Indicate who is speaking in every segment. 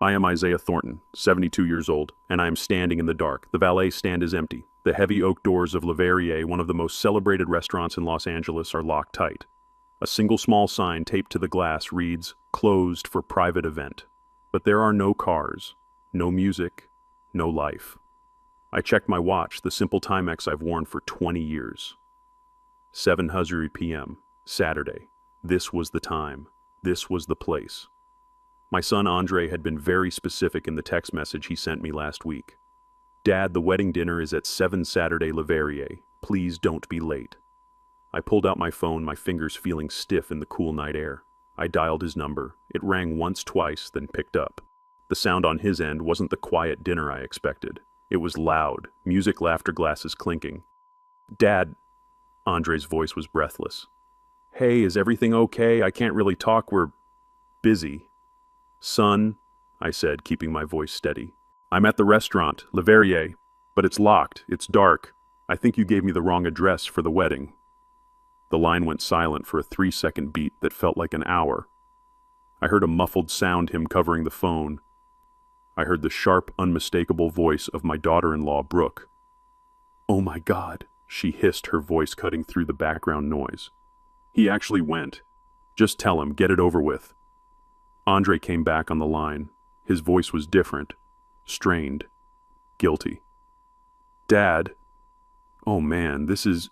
Speaker 1: I am Isaiah Thornton, 72 years old, and I am standing in the dark. The valet stand is empty. The heavy oak doors of Le Verrier, one of the most celebrated restaurants in Los Angeles, are locked tight. A single small sign taped to the glass reads, "Closed for private event." But there are no cars, no music, no life. I checked my watch, the simple Timex I've worn for 20 years. 7:00 p.m., Saturday. This was the time. This was the place. My son Andre had been very specific in the text message he sent me last week. "Dad, the wedding dinner is at 7 Saturday Le Verrier. Please don't be late." I pulled out my phone, my fingers feeling stiff in the cool night air. I dialed his number. It rang once, twice, then picked up. The sound on his end wasn't the quiet dinner I expected. It was loud, music, laughter, glasses clinking. "Dad," Andre's voice was breathless. "Hey, is everything okay? I can't really talk, we're busy." "Son," I said, keeping my voice steady. "I'm at the restaurant, Le Verrier, but it's locked, it's dark. I think you gave me the wrong address for the wedding." The line went silent for a 3-second beat that felt like an hour. I heard a muffled sound, him covering the phone. I heard the sharp, unmistakable voice of my daughter-in-law, Brooke. "Oh my God," she hissed, her voice cutting through the background noise. "He actually went. Just tell him, get it over with." Andre came back on the line. His voice was different, strained, guilty. "Dad, oh man, this is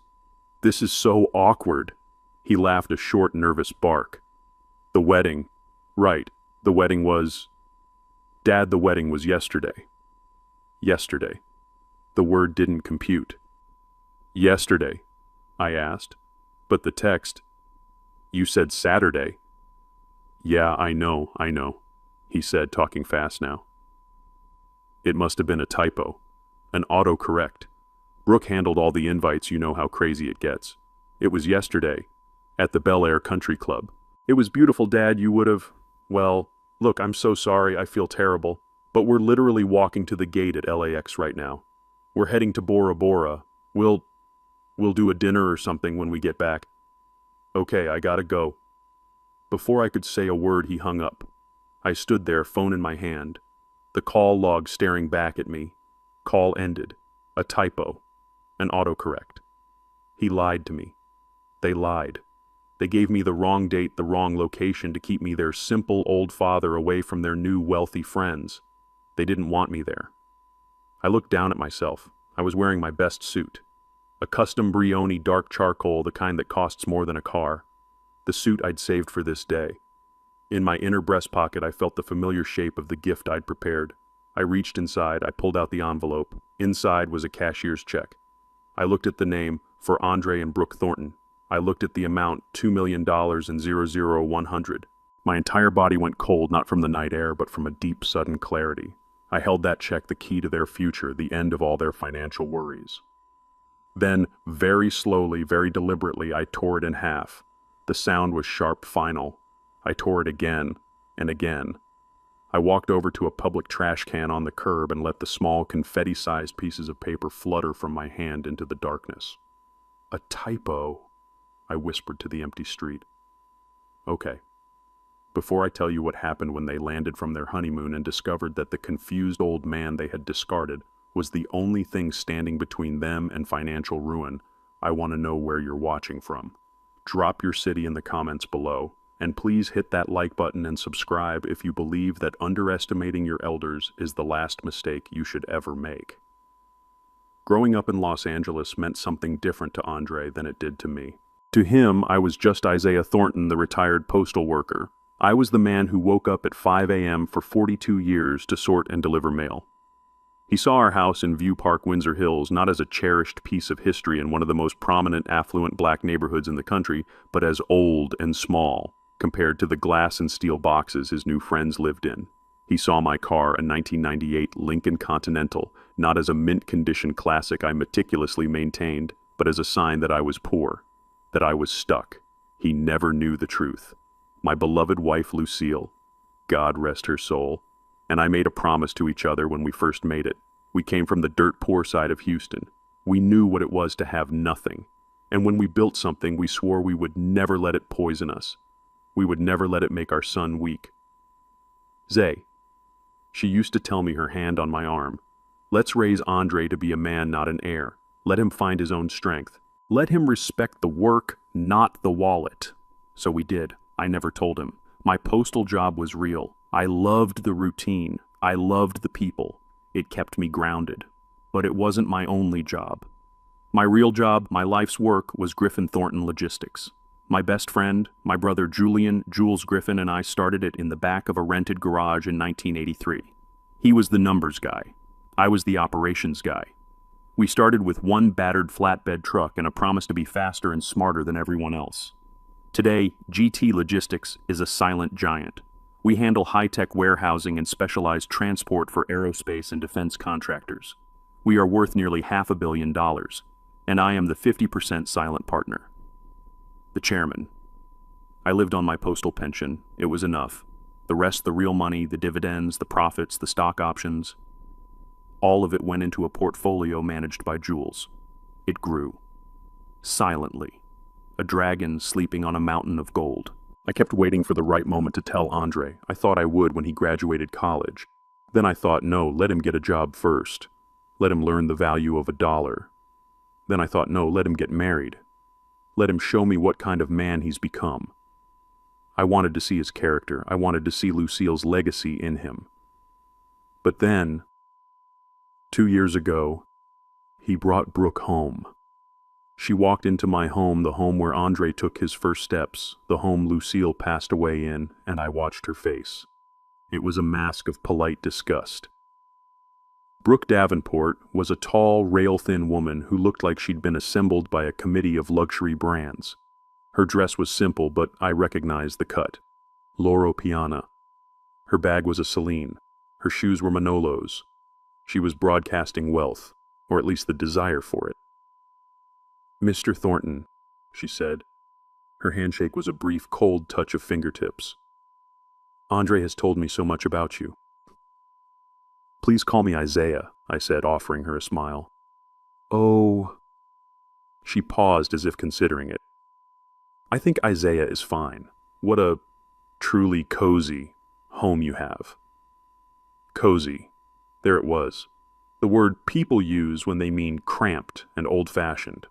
Speaker 1: so awkward." He laughed, a short, nervous bark. "The wedding, right, the wedding was... Dad, the wedding was yesterday." Yesterday. The word didn't compute. "Yesterday?" I asked. "But the text... You said Saturday." "Yeah, I know," he said, talking fast now. "It must have been a typo. An autocorrect. Brooke handled all the invites, you know how crazy it gets. It was yesterday, at the Bel Air Country Club. It was beautiful, Dad, you would have... Well, look, I'm so sorry, I feel terrible, but we're literally walking to the gate at LAX right now. We're heading to Bora Bora. We'll do a dinner or something when we get back." "Okay, I gotta go." Before I could say a word, he hung up. I stood there, phone in my hand, the call log staring back at me. Call ended. A typo. An autocorrect. He lied to me. They lied. They gave me the wrong date, the wrong location to keep me, their simple old father, away from their new wealthy friends. They didn't want me there. I looked down at myself. I was wearing my best suit. A custom Brioni dark charcoal, the kind that costs more than a car. The suit I'd saved for this day. In my inner breast pocket, I felt the familiar shape of the gift I'd prepared. I reached inside, I pulled out the envelope. Inside was a cashier's check. I looked at the name, for Andre and Brooke Thornton. I looked at the amount, $2 million and 00100. My entire body went cold, not from the night air, but from a deep, sudden clarity. I held that check, the key to their future, the end of all their financial worries. Then, very slowly, very deliberately, I tore it in half. The sound was sharp, final. I tore it again and again. I walked over to a public trash can on the curb and let the small, confetti-sized pieces of paper flutter from my hand into the darkness. "A typo," I whispered to the empty street. "Okay. Before I tell you what happened when they landed from their honeymoon and discovered that the confused old man they had discarded was the only thing standing between them and financial ruin, I want to know where you're watching from. Drop your city in the comments below, and please hit that like button and subscribe if you believe that underestimating your elders is the last mistake you should ever make." Growing up in Los Angeles meant something different to Andre than it did to me. To him, I was just Isaiah Thornton, the retired postal worker. I was the man who woke up at 5 a.m. for 42 years to sort and deliver mail. He saw our house in View Park, Windsor Hills, not as a cherished piece of history in one of the most prominent, affluent black neighborhoods in the country, but as old and small, compared to the glass and steel boxes his new friends lived in. He saw my car, a 1998 Lincoln Continental, not as a mint-condition classic I meticulously maintained, but as a sign that I was poor, that I was stuck. He never knew the truth. My beloved wife, Lucille, God rest her soul, and I made a promise to each other when we first made it. We came from the dirt-poor side of Houston. We knew what it was to have nothing. And when we built something, we swore we would never let it poison us. We would never let it make our son weak. "Zay, She used to tell me, her hand on my arm, "Let's raise Andre to be a man, not an heir. Let him find his own strength. Let him respect the work, not the wallet." So we did. I never told him. My postal job was real. I loved the routine. I loved the people. It kept me grounded. But it wasn't my only job. My real job, my life's work, was Griffin Thornton Logistics. My best friend, my brother Jules Griffin, and I started it in the back of a rented garage in 1983. He was the numbers guy. I was the operations guy. We started with one battered flatbed truck and a promise to be faster and smarter than everyone else. Today, GT Logistics is a silent giant. We handle high-tech warehousing and specialized transport for aerospace and defense contractors. We are worth nearly $500 million, and I am the 50% silent partner. The chairman. I lived on my postal pension. It was enough. The rest, the real money, the dividends, the profits, the stock options, all of it went into a portfolio managed by Jules. It grew. Silently. A dragon sleeping on a mountain of gold. I kept waiting for the right moment to tell Andre. I thought I would when he graduated college. Then I thought, no, let him get a job first. Let him learn the value of $1. Then I thought, no, let him get married. Let him show me what kind of man he's become. I wanted to see his character. I wanted to see Lucille's legacy in him. But then, 2 years ago, he brought Brooke home. She walked into my home, the home where Andre took his first steps, the home Lucille passed away in, and I watched her face. It was a mask of polite disgust. Brooke Davenport was a tall, rail-thin woman who looked like she'd been assembled by a committee of luxury brands. Her dress was simple, but I recognized the cut. Loro Piana. Her bag was a Celine. Her shoes were Manolos. She was broadcasting wealth, or at least the desire for it. "Mr. Thornton," she said. Her handshake was a brief, cold touch of fingertips. "Andre has told me so much about you." "Please call me Isaiah," I said, offering her a smile. "Oh." She paused as if considering it. "I think Isaiah is fine. What a truly cozy home you have." Cozy. There it was. The word people use when they mean cramped and old-fashioned.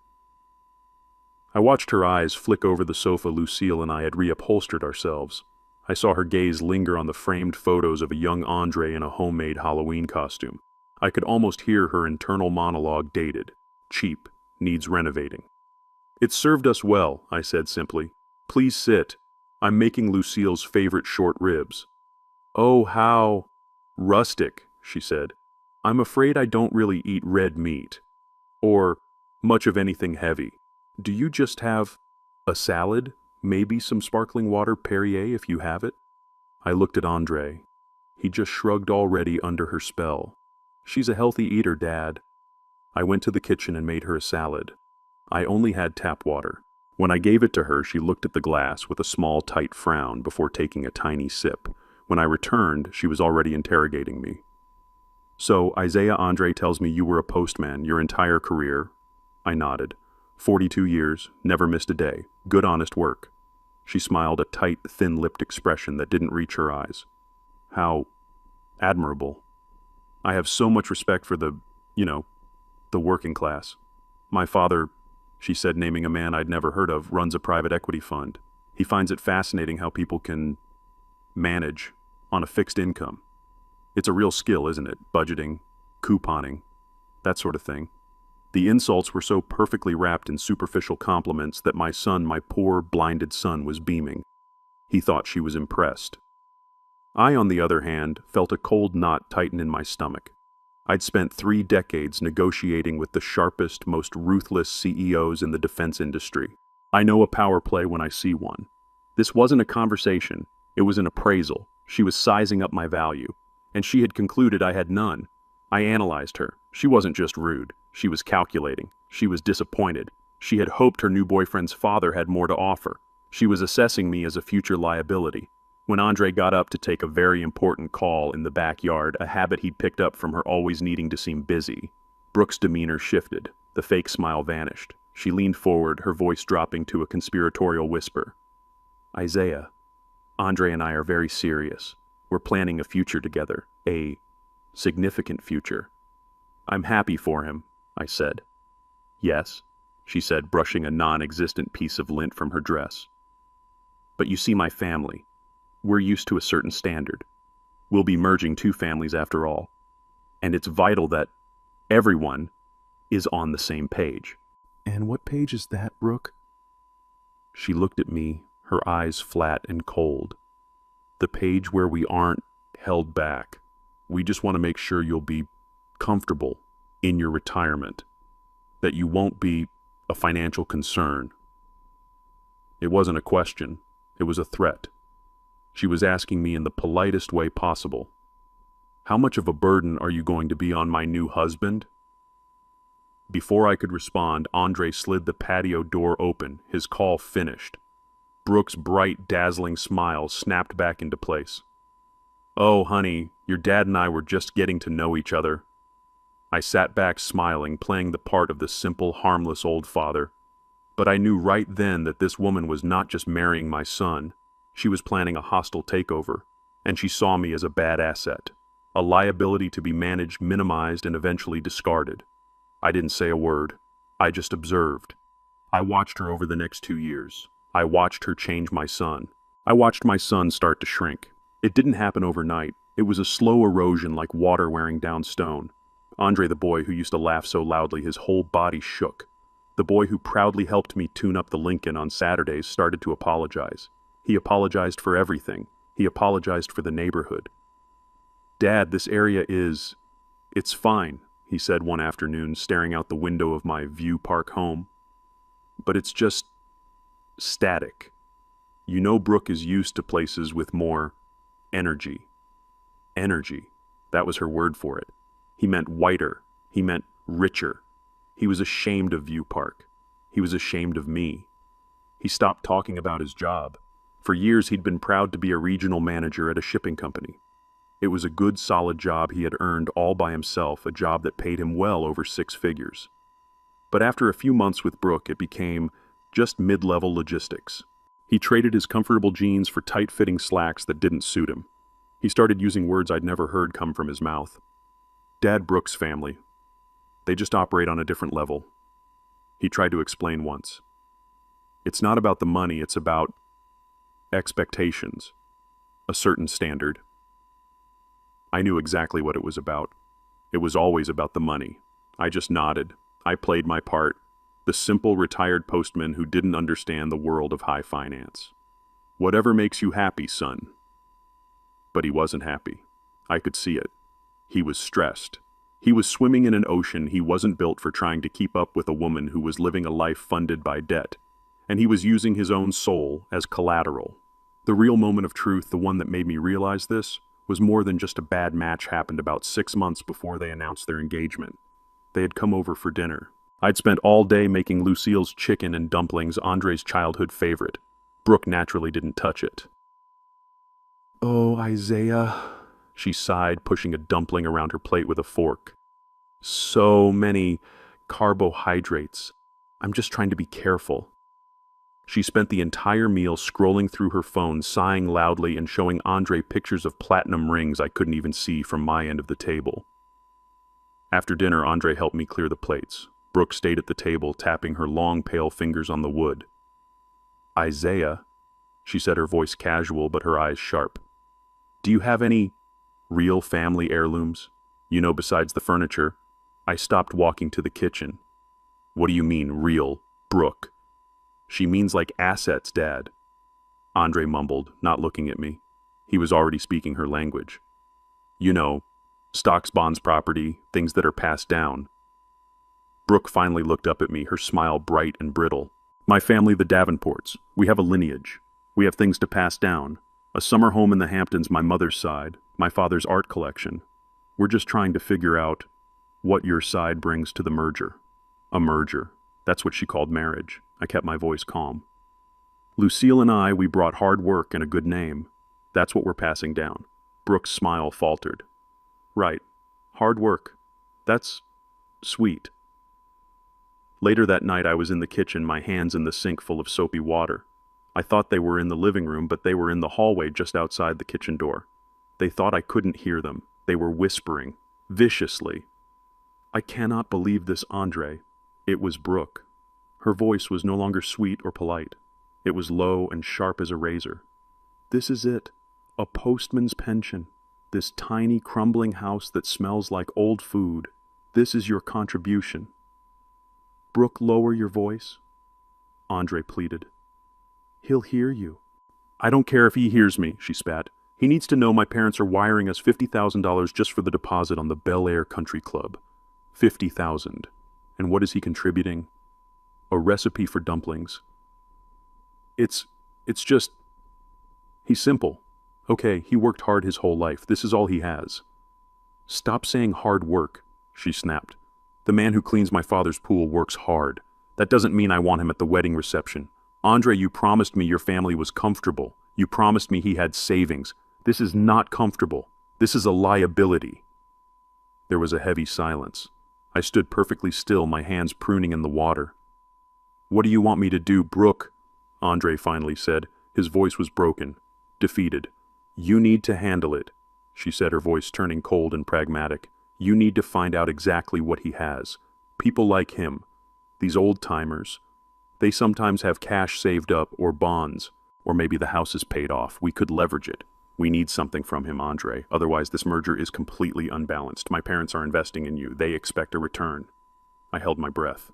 Speaker 1: I watched her eyes flick over the sofa Lucille and I had reupholstered ourselves. I saw her gaze linger on the framed photos of a young Andre in a homemade Halloween costume. I could almost hear her internal monologue, dated, cheap, needs renovating. "It served us well," I said simply. "Please sit. I'm making Lucille's favorite short ribs." "Oh, how rustic," she said. "I'm afraid I don't really eat red meat. Or much of anything heavy. Do you just have a salad? Maybe some sparkling water Perrier if you have it?" I looked at Andre. He just shrugged, already under her spell. "She's a healthy eater, Dad." I went to the kitchen and made her a salad. I only had tap water. When I gave it to her, she looked at the glass with a small, tight frown before taking a tiny sip. When I returned, she was already interrogating me. "So, Isaiah, Andre tells me you were a postman your entire career." I nodded. 42 years, never missed a day. Good, honest work." She smiled, a tight, thin-lipped expression that didn't reach her eyes. "How admirable. I have so much respect for the working class. My father," she said, naming a man I'd never heard of, "runs a private equity fund. He finds it fascinating how people can manage on a fixed income. It's a real skill, isn't it? Budgeting, couponing, that sort of thing." The insults were so perfectly wrapped in superficial compliments that my son, my poor, blinded son, was beaming. He thought she was impressed. I, on the other hand, felt a cold knot tighten in my stomach. I'd spent 3 decades negotiating with the sharpest, most ruthless CEOs in the defense industry. I know a power play when I see one. This wasn't a conversation. It was an appraisal. She was sizing up my value. And she had concluded I had none. I analyzed her. She wasn't just rude. She was calculating. She was disappointed. She had hoped her new boyfriend's father had more to offer. She was assessing me as a future liability. When Andre got up to take a very important call in the backyard, a habit he'd picked up from her always needing to seem busy, Brooke's demeanor shifted. The fake smile vanished. She leaned forward, her voice dropping to a conspiratorial whisper. "Isaiah, Andre and I are very serious. We're planning a future together. A significant future. I'm happy for him, I said. Yes, she said, brushing a non-existent piece of lint from her dress. But you see, my family, we're used to a certain standard. We'll be merging two families after all. And it's vital that everyone is on the same page. And what page is that, Brooke? She looked at me, her eyes flat and cold. The page where we aren't held back. We just want to make sure you'll be comfortable in your retirement, that you won't be a financial concern. It wasn't a question, it was a threat. She was asking me in the politest way possible. How much of a burden are you going to be on my new husband? Before I could respond, Andre slid the patio door open, his call finished. Brooke's bright, dazzling smile snapped back into place. Oh, honey, your dad and I were just getting to know each other. I sat back smiling, playing the part of the simple, harmless old father. But I knew right then that this woman was not just marrying my son. She was planning a hostile takeover, and she saw me as a bad asset, a liability to be managed, minimized, and eventually discarded. I didn't say a word. I just observed. I watched her over the next 2 years. I watched her change my son. I watched my son start to shrink. It didn't happen overnight. It was a slow erosion like water wearing down stone. Andre, the boy who used to laugh so loudly his whole body shook. The boy who proudly helped me tune up the Lincoln on Saturdays started to apologize. He apologized for everything. He apologized for the neighborhood. Dad, this area it's fine, he said one afternoon, staring out the window of my View Park home. But it's just static. You know, Brooke is used to places with more energy. Energy. That was her word for it. He meant whiter. He meant richer. He was ashamed of View Park. He was ashamed of me. He stopped talking about his job. For years he'd been proud to be a regional manager at a shipping company. It was a good, solid job he had earned all by himself, a job that paid him well over 6 figures. But after a few months with Brooke, it became just mid-level logistics. He traded his comfortable jeans for tight-fitting slacks that didn't suit him. He started using words I'd never heard come from his mouth. Dad, Brooke's family. They just operate on a different level. He tried to explain once. It's not about the money, it's about expectations. A certain standard. I knew exactly what it was about. It was always about the money. I just nodded. I played my part. The simple retired postman who didn't understand the world of high finance. Whatever makes you happy, son. But he wasn't happy. I could see it. He was stressed. He was swimming in an ocean he wasn't built for, trying to keep up with a woman who was living a life funded by debt. And he was using his own soul as collateral. The real moment of truth, the one that made me realize this, was more than just a bad match happened about 6 months before they announced their engagement. They had come over for dinner. I'd spent all day making Lucille's chicken and dumplings, Andre's childhood favorite. Brooke naturally didn't touch it. Oh, Isaiah, she sighed, pushing a dumpling around her plate with a fork. So many carbohydrates. I'm just trying to be careful. She spent the entire meal scrolling through her phone, sighing loudly and showing Andre pictures of platinum rings I couldn't even see from my end of the table. After dinner, Andre helped me clear the plates. Brooke stayed at the table, tapping her long, pale fingers on the wood. Isaiah, she said, her voice casual but her eyes sharp. Do you have any real family heirlooms? You know, besides the furniture. I stopped walking to the kitchen. What do you mean, real, Brooke? She means like assets, Dad. Andre mumbled, not looking at me. He was already speaking her language. You know, stocks, bonds, property, things that are passed down. Brooke finally looked up at me, her smile bright and brittle. My family, the Davenports. We have a lineage. We have things to pass down. A summer home in the Hamptons, my mother's side. My father's art collection. We're just trying to figure out what your side brings to the merger. A merger. That's what she called marriage. I kept my voice calm. Lucille and I, we brought hard work and a good name. That's what we're passing down. Brooke's smile faltered. Right. Hard work. That's sweet. Later that night, I was in the kitchen, my hands in the sink full of soapy water. I thought they were in the living room, but they were in the hallway just outside the kitchen door. They thought I couldn't hear them. They were whispering, viciously. "I cannot believe this, Andre." It was Brooke. Her voice was no longer sweet or polite. It was low and sharp as a razor. "This is it. A postman's pension. This tiny, crumbling house that smells like old food. This is your contribution." "Brooke, lower your voice," Andre pleaded. "He'll hear you." "I don't care if he hears me," she spat. "He needs to know my parents are wiring us $50,000 just for the deposit on the Bel Air Country Club. 50,000. And what is he contributing? A recipe for dumplings. It's just... He's simple. Okay, he worked hard his whole life. This is all he has." "Stop saying hard work," she snapped. "The man who cleans my father's pool works hard. That doesn't mean I want him at the wedding reception. Andre, you promised me your family was comfortable. You promised me he had savings. This is not comfortable. This is a liability." There was a heavy silence. I stood perfectly still, my hands pruning in the water. "What do you want me to do, Brooke?" Andre finally said. His voice was broken, defeated. "You need to handle it," she said, her voice turning cold and pragmatic. "You need to find out exactly what he has. People like him, these old-timers, they sometimes have cash saved up or bonds, or maybe the house is paid off. We could leverage it. We need something from him, Andre. Otherwise, this merger is completely unbalanced. My parents are investing in you. They expect a return." I held my breath.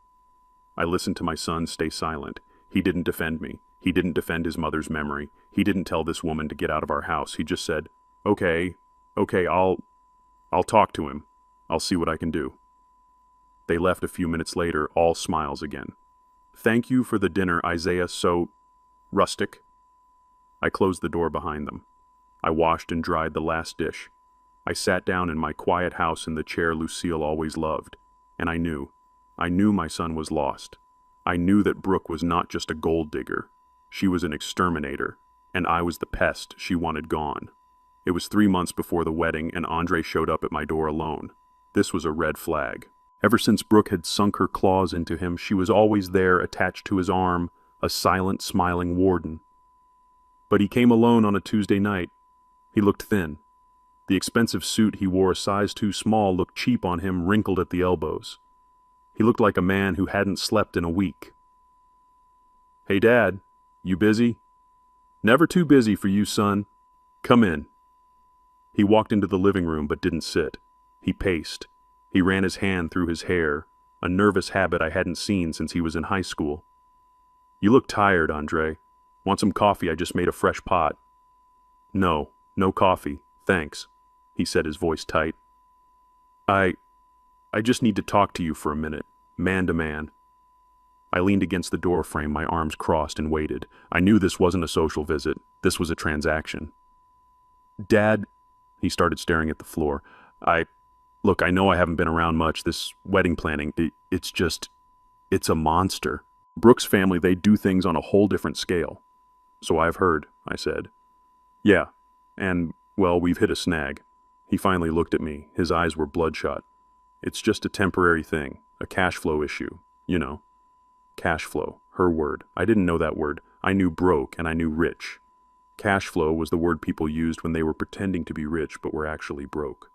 Speaker 1: I listened to my son stay silent. He didn't defend me. He didn't defend his mother's memory. He didn't tell this woman to get out of our house. He just said, Okay, I'll talk to him. I'll see what I can do." They left a few minutes later, all smiles again. "Thank you for the dinner, Isaiah, so rustic." I closed the door behind them. I washed and dried the last dish. I sat down in my quiet house in the chair Lucille always loved, and I knew my son was lost. I knew that Brooke was not just a gold digger. She was an exterminator, and I was the pest she wanted gone. It was 3 months before the wedding, and Andre showed up at my door alone. This was a red flag. Ever since Brooke had sunk her claws into him, she was always there, attached to his arm, a silent, smiling warden. But he came alone on a Tuesday night. He looked thin. The expensive suit he wore, a size too small, looked cheap on him, wrinkled at the elbows. He looked like a man who hadn't slept in a week. "Hey, Dad, you busy?" "Never too busy for you, son. Come in." He walked into the living room but didn't sit. He paced. He ran his hand through his hair, a nervous habit I hadn't seen since he was in high school. "You look tired, Andre. Want some coffee? I just made a fresh pot." No coffee, thanks," he said, his voice tight. I just need to talk to you for a minute, man to man." I leaned against the door frame, my arms crossed, and waited. I knew this wasn't a social visit. This was a transaction. "Dad," he started, staring at the floor. Look, I know I haven't been around much. This wedding planning, it's a monster. Brooke's family, they do things on a whole different scale." "So I've heard," I said. "Yeah, and, well, we've hit a snag." He finally looked at me. His eyes were bloodshot. "It's just a temporary thing, a cash flow issue, you know." Cash flow, her word. I didn't know that word. I knew broke and I knew rich. Cash flow was the word people used when they were pretending to be rich but were actually broke.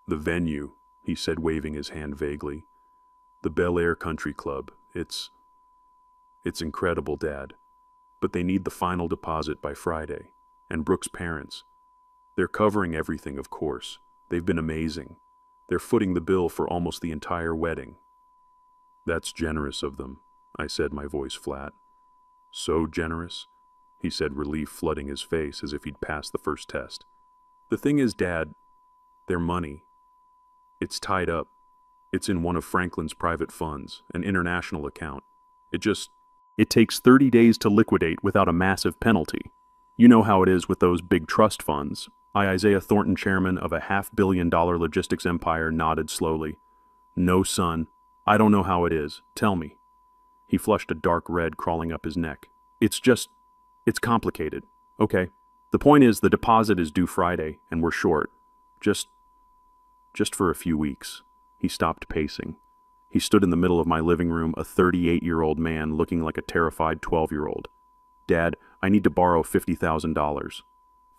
Speaker 1: "The venue," he said, waving his hand vaguely. "The Bel Air Country Club. It's incredible, Dad. But they need the final deposit by Friday. And Brooke's parents. They're covering everything, of course. They've been amazing. They're footing the bill for almost the entire wedding." "That's generous of them," I said, my voice flat. "So generous," he said, relief flooding his face as if he'd passed the first test. "The thing is, Dad, their money. It's tied up. It's in one of Franklin's private funds, an international account. It takes 30 days to liquidate without a massive penalty. You know how it is with those big trust funds." Isaiah Thornton, chairman of a $500 million logistics empire, nodded slowly. "No, son. I don't know how it is. Tell me." He flushed a dark red crawling up his neck. It's complicated. Okay. The point is the deposit is due Friday, and we're short. Just for a few weeks." He stopped pacing. He stood in the middle of my living room, a 38-year-old man looking like a terrified 12-year-old. "Dad, I need to borrow $50,000.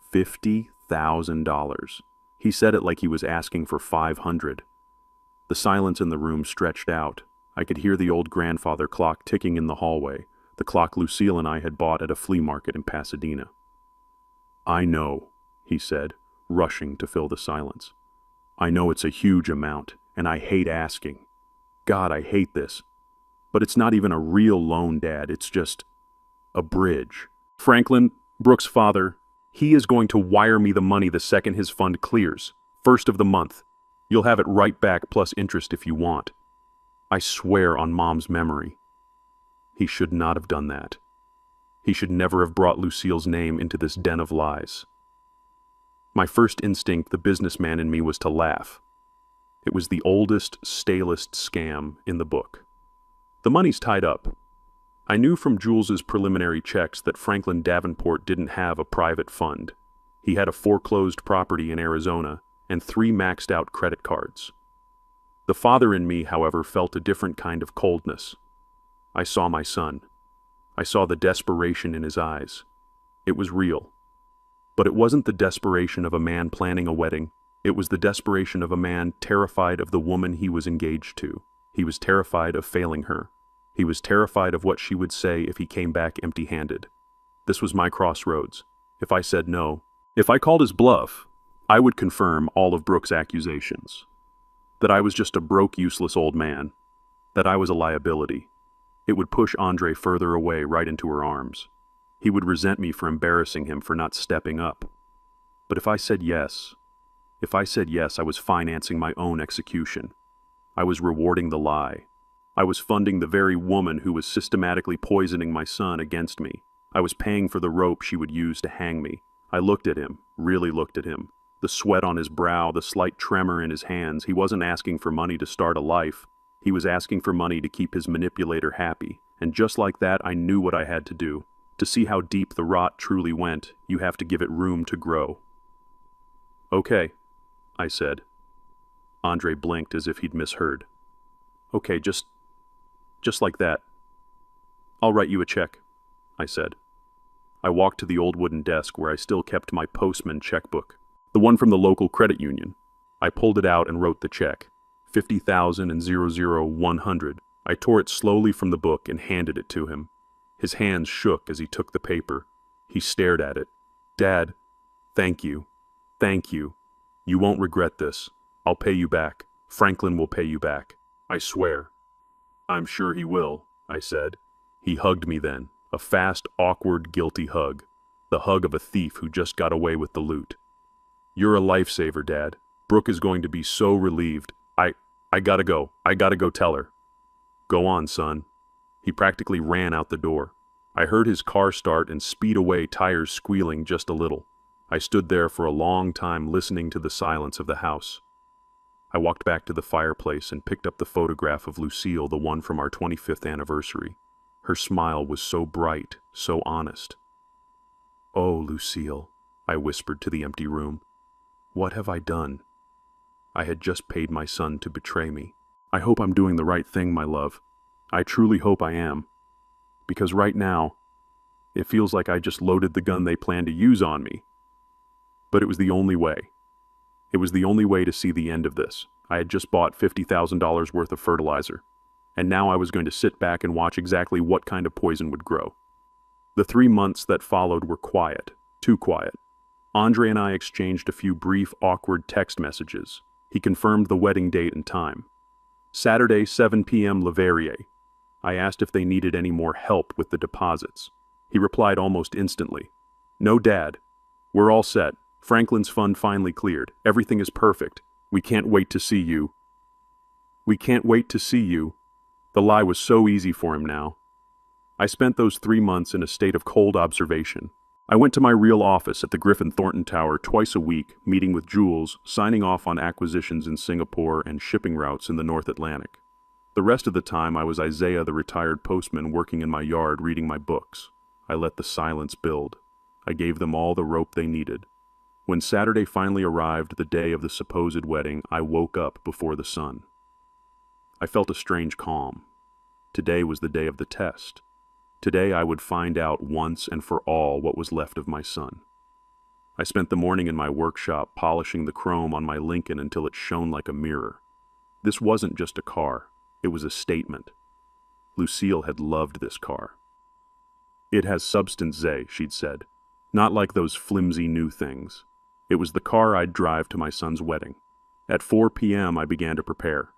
Speaker 1: $50,000. He said it like he was asking for 500. The silence in the room stretched out. I could hear the old grandfather clock ticking in the hallway, the clock Lucille and I had bought at a flea market in Pasadena. "I know," he said, rushing to fill the silence. "I know it's a huge amount, and I hate asking. God, I hate this. But it's not even a real loan, Dad. It's just a bridge. Franklin, Brooke's father, he is going to wire me the money the second his fund clears. First of the month. You'll have it right back plus interest if you want. I swear on Mom's memory." He should not have done that. He should never have brought Lucille's name into this den of lies. My first instinct, the businessman in me, was to laugh. It was the oldest, stalest scam in the book. The money's tied up. I knew from Jules's preliminary checks that Franklin Davenport didn't have a private fund. He had a foreclosed property in Arizona and 3 maxed-out credit cards. The father in me, however, felt a different kind of coldness. I saw my son. I saw the desperation in his eyes. It was real. But it wasn't the desperation of a man planning a wedding. It was the desperation of a man terrified of the woman he was engaged to. He was terrified of failing her. He was terrified of what she would say if he came back empty-handed. This was my crossroads. If I said no, if I called his bluff, I would confirm all of Brooke's accusations. That I was just a broke, useless old man. That I was a liability. It would push Andre further away, right into her arms. He would resent me for embarrassing him for not stepping up. But if I said yes, I was financing my own execution. I was rewarding the lie. I was funding the very woman who was systematically poisoning my son against me. I was paying for the rope she would use to hang me. I looked at him, really looked at him. The sweat on his brow, the slight tremor in his hands. He wasn't asking for money to start a life. He was asking for money to keep his manipulator happy. And just like that, I knew what I had to do. To see how deep the rot truly went, you have to give it room to grow. "Okay," I said. Andre blinked as if he'd misheard. "Okay, just like that. I'll write you a check," I said. I walked to the old wooden desk where I still kept my postman checkbook, the one from the local credit union. I pulled it out and wrote the check, 50,000 and 00100. I tore it slowly from the book and handed it to him. His hands shook as he took the paper. He stared at it. "Dad, thank you. Thank you. You won't regret this. I'll pay you back. Franklin will pay you back. I swear." "I'm sure he will," I said. He hugged me then, a fast, awkward, guilty hug. The hug of a thief who just got away with the loot. "You're a lifesaver, Dad. Brooke is going to be so relieved. I gotta go. I gotta go tell her." "Go on, son." He practically ran out the door. I heard his car start and speed away, tires squealing just a little. I stood there for a long time listening to the silence of the house. I walked back to the fireplace and picked up the photograph of Lucille, the one from our 25th anniversary. Her smile was so bright, so honest. "Oh, Lucille," I whispered to the empty room. "What have I done? I had just paid my son to betray me. I hope I'm doing the right thing, my love. I truly hope I am. Because right now, it feels like I just loaded the gun they planned to use on me. But it was the only way. It was the only way to see the end of this. I had just bought $50,000 worth of fertilizer. And now I was going to sit back and watch exactly what kind of poison would grow." The 3 months that followed were quiet, too quiet. Andre and I exchanged a few brief, awkward text messages. He confirmed the wedding date and time. Saturday, 7 p.m. Leverrier. I asked if they needed any more help with the deposits. He replied almost instantly. "No, Dad. We're all set. Franklin's fund finally cleared. Everything is perfect. We can't wait to see you." "We can't wait to see you." The lie was so easy for him now. I spent those 3 months in a state of cold observation. I went to my real office at the Griffin Thornton Tower twice a week, meeting with Jules, signing off on acquisitions in Singapore and shipping routes in the North Atlantic. The rest of the time I was Isaiah, the retired postman, working in my yard reading my books. I let the silence build. I gave them all the rope they needed. When Saturday finally arrived, the day of the supposed wedding, I woke up before the sun. I felt a strange calm. Today was the day of the test. Today I would find out once and for all what was left of my son. I spent the morning in my workshop polishing the chrome on my Lincoln until it shone like a mirror. This wasn't just a car, it was a statement. Lucille had loved this car. "It has substance, Zay," she'd said. "Not like those flimsy new things." It was the car I'd drive to my son's wedding. At 4 p.m. I began to prepare.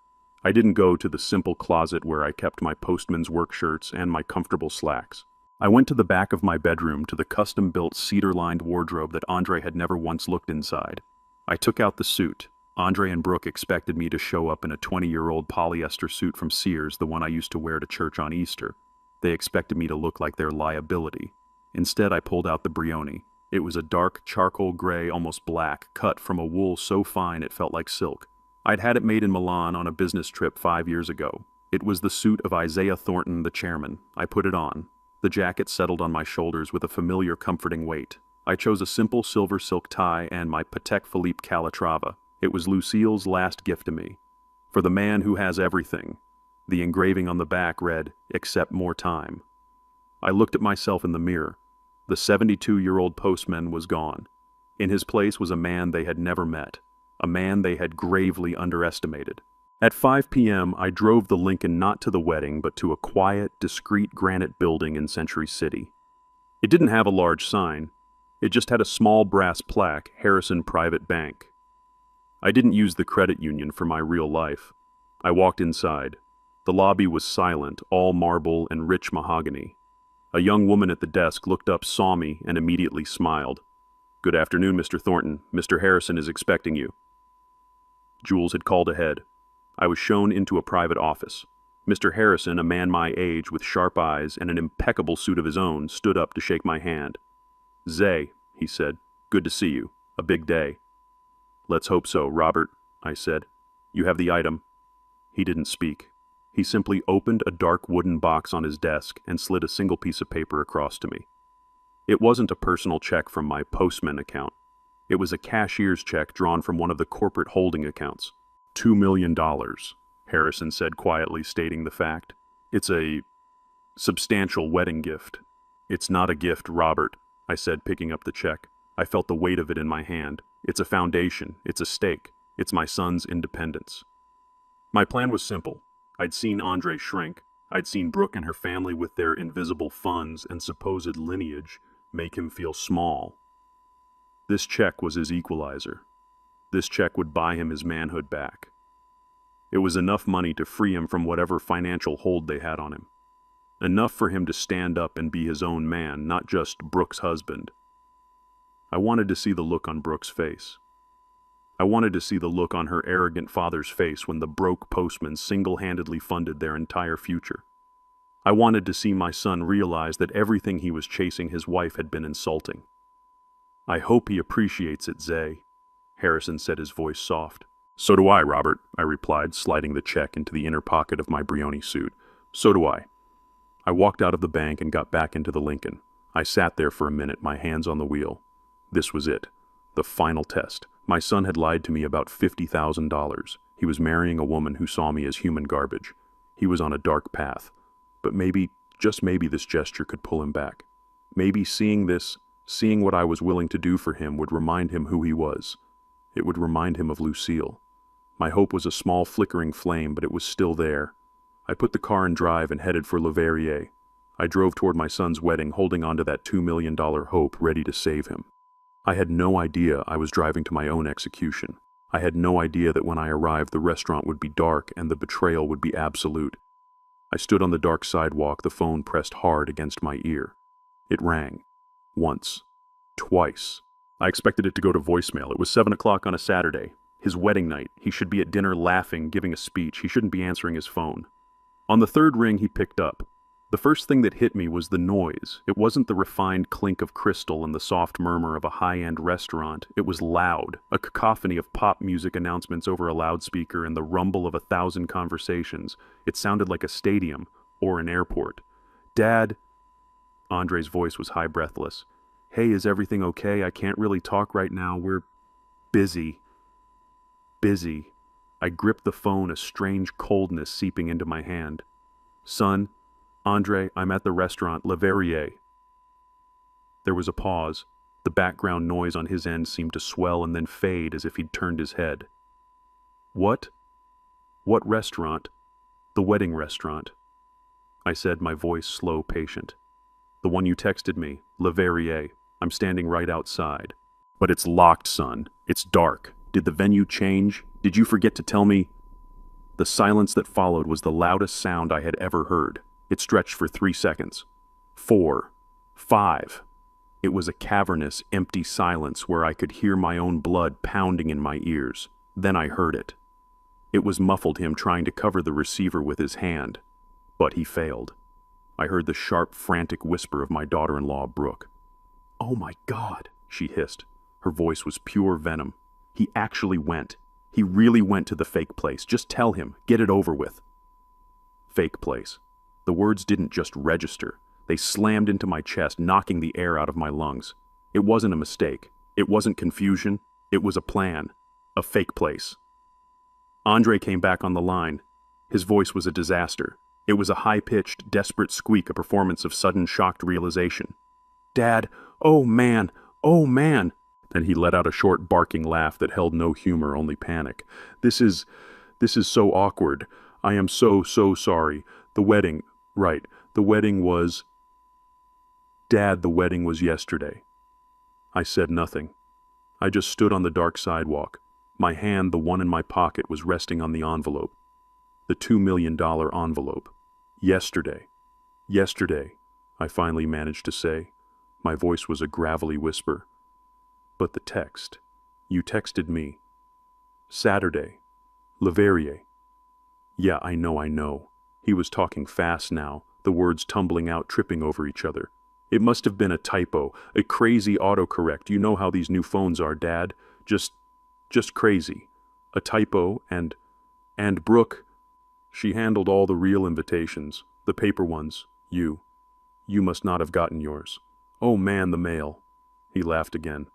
Speaker 1: I didn't go to the simple closet where I kept my postman's work shirts and my comfortable slacks. I went to the back of my bedroom to the custom-built cedar-lined wardrobe that Andre had never once looked inside. I took out the suit. Andre and Brooke expected me to show up in a 20-year-old polyester suit from Sears, the one I used to wear to church on Easter. They expected me to look like their liability. Instead, I pulled out the Brioni. It was a dark charcoal gray, almost black, cut from a wool so fine it felt like silk. I'd had it made in Milan on a business trip 5 years ago. It was the suit of Isaiah Thornton, the chairman. I put it on. The jacket settled on my shoulders with a familiar, comforting weight. I chose a simple silver silk tie and my Patek Philippe Calatrava. It was Lucille's last gift to me. "For the man who has everything." The engraving on the back read, "Except more time." I looked at myself in the mirror. The 72-year-old postman was gone. In his place was a man they had never met, a man they had gravely underestimated. At 5 p.m., I drove the Lincoln not to the wedding, but to a quiet, discreet granite building in Century City. It didn't have a large sign. It just had a small brass plaque, Harrison Private Bank. I didn't use the credit union for my real life. I walked inside. The lobby was silent, all marble and rich mahogany. A young woman at the desk looked up, saw me, and immediately smiled. "Good afternoon, Mr. Thornton. Mr. Harrison is expecting you." Jules had called ahead. I was shown into a private office. Mr. Harrison, a man my age with sharp eyes and an impeccable suit of his own, stood up to shake my hand. "Zay," he said, "good to see you. A big day." "Let's hope so, Robert," I said. "You have the item." He didn't speak. He simply opened a dark wooden box on his desk and slid a single piece of paper across to me. It wasn't a personal check from my postman account. It was a cashier's check drawn from one of the corporate holding accounts. $2 million, Harrison said quietly, stating the fact. "It's a substantial wedding gift." "It's not a gift, Robert," I said, picking up the check. I felt the weight of it in my hand. "It's a foundation. It's a stake. It's my son's independence." My plan was simple. I'd seen Andre shrink. I'd seen Brooke and her family with their invisible funds and supposed lineage make him feel small. This check was his equalizer. This check would buy him his manhood back. It was enough money to free him from whatever financial hold they had on him. Enough for him to stand up and be his own man, not just Brooke's husband. I wanted to see the look on Brooke's face. I wanted to see the look on her arrogant father's face when the broke postman single-handedly funded their entire future. I wanted to see my son realize that everything he was chasing his wife had been insulting. "I hope he appreciates it, Zay," Harrison said, his voice soft. "So do I, Robert," I replied, sliding the check into the inner pocket of my Brioni suit. "So do I." I walked out of the bank and got back into the Lincoln. I sat there for a minute, my hands on the wheel. This was it. The final test. My son had lied to me about $50,000. He was marrying a woman who saw me as human garbage. He was on a dark path. But maybe, just maybe, this gesture could pull him back. Maybe seeing what I was willing to do for him would remind him who he was. It would remind him of Lucille. My hope was a small flickering flame, but it was still there. I put the car in drive and headed for Le Verrier. I drove toward my son's wedding, holding on to that $2 million hope, ready to save him. I had no idea I was driving to my own execution. I had no idea that when I arrived the restaurant would be dark and the betrayal would be absolute. I stood on the dark sidewalk, the phone pressed hard against my ear. It rang. Once. Twice. I expected it to go to voicemail. It was 7 o'clock on a Saturday. His wedding night. He should be at dinner laughing, giving a speech. He shouldn't be answering his phone. On the third ring he picked up. The first thing that hit me was the noise. It wasn't the refined clink of crystal and the soft murmur of a high-end restaurant. It was loud, a cacophony of pop music announcements over a loudspeaker and the rumble of 1,000 conversations. It sounded like a stadium or an airport. "Dad," Andre's voice was high, breathless. "Hey, is everything okay? I can't really talk right now. We're busy." Busy. I gripped the phone, a strange coldness seeping into my hand. "Son, Andre, I'm at the restaurant, Le Verrier." There was a pause. The background noise on his end seemed to swell and then fade as if he'd turned his head. What? What restaurant? The wedding restaurant. I said, my voice slow, patient. The one you texted me, Le Verrier. I'm standing right outside. But it's locked, son. It's dark. Did the venue change? Did you forget to tell me? The silence that followed was the loudest sound I had ever heard. It stretched for 3 seconds. 4. 5. It was a cavernous, empty silence where I could hear my own blood pounding in my ears. Then I heard it. It was muffled, him trying to cover the receiver with his hand. But he failed. I heard the sharp, frantic whisper of my daughter-in-law, Brooke. "Oh my God," she hissed. Her voice was pure venom. "He actually went. He really went to the fake place. Just tell him. Get it over with." Fake place. The words didn't just register. They slammed into my chest, knocking the air out of my lungs. It wasn't a mistake. It wasn't confusion. It was a plan. A fake place. Andre came back on the line. His voice was a disaster. It was a high-pitched, desperate squeak, a performance of sudden, shocked realization. "Dad, oh man, oh man." Then he let out a short, barking laugh that held no humor, only panic. This is so awkward. I am so sorry. The wedding, right, the wedding was... Dad, the wedding was yesterday." I said nothing. I just stood on the dark sidewalk. My hand, the one in my pocket, was resting on the envelope. The $2 million envelope. Yesterday. Yesterday, I finally managed to say. My voice was a gravelly whisper. But the text. You texted me. Saturday. Le Verrier. Yeah, I know. He was talking fast now, the words tumbling out, tripping over each other. It must have been a typo, a crazy autocorrect. You know how these new phones are, Dad. Just crazy. A typo and Brooke. She handled all the real invitations, the paper ones. You must not have gotten yours. Oh man, the mail. He laughed again.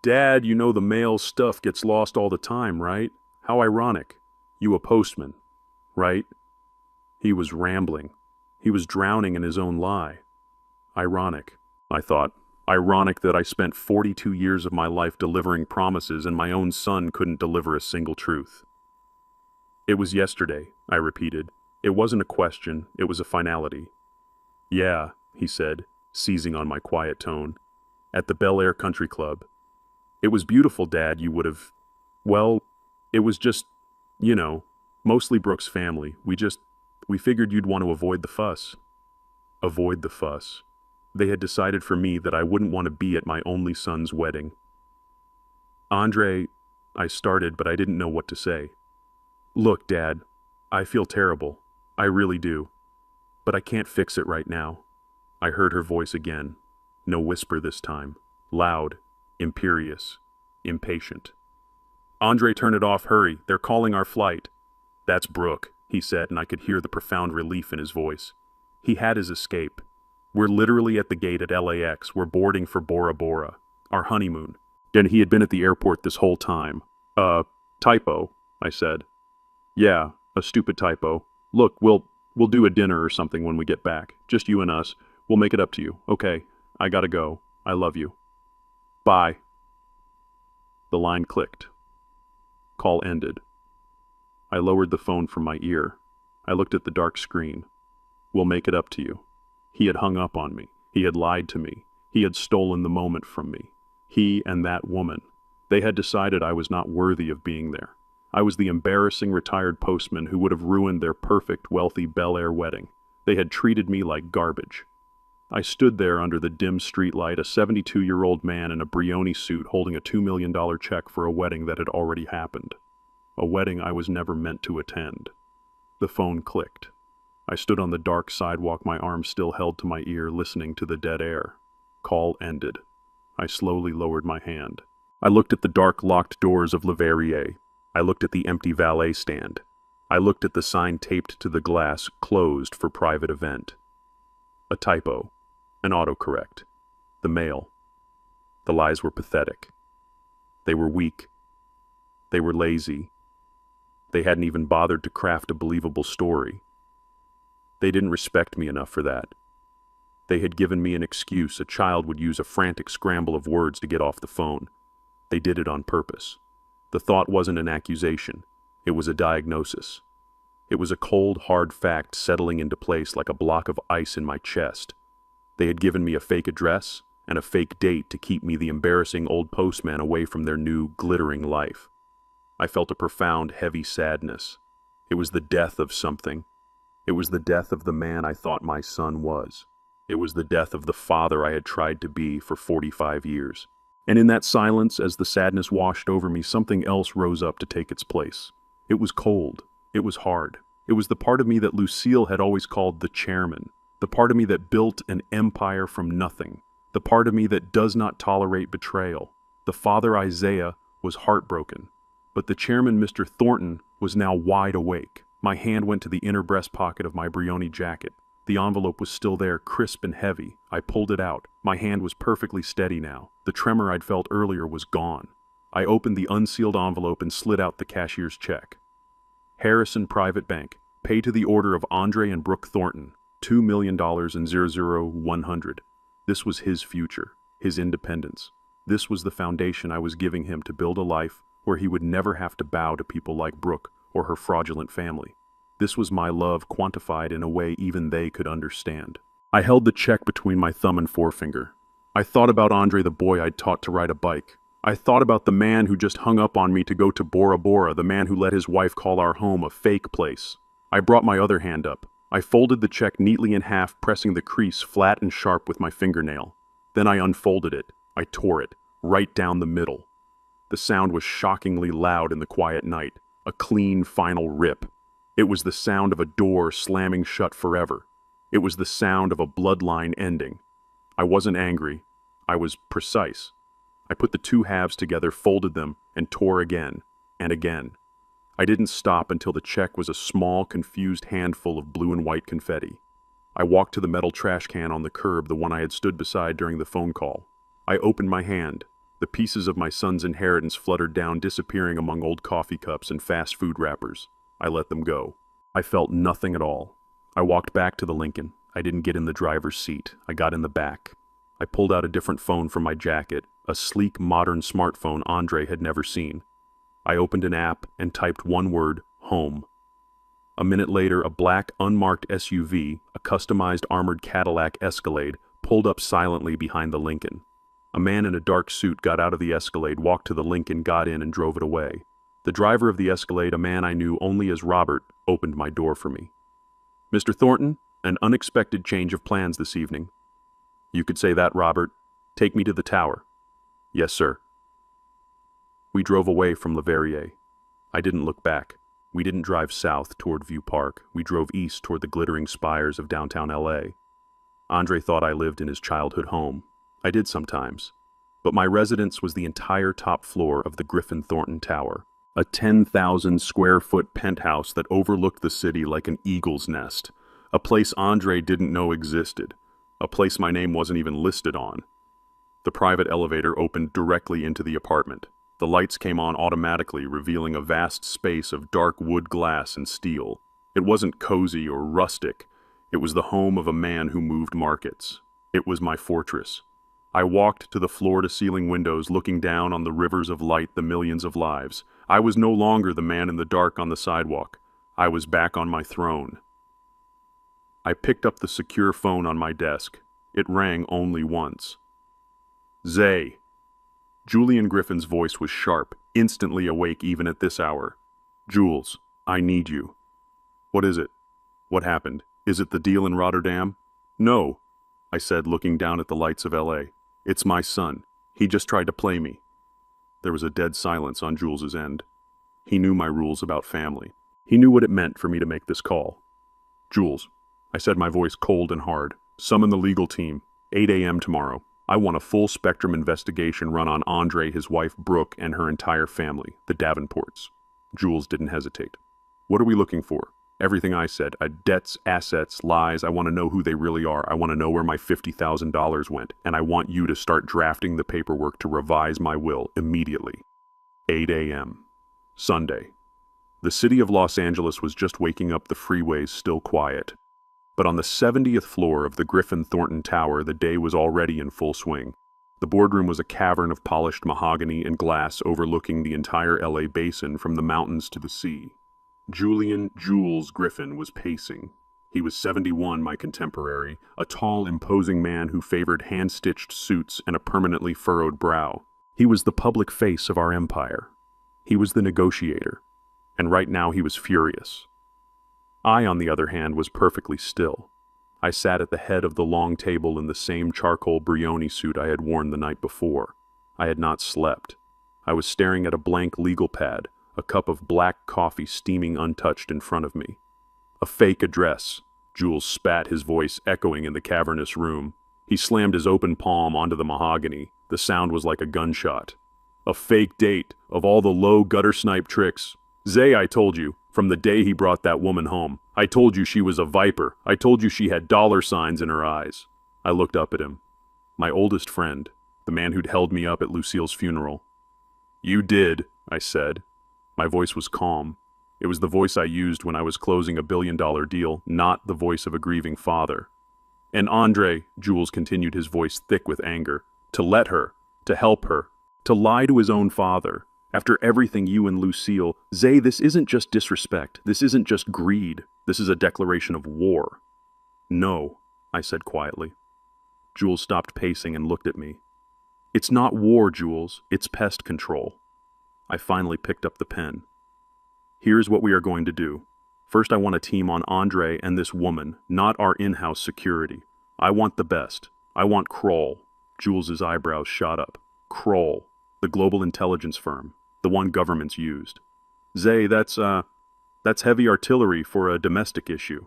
Speaker 1: Dad, you know the mail stuff gets lost all the time, right? How ironic. You a postman, right? He was rambling. He was drowning in his own lie. Ironic, I thought. Ironic that I spent 42 years of my life delivering promises and my own son couldn't deliver a single truth. It was yesterday, I repeated. It wasn't a question, it was a finality. Yeah, he said, seizing on my quiet tone. At the Bel Air Country Club. It was beautiful, Dad. You would have... Well, it was just, mostly Brooke's family. We figured you'd want to avoid the fuss. Avoid the fuss. They had decided for me that I wouldn't want to be at my only son's wedding. Andre, I started, but I didn't know what to say. Look, Dad, I feel terrible. I really do. But I can't fix it right now. I heard her voice again. No whisper this time. Loud, imperious, impatient. Andre, turn it off, hurry. They're calling our flight. That's Brooke, he said, and I could hear the profound relief in his voice. He had his escape. We're literally at the gate at LAX. We're boarding for Bora Bora, our honeymoon. And he had been at the airport this whole time. Typo, I said. Yeah, a stupid typo. Look, we'll do a dinner or something when we get back. Just you and us. We'll make it up to you. Okay, I gotta go. I love you. Bye. The line clicked. Call ended. I lowered the phone from my ear. I looked at the dark screen. We'll make it up to you. He had hung up on me. He had lied to me. He had stolen the moment from me. He and that woman. They had decided I was not worthy of being there. I was the embarrassing retired postman who would have ruined their perfect, wealthy Bel Air wedding. They had treated me like garbage. I stood there under the dim streetlight, a 72-year-old man in a Brioni suit holding a $2 million check for a wedding that had already happened. A wedding I was never meant to attend. The phone clicked. I stood on the dark sidewalk, my arm still held to my ear, listening to the dead air. Call ended. I slowly lowered my hand. I looked at the dark, locked doors of Le Verrier. I looked at the empty valet stand. I looked at the sign taped to the glass, closed for private event. A typo. An autocorrect. The mail. The lies were pathetic. They were weak. They were lazy. They hadn't even bothered to craft a believable story. They didn't respect me enough for that. They had given me an excuse a child would use, a frantic scramble of words to get off the phone. They did it on purpose. The thought wasn't an accusation. It was a diagnosis. It was a cold, hard fact settling into place like a block of ice in my chest. They had given me a fake address and a fake date to keep me, the embarrassing old postman, away from their new, glittering life. I felt a profound, heavy sadness. It was the death of something. It was the death of the man I thought my son was. It was the death of the father I had tried to be for 45 years. And in that silence, as the sadness washed over me, something else rose up to take its place. It was cold. It was hard. It was the part of me that Lucille had always called the chairman, the part of me that built an empire from nothing, the part of me that does not tolerate betrayal. The father Isaiah was heartbroken, but the chairman, Mr. Thornton, was now wide awake. My hand went to the inner breast pocket of my Brioni jacket. The envelope was still there, crisp and heavy. I pulled it out. My hand was perfectly steady now. The tremor I'd felt earlier was gone. I opened the unsealed envelope and slid out the cashier's check. Harrison Private Bank. Pay to the order of Andre and Brooke Thornton. $2 million and 00100. This was his future, his independence. This was the foundation I was giving him to build a life where he would never have to bow to people like Brooke or her fraudulent family. This was my love quantified in a way even they could understand. I held the check between my thumb and forefinger. I thought about Andre, the boy I'd taught to ride a bike. I thought about the man who just hung up on me to go to Bora Bora, the man who let his wife call our home a fake place. I brought my other hand up. I folded the check neatly in half, pressing the crease flat and sharp with my fingernail. Then I unfolded it. I tore it, right down the middle. The sound was shockingly loud in the quiet night, a clean, final rip. It was the sound of a door slamming shut forever. It was the sound of a bloodline ending. I wasn't angry. I was precise. I put the two halves together, folded them, and tore again, and again. I didn't stop until the check was a small, confused handful of blue and white confetti. I walked to the metal trash can on the curb, the one I had stood beside during the phone call. I opened my hand. The pieces of my son's inheritance fluttered down, disappearing among old coffee cups and fast food wrappers. I let them go. I felt nothing at all. I walked back to the Lincoln. I didn't get in the driver's seat. I got in the back. I pulled out a different phone from my jacket, a sleek, modern smartphone Andre had never seen. I opened an app and typed one word, home. A minute later, a black, unmarked SUV, a customized armored Cadillac Escalade, pulled up silently behind the Lincoln. A man in a dark suit got out of the Escalade, walked to the Lincoln, got in, and drove it away. The driver of the Escalade, a man I knew only as Robert, opened my door for me. "Mr. Thornton, an unexpected change of plans this evening." "You could say that, Robert. Take me to the tower." "Yes, sir." We drove away from Leverrier. I didn't look back. We didn't drive south toward View Park. We drove east toward the glittering spires of downtown LA. Andre thought I lived in his childhood home. I did sometimes. But my residence was the entire top floor of the Griffin Thornton Tower, a 10,000-square-foot penthouse that overlooked the city like an eagle's nest, a place Andre didn't know existed, a place my name wasn't even listed on. The private elevator opened directly into the apartment. The lights came on automatically, revealing a vast space of dark wood glass and steel. It wasn't cozy or rustic. It was the home of a man who moved markets. It was my fortress. I walked to the floor-to-ceiling windows, looking down on the rivers of light, the millions of lives. I was no longer the man in the dark on the sidewalk. I was back on my throne. I picked up the secure phone on my desk. It rang only once. "Zay." Julian Griffin's voice was sharp, instantly awake even at this hour. "Jules, I need you." "What is it? What happened? Is it the deal in Rotterdam?" "No," I said, looking down at the lights of LA. "It's my son. He just tried to play me." There was a dead silence on Jules's end. He knew my rules about family. He knew what it meant for me to make this call. "Jules," I said, my voice cold and hard, "summon the legal team. 8 a.m. tomorrow. I want a full-spectrum investigation run on Andre, his wife Brooke, and her entire family, the Davenports." Jules didn't hesitate. "What are we looking for?" Everything I said. Debts, assets, lies. I want to know who they really are. I want to know where my $50,000 went. And I want you to start drafting the paperwork to revise my will immediately. 8 a.m. Sunday. The city of Los Angeles was just waking up, the freeways still quiet. But on the 70th floor of the Griffin Thornton Tower, the day was already in full swing. The boardroom was a cavern of polished mahogany and glass overlooking the entire LA basin from the mountains to the sea. Julian Jules Griffin was pacing. He was 71, my contemporary, a tall, imposing man who favored hand-stitched suits and a permanently furrowed brow. He was the public face of our empire. He was the negotiator. And right now he was furious. I, on the other hand, was perfectly still. I sat at the head of the long table in the same charcoal Brioni suit I had worn the night before. I had not slept. I was staring at a blank legal pad, a cup of black coffee steaming untouched in front of me. A fake address. Jules spat, his voice echoing in the cavernous room. He slammed his open palm onto the mahogany. The sound was like a gunshot. A fake date of all the low gutter snipe tricks. Zay, I told you, from the day he brought that woman home. I told you she was a viper. I told you she had dollar signs in her eyes. I looked up at him. My oldest friend, the man who'd held me up at Lucille's funeral. You did, I said. My voice was calm. It was the voice I used when I was closing a billion-dollar deal, not the voice of a grieving father. And Andre, Jules continued, his voice thick with anger, to let her, to help her, to lie to his own father. After everything you and Lucille, Zay, this isn't just disrespect. This isn't just greed. This is a declaration of war. No, I said quietly. Jules stopped pacing and looked at me. It's not war, Jules. It's pest control. I finally picked up the pen. Here's what we are going to do. First, I want a team on Andre and this woman, not our in-house security. I want the best. I want Kroll. Jules's eyebrows shot up. Kroll, the global intelligence firm, the one governments used. Zay, that's heavy artillery for a domestic issue.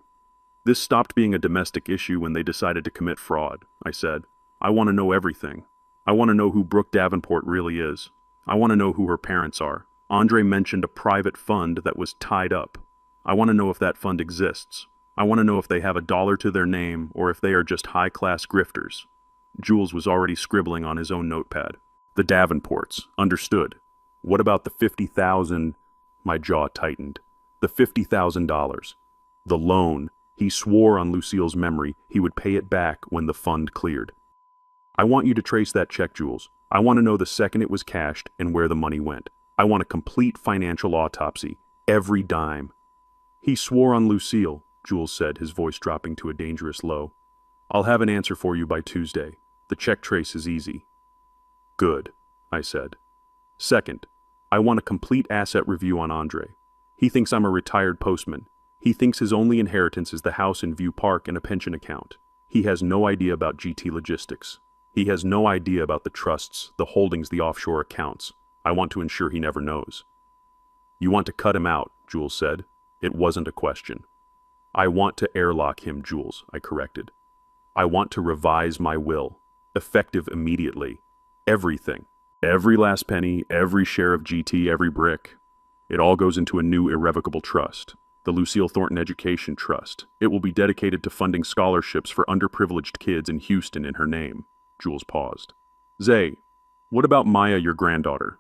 Speaker 1: This stopped being a domestic issue when they decided to commit fraud, I said. I want to know everything. I want to know who Brooke Davenport really is. I want to know who her parents are. Andre mentioned a private fund that was tied up. I want to know if that fund exists. I want to know if they have $1 to their name or if they are just high-class grifters. Jules was already scribbling on his own notepad. The Davenports. Understood. What about the $50,000? My jaw tightened. The $50,000. The loan. He swore on Lucille's memory he would pay it back when the fund cleared. I want you to trace that check, Jules. I want to know the second it was cashed and where the money went. I want a complete financial autopsy. Every dime. He swore on Lucille, Jules said, his voice dropping to a dangerous low. I'll have an answer for you by Tuesday. The check trace is easy. Good, I said. Second, I want a complete asset review on Andre. He thinks I'm a retired postman. He thinks his only inheritance is the house in View Park and a pension account. He has no idea about GT Logistics. He has no idea about the trusts, the holdings, the offshore accounts. I want to ensure he never knows. You want to cut him out, Jules said. It wasn't a question. I want to airlock him, Jules, I corrected. I want to revise my will, effective immediately. Everything. Every last penny, every share of GT, every brick. It all goes into a new irrevocable trust, the Lucille Thornton Education Trust. It will be dedicated to funding scholarships for underprivileged kids in Houston in her name. Jules paused. Zay, what about Maya, your granddaughter?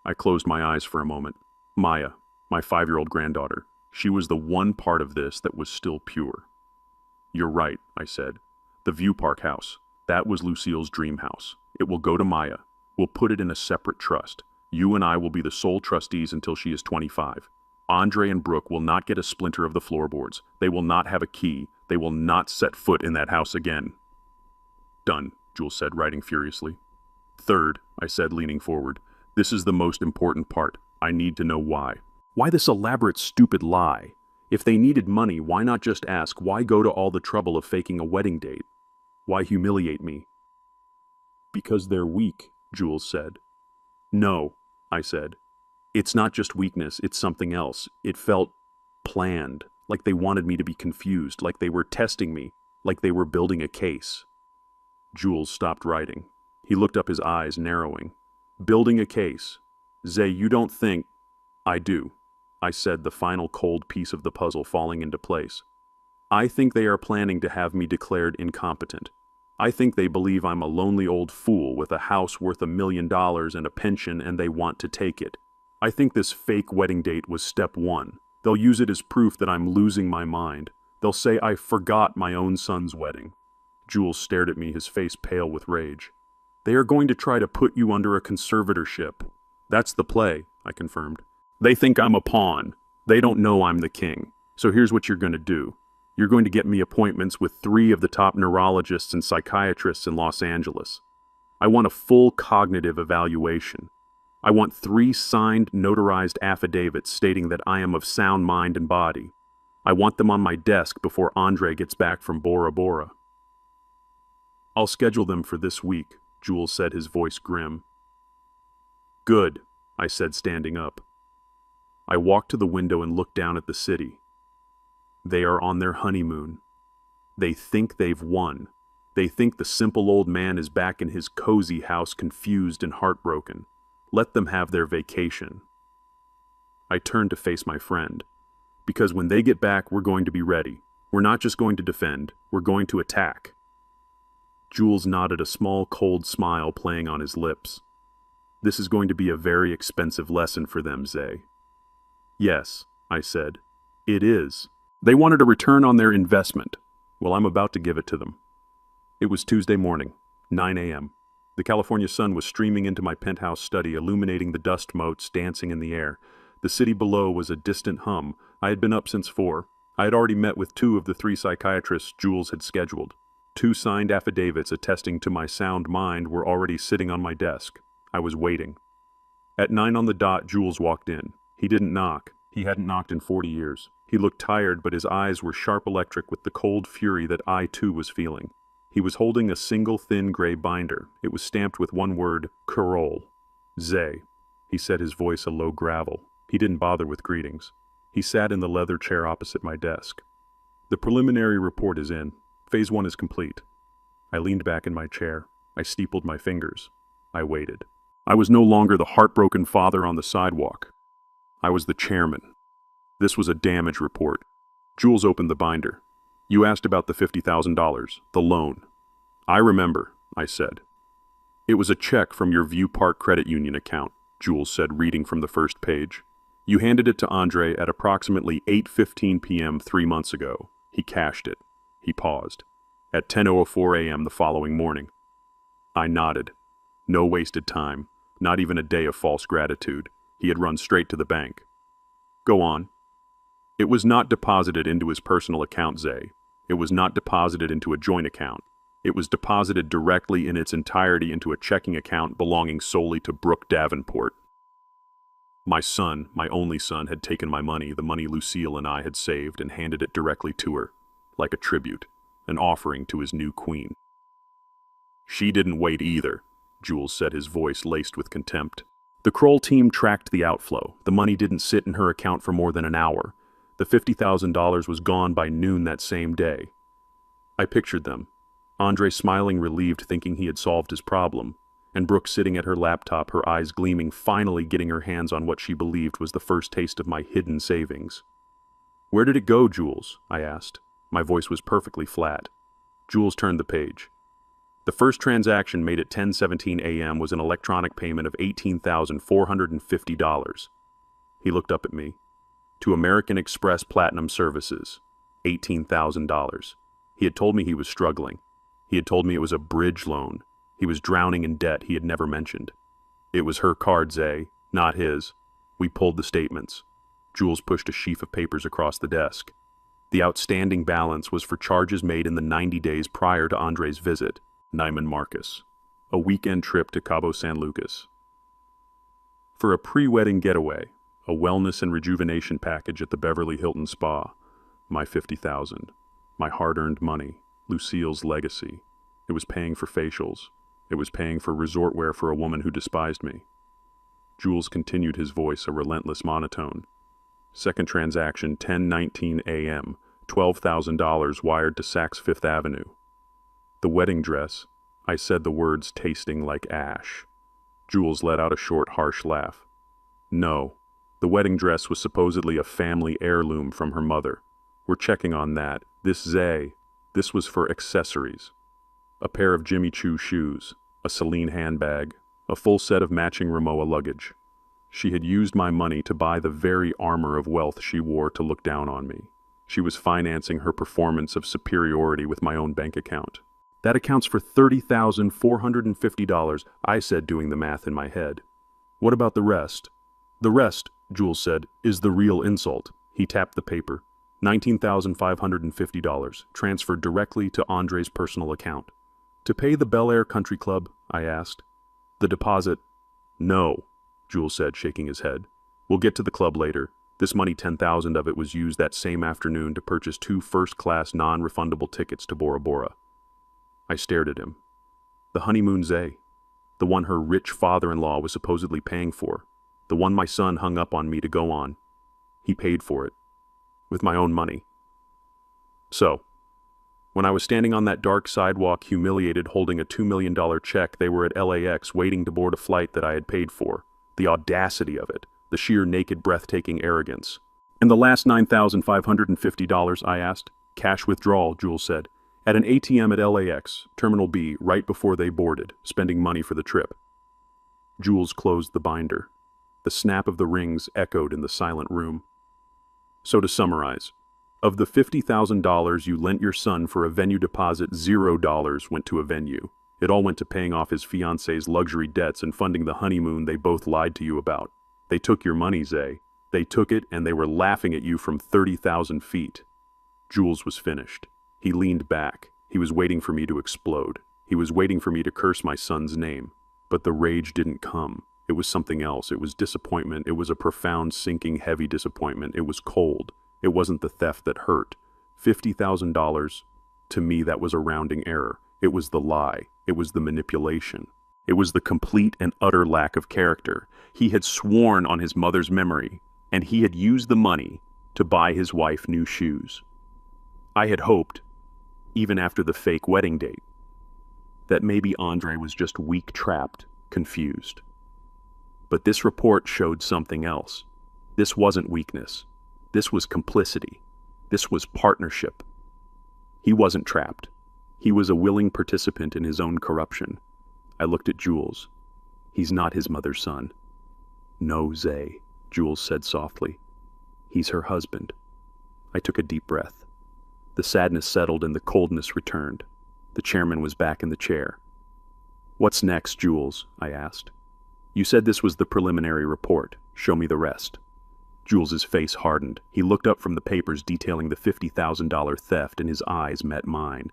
Speaker 1: I closed my eyes for a moment. Maya, my 5-year-old granddaughter. She was the one part of this that was still pure. You're right, I said. The View Park house. That was Lucille's dream house. It will go to Maya. We'll put it in a separate trust. You and I will be the sole trustees until she is 25. Andre and Brooke will not get a splinter of the floorboards. They will not have a key. They will not set foot in that house again. Done, Jules said, writing furiously. Third, I said, leaning forward. This is the most important part. I need to know why. Why this elaborate, stupid lie? If they needed money, why not just ask? Why go to all the trouble of faking a wedding date? Why humiliate me? Because they're weak, Jules said. No, I said. It's not just weakness, it's something else. It felt planned, like they wanted me to be confused, like they were testing me, like they were building a case. Jules stopped writing. He looked up, his eyes narrowing. Building a case. Zay, you don't think... I do, I said, the final cold piece of the puzzle falling into place. I think they are planning to have me declared incompetent. I think they believe I'm a lonely old fool with a house worth $1 million and a pension, and they want to take it. I think this fake wedding date was step one. They'll use it as proof that I'm losing my mind. They'll say I forgot my own son's wedding. Jules stared at me, his face pale with rage. They are going to try to put you under a conservatorship. That's the play, I confirmed. They think I'm a pawn. They don't know I'm the king. So here's what you're going to do. You're going to get me appointments with 3 of the top neurologists and psychiatrists in Los Angeles. I want a full cognitive evaluation. I want 3 signed, notarized affidavits stating that I am of sound mind and body. I want them on my desk before Andre gets back from Bora Bora. I'll schedule them for this week, Jules said, his voice grim. Good, I said, standing up. I walked to the window and looked down at the city. They are on their honeymoon. They think they've won. They think the simple old man is back in his cozy house, confused and heartbroken. Let them have their vacation. I turned to face my friend. Because when they get back, we're going to be ready. We're not just going to defend, we're going to attack. Jules nodded, a small, cold smile playing on his lips. This is going to be a very expensive lesson for them, Zay. Yes, I said. It is. They wanted a return on their investment. Well, I'm about to give it to them. It was Tuesday morning, 9 a.m. The California sun was streaming into my penthouse study, illuminating the dust motes dancing in the air. The city below was a distant hum. I had been up since 4. I had already met with 2 of the 3 psychiatrists Jules had scheduled. 2 signed affidavits attesting to my sound mind were already sitting on my desk. I was waiting. At 9 on the dot, Jules walked in. He didn't knock. He hadn't knocked in 40 years. He looked tired, but his eyes were sharp electric with the cold fury that I too was feeling. He was holding a single thin gray binder. It was stamped with one word, Carole. Zay. He said, his voice a low gravel. He didn't bother with greetings. He sat in the leather chair opposite my desk. The preliminary report is in. Phase 1 is complete. I leaned back in my chair. I steepled my fingers. I waited. I was no longer the heartbroken father on the sidewalk. I was the chairman. This was a damage report. Jules opened the binder. You asked about the $50,000, the loan. I remember, I said. It was a check from your View Park Credit Union account, Jules said, reading from the first page. You handed it to Andre at approximately 8:15 p.m. 3 months ago. He cashed it. He paused. At 10:04 a.m. the following morning. I nodded. No wasted time. Not even a day of false gratitude. He had run straight to the bank. Go on. It was not deposited into his personal account, Zay. It was not deposited into a joint account. It was deposited directly in its entirety into a checking account belonging solely to Brooke Davenport. My son, my only son, had taken my money, the money Lucille and I had saved, and handed it directly to her, like a tribute, an offering to his new queen. She didn't wait either, Jules said, his voice laced with contempt. The Kroll team tracked the outflow. The money didn't sit in her account for more than an hour. The $50,000 was gone by noon that same day. I pictured them. Andre smiling relieved, thinking he had solved his problem, and Brooke sitting at her laptop, her eyes gleaming, finally getting her hands on what she believed was the first taste of my hidden savings. Where did it go, Jules? I asked. My voice was perfectly flat. Jules turned the page. The first transaction made at 10:17 a.m. was an electronic payment of $18,450. He looked up at me. To American Express Platinum Services, $18,000. He had told me he was struggling. He had told me it was a bridge loan. He was drowning in debt he had never mentioned. It was her card, Zay, not his. We pulled the statements. Jules pushed a sheaf of papers across the desk. The outstanding balance was for charges made in the 90 days prior to Andre's visit, Neiman Marcus. A weekend trip to Cabo San Lucas. For a pre-wedding getaway, a wellness and rejuvenation package at the Beverly Hilton Spa, my $50,000, my hard-earned money, Lucille's legacy. It was paying for facials. It was paying for resort wear for a woman who despised me. Jules continued, his voice a relentless monotone. Second transaction, 10:19 a.m., $12,000 wired to Saks Fifth Avenue. The wedding dress, I said the words tasting like ash. Jules let out a short, harsh laugh. No, the wedding dress was supposedly a family heirloom from her mother. We're checking on that. This was for accessories. A pair of Jimmy Choo shoes, a Celine handbag, a full set of matching Rimowa luggage. She had used my money to buy the very armor of wealth she wore to look down on me. She was financing her performance of superiority with my own bank account. That accounts for $30,450, I said, doing the math in my head. What about the rest? The rest, Jules said, is the real insult. He tapped the paper. $19,550, transferred directly to Andre's personal account. To pay the Bel Air Country Club? I asked. The deposit? No, Jules said, shaking his head. We'll get to the club later. This money, 10,000 of it, was used that same afternoon to purchase 2 first-class non-refundable tickets to Bora Bora. I stared at him. The honeymoon Zay. The one her rich father-in-law was supposedly paying for. The one my son hung up on me to go on. He paid for it. With my own money. So, when I was standing on that dark sidewalk, humiliated, holding a $2 million check, they were at LAX waiting to board a flight that I had paid for. The audacity of it. The sheer naked, breathtaking arrogance. And the last $9,550, I asked. Cash withdrawal, Jules said. At an ATM at LAX, Terminal B, right before they boarded, spending money for the trip. Jules closed the binder. The snap of the rings echoed in the silent room. So to summarize, of the $50,000 you lent your son for a venue deposit, $0 went to a venue. It all went to paying off his fiancée's luxury debts and funding the honeymoon they both lied to you about. They took your money, Zay. They took it, and they were laughing at you from 30,000 feet. Jules was finished. He leaned back. He was waiting for me to explode. He was waiting for me to curse my son's name. But the rage didn't come. It was something else. It was disappointment. It was a profound, sinking, heavy disappointment. It was cold. It wasn't the theft that hurt. $50,000, to me, that was a rounding error. It was the lie. It was the manipulation. It was the complete and utter lack of character. He had sworn on his mother's memory, and he had used the money to buy his wife new shoes. I had hoped, even after the fake wedding date, that maybe Andre was just weak, trapped, confused. But this report showed something else. This wasn't weakness. This was complicity. This was partnership. He wasn't trapped. He was a willing participant in his own corruption. I looked at Jules. He's not his mother's son. No, Zay, Jules said softly. He's her husband. I took a deep breath. The sadness settled and the coldness returned. The chairman was back in the chair. What's next, Jules? I asked. You said this was the preliminary report. Show me the rest. Jules's face hardened. He looked up from the papers detailing the $50,000 theft and his eyes met mine.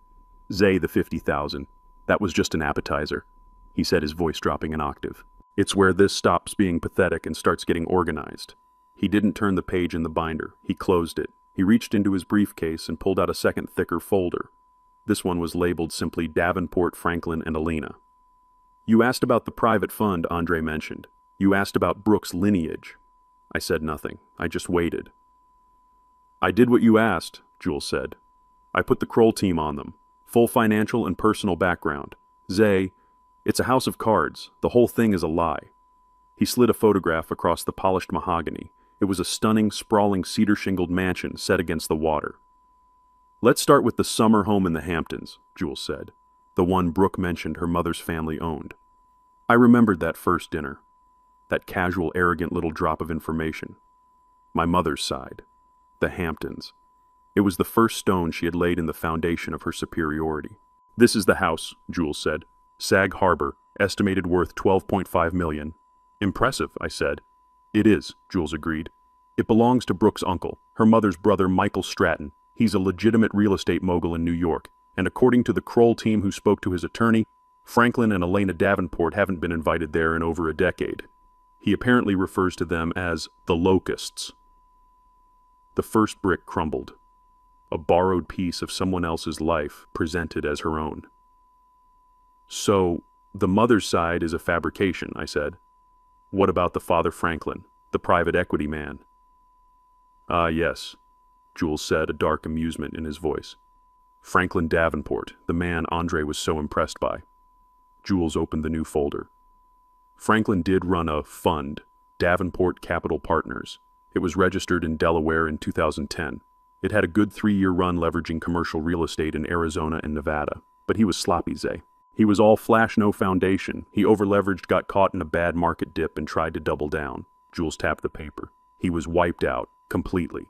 Speaker 1: Zay, the $50,000. That was just an appetizer, he said, his voice dropping an octave. It's where this stops being pathetic and starts getting organized. He didn't turn the page in the binder. He closed it. He reached into his briefcase and pulled out a second, thicker folder. This one was labeled simply Davenport, Franklin, and Elena. You asked about the private fund Andre mentioned. You asked about Brooke's lineage. I said nothing. I just waited. I did what you asked, Jules said. I put the Kroll team on them. Full financial and personal background. Zay, it's a house of cards. The whole thing is a lie. He slid a photograph across the polished mahogany. It was a stunning, sprawling cedar-shingled mansion set against the water. Let's start with the summer home in the Hamptons, Jules said. The one Brooke mentioned her mother's family owned. I remembered that first dinner. That casual, arrogant little drop of information. My mother's side. The Hamptons. It was the first stone she had laid in the foundation of her superiority. This is the house, Jules said. Sag Harbor, estimated worth $12.5 million. Impressive, I said. It is, Jules agreed. It belongs to Brooke's uncle, her mother's brother, Michael Stratton. He's a legitimate real estate mogul in New York, and according to the Kroll team who spoke to his attorney, Franklin and Elena Davenport haven't been invited there in over a decade. He apparently refers to them as the Locusts. The first brick crumbled. A borrowed piece of someone else's life presented as her own. So, the mother's side is a fabrication, I said. What about the father Franklin, the private equity man? Ah, yes, Jules said, a dark amusement in his voice. Franklin Davenport, the man Andre was so impressed by. Jules opened the new folder. Franklin did run a fund, Davenport Capital Partners. It was registered in Delaware in 2010. It had a good 3-year run leveraging commercial real estate in Arizona and Nevada. But he was sloppy, Zay. He was all flash, no foundation. He overleveraged, got caught in a bad market dip, and tried to double down. Jules tapped the paper. He was wiped out, completely.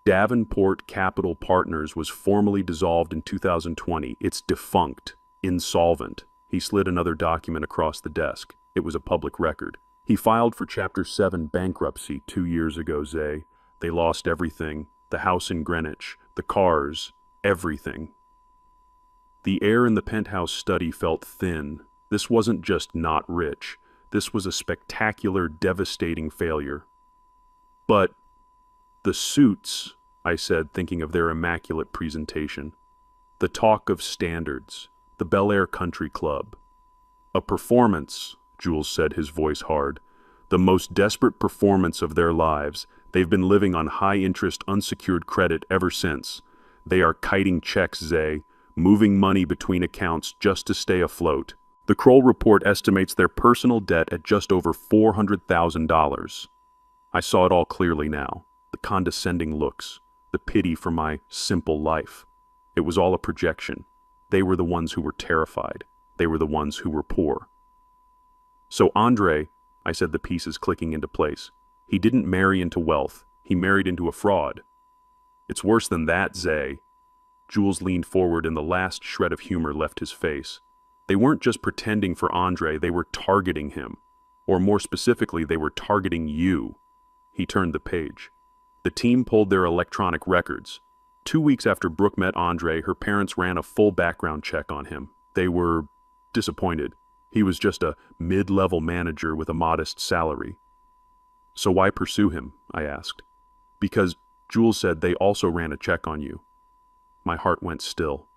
Speaker 1: Davenport Capital Partners was formally dissolved in 2020. It's defunct, insolvent. He slid another document across the desk. It was a public record. He filed for Chapter 7 bankruptcy 2 years ago, Zay. They lost everything. The house in Greenwich, the cars, everything. The air in the penthouse study felt thin. This wasn't just not rich. This was a spectacular, devastating failure. But the suits, I said, thinking of their immaculate presentation. The talk of standards. The Bel Air Country Club. A performance, Jules said, his voice hard. The most desperate performance of their lives. They've been living on high-interest, unsecured credit ever since. They are kiting checks, Zay, moving money between accounts just to stay afloat. The Kroll report estimates their personal debt at just over $400,000. I saw it all clearly now. The condescending looks, the pity for my simple life. It was all a projection. They were the ones who were terrified. They were the ones who were poor. So Andre, I said, the pieces clicking into place. He didn't marry into wealth. He married into a fraud. It's worse than that, Zay. Jules leaned forward and the last shred of humor left his face. They weren't just pretending for Andre, they were targeting him. Or more specifically, they were targeting you. He turned the page. The team pulled their electronic records. 2 weeks after Brooke met Andre, her parents ran a full background check on him. They were disappointed. He was just a mid-level manager with a modest salary. So why pursue him? I asked. Because Jules said they also ran a check on you. My heart went still.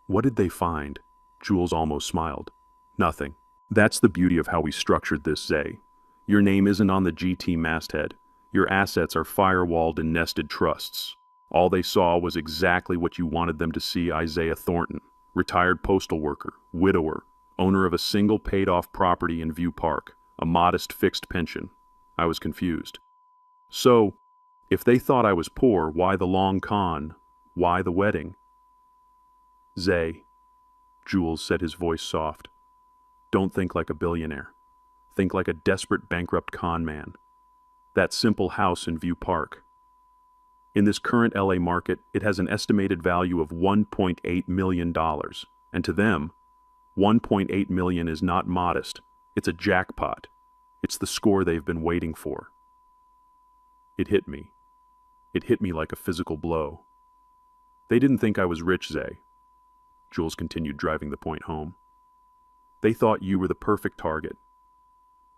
Speaker 1: What did they find? Jules almost smiled. Nothing. That's the beauty of how we structured this, Zay. Your name isn't on the GT masthead. Your assets are firewalled in nested trusts. All they saw was exactly what you wanted them to see. Isaiah Thornton, retired postal worker, widower, owner of a single paid-off property in View Park, a modest fixed pension. I was confused. So, if they thought I was poor, why the long con? Why the wedding? Zay, Jules said, his voice soft. Don't think like a billionaire. Think like a desperate bankrupt con man. That simple house in View Park. In this current LA market, it has an estimated value of $1.8 million. And to them, $1.8 million is not modest. It's a jackpot. It's the score they've been waiting for. It hit me. It hit me like a physical blow. They didn't think I was rich, Zay. Jules continued, driving the point home. They thought you were the perfect target.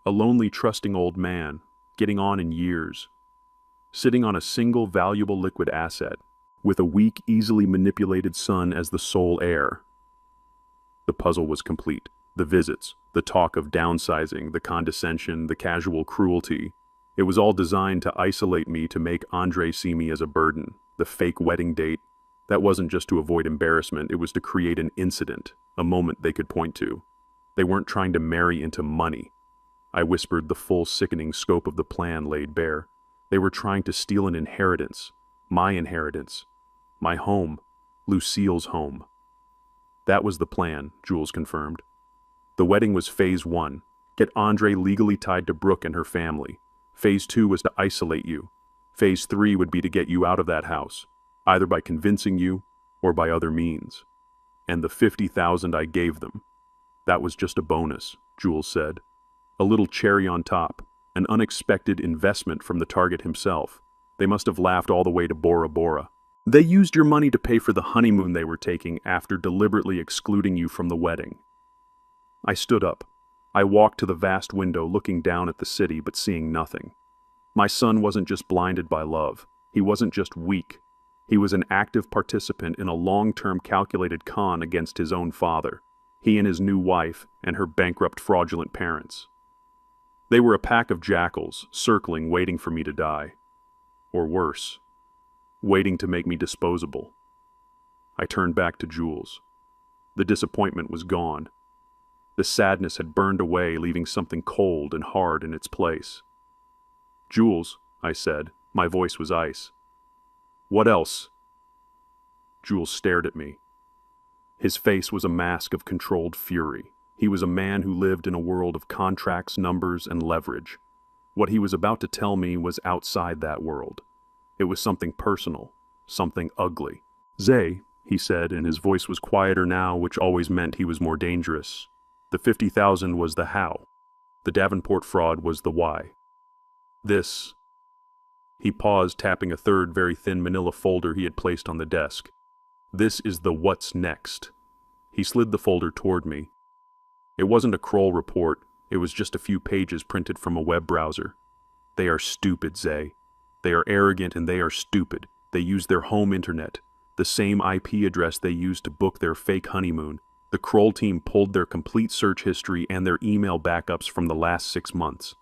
Speaker 1: A lonely, trusting old man, getting on in years, sitting on a single valuable liquid asset, with a weak, easily manipulated son as the sole heir. The puzzle was complete. The visits, the talk of downsizing, the condescension, the casual cruelty. It was all designed to isolate me, to make Andre see me as a burden. The fake wedding date, that wasn't just to avoid embarrassment, it was to create an incident, a moment they could point to. They weren't trying to marry into money. I whispered, the full sickening scope of the plan laid bare. They were trying to steal an inheritance. My home, Lucille's home. That was the plan, Jules confirmed. The wedding was phase 1, get Andre legally tied to Brooke and her family. Phase 2 was to isolate you. Phase 3 would be to get you out of that house, either by convincing you or by other means. And the $50,000 I gave them, that was just a bonus, Jules said. A little cherry on top, an unexpected investment from the target himself. They must have laughed all the way to Bora Bora. They used your money to pay for the honeymoon they were taking after deliberately excluding you from the wedding. I stood up. I walked to the vast window, looking down at the city but seeing nothing. My son wasn't just blinded by love. He wasn't just weak. He was an active participant in a long-term calculated con against his own father. He and his new wife and her bankrupt, fraudulent parents. They were a pack of jackals, circling, waiting for me to die. Or worse, waiting to make me disposable. I turned back to Jules. The disappointment was gone. The sadness had burned away, leaving something cold and hard in its place. Jules, I said, my voice was ice. What else? Jules stared at me. His face was a mask of controlled fury. He was a man who lived in a world of contracts, numbers, and leverage. What he was about to tell me was outside that world. It was something personal, something ugly. "Zay," he said, and his voice was quieter now, which always meant he was more dangerous. "The 50,000 was the how. The Davenport fraud was the why. This—" He paused, tapping a third very thin manila folder he had placed on the desk. "This is the what's next." He slid the folder toward me. It wasn't a Kroll report, it was just a few pages printed from a web browser. "They are stupid, Zay. They are arrogant and they are stupid. They use their home internet, the same IP address they used to book their fake honeymoon. The Kroll team pulled their complete search history and their email backups from the last 6 months."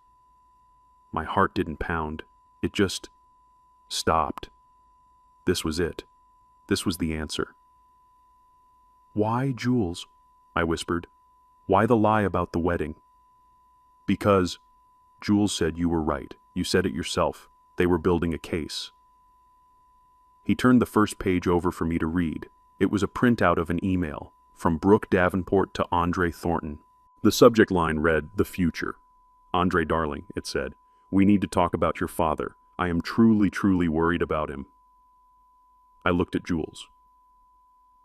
Speaker 1: My heart didn't pound. It just stopped. This was it. This was the answer. "Why, Jules?" I whispered. "Why the lie about the wedding?" "Because," Jules said, "you were right. You said it yourself. They were building a case." He turned the first page over for me to read. It was a printout of an email, from Brooke Davenport to Andre Thornton. The subject line read, "The future." "Andre, darling," it said, "we need to talk about your father. I am truly, truly worried about him." I looked at Jules.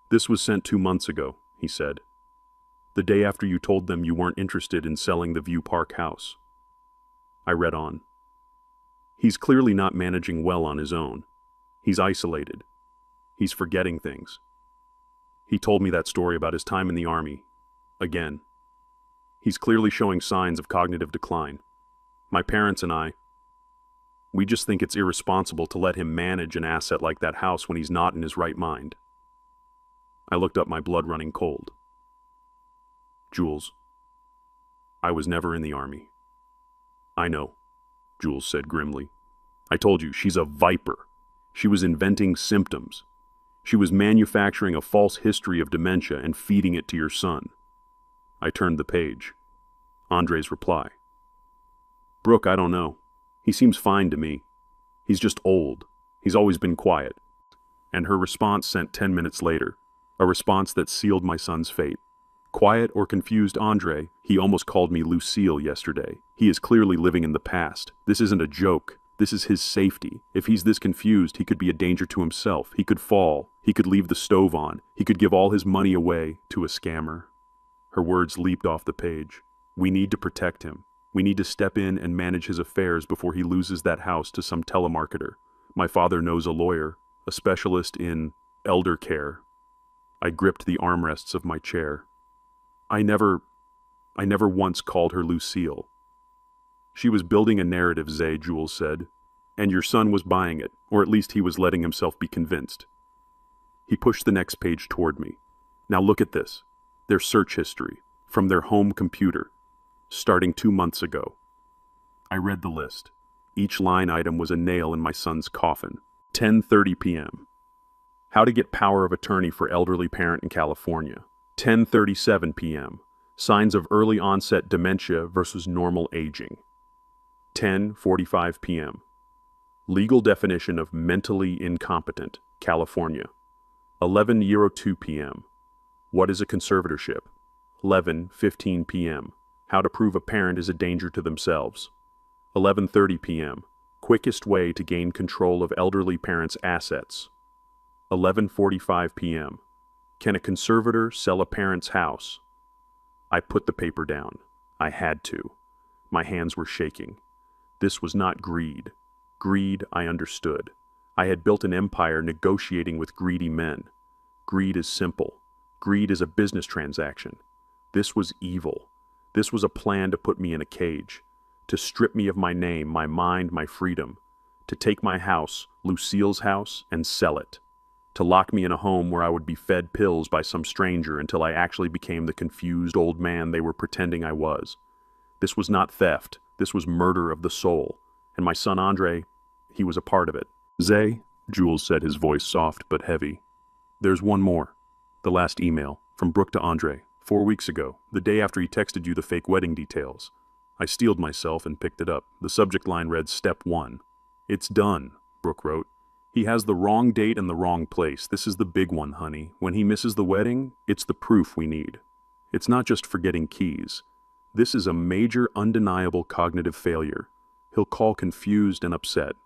Speaker 1: "This was sent 2 months ago," he said. "The day after you told them you weren't interested in selling the View Park house." I read on. "He's clearly not managing well on his own. He's isolated. He's forgetting things. He told me that story about his time in the army. Again. He's clearly showing signs of cognitive decline. My parents and we just think it's irresponsible to let him manage an asset like that house when he's not in his right mind." I looked up, my blood running cold. "Jules, I was never in the army." "I know," Jules said grimly. "I told you, she's a viper. She was inventing symptoms. She was manufacturing a false history of dementia and feeding it to your son." I turned the page. Andre's reply. "Brooke, I don't know. He seems fine to me. He's just old. He's always been quiet." And her response sent 10 minutes later, a response that sealed my son's fate. "Quiet or confused Andre, he almost called me Lucille yesterday. He is clearly living in the past. This isn't a joke. This is his safety. If he's this confused, he could be a danger to himself. He could fall. He could leave the stove on. He could give all his money away to a scammer." Her words leaped off the page. "We need to protect him. We need to step in and manage his affairs before he loses that house to some telemarketer. My father knows a lawyer, a specialist in elder care." I gripped the armrests of my chair. I never once called her Lucille. "She was building a narrative, Zay," Jules said. "And your son was buying it, or at least he was letting himself be convinced." He pushed the next page toward me. "Now look at this. Their search history, from their home computer, starting 2 months ago." I read the list. Each line item was a nail in my son's coffin. 10:30 p.m. How to get power of attorney for elderly parent in California. 10:37 p.m. Signs of early onset dementia versus normal aging. 10:45 p.m. Legal definition of mentally incompetent, California. 11:02 p.m. What is a conservatorship? 11:15 p.m. How to prove a parent is a danger to themselves. 11:30 p.m. Quickest way to gain control of elderly parents' assets. 11:45 p.m. Can a conservator sell a parent's house? I put the paper down. I had to. My hands were shaking. This was not greed. Greed, I understood. I had built an empire negotiating with greedy men. Greed is simple. Greed is a business transaction. This was evil. This was a plan to put me in a cage, to strip me of my name, my mind, my freedom, to take my house, Lucille's house, and sell it, to lock me in a home where I would be fed pills by some stranger until I actually became the confused old man they were pretending I was. This was not theft. This was murder of the soul. And my son Andre, he was a part of it. "Zay," Jules said, his voice soft but heavy. "There's one more. The last email, from Brooke to Andre, 4 weeks ago, the day after he texted you the fake wedding details." I steeled myself and picked it up. The subject line read, "Step 1. It's done," Brooke wrote. "He has the wrong date and the wrong place. This is the big one, honey. When he misses the wedding, it's the proof we need. It's not just forgetting keys. This is a major, undeniable cognitive failure. He'll call confused and upset.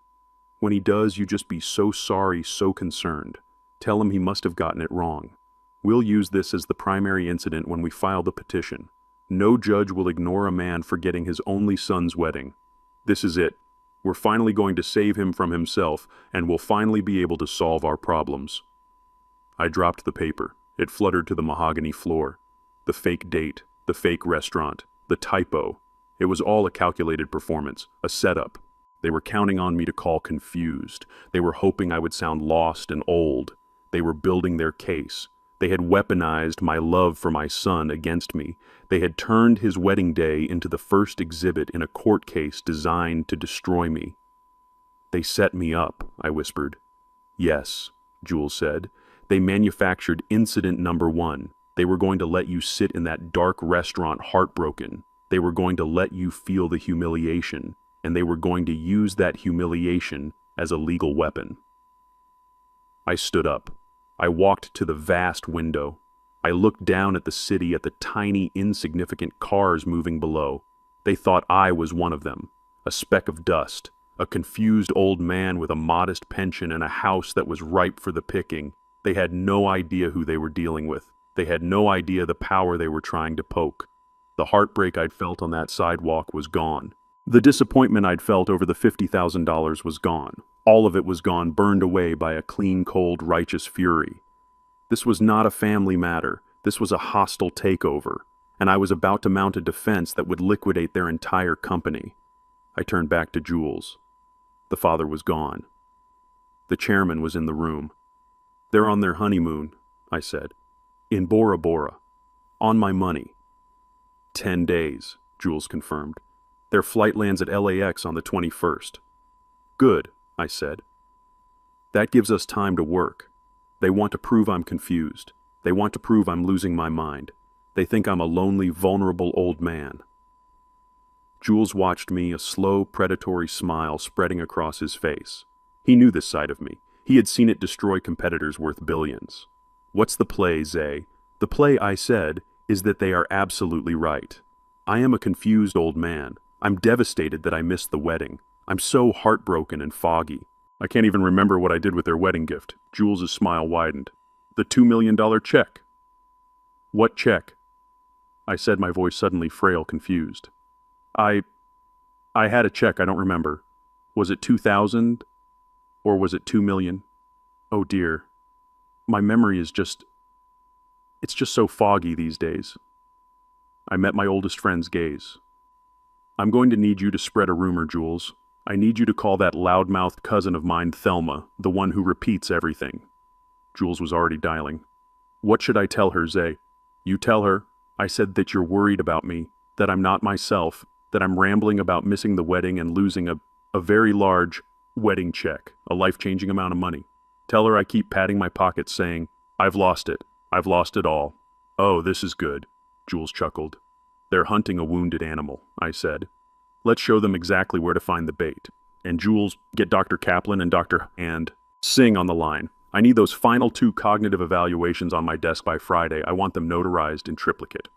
Speaker 1: When he does, you just be so sorry, so concerned. Tell him he must have gotten it wrong. We'll use this as the primary incident when we file the petition. No judge will ignore a man forgetting his only son's wedding. This is it. We're finally going to save him from himself, and we'll finally be able to solve our problems." I dropped the paper. It fluttered to the mahogany floor. The fake date, the fake restaurant, the typo. It was all a calculated performance, a setup. They were counting on me to call confused. They were hoping I would sound lost and old. They were building their case. They had weaponized my love for my son against me. They had turned his wedding day into the first exhibit in a court case designed to destroy me. "They set me up," I whispered. "Yes," Jules said. "They manufactured incident number 1. They were going to let you sit in that dark restaurant heartbroken. They were going to let you feel the humiliation, and they were going to use that humiliation as a legal weapon." I stood up. I walked to the vast window. I looked down at the city, at the tiny, insignificant cars moving below. They thought I was one of them, a speck of dust, a confused old man with a modest pension and a house that was ripe for the picking. They had no idea who they were dealing with. They had no idea the power they were trying to poke. The heartbreak I'd felt on that sidewalk was gone. The disappointment I'd felt over the $50,000 was gone. All of it was gone, burned away by a clean, cold, righteous fury. This was not a family matter. This was a hostile takeover, and I was about to mount a defense that would liquidate their entire company. I turned back to Jules. The father was gone. The chairman was in the room. "They're on their honeymoon," I said. "In Bora Bora. On my money." 10 days, Jules confirmed. "Their flight lands at LAX on the 21st. "Good," I said. "That gives us time to work. They want to prove I'm confused. They want to prove I'm losing my mind. They think I'm a lonely, vulnerable old man." Jules watched me, a slow, predatory smile spreading across his face. He knew this side of me. He had seen it destroy competitors worth billions. "What's the play, Zay?" "The play," I said, "is that they are absolutely right. I am a confused old man. I'm devastated that I missed the wedding. I'm so heartbroken and foggy. I can't even remember what I did with their wedding gift." Jules's smile widened. "The $2 million check." "What check?" I said, my voice suddenly frail, confused. I had a check, I don't remember. Was it 2,000? Or was it 2 million? Oh dear. My memory is it's just so foggy these days." I met my oldest friend's gaze. "I'm going to need you to spread a rumor, Jules. I need you to call that loudmouthed cousin of mine Thelma, the one who repeats everything." Jules was already dialing. "What should I tell her, Zay?" "You tell her," I said, "that you're worried about me, that I'm not myself, that I'm rambling about missing the wedding and losing a very large wedding check, a life-changing amount of money. Tell her I keep patting my pockets saying, 'I've lost it. I've lost it all.'" "Oh, this is good," Jules chuckled. "They're hunting a wounded animal," I said. "Let's show them exactly where to find the bait. And Jules, get Dr. Kaplan and Dr. Singh on the line. I need those final 2 cognitive evaluations on my desk by Friday. I want them notarized in triplicate."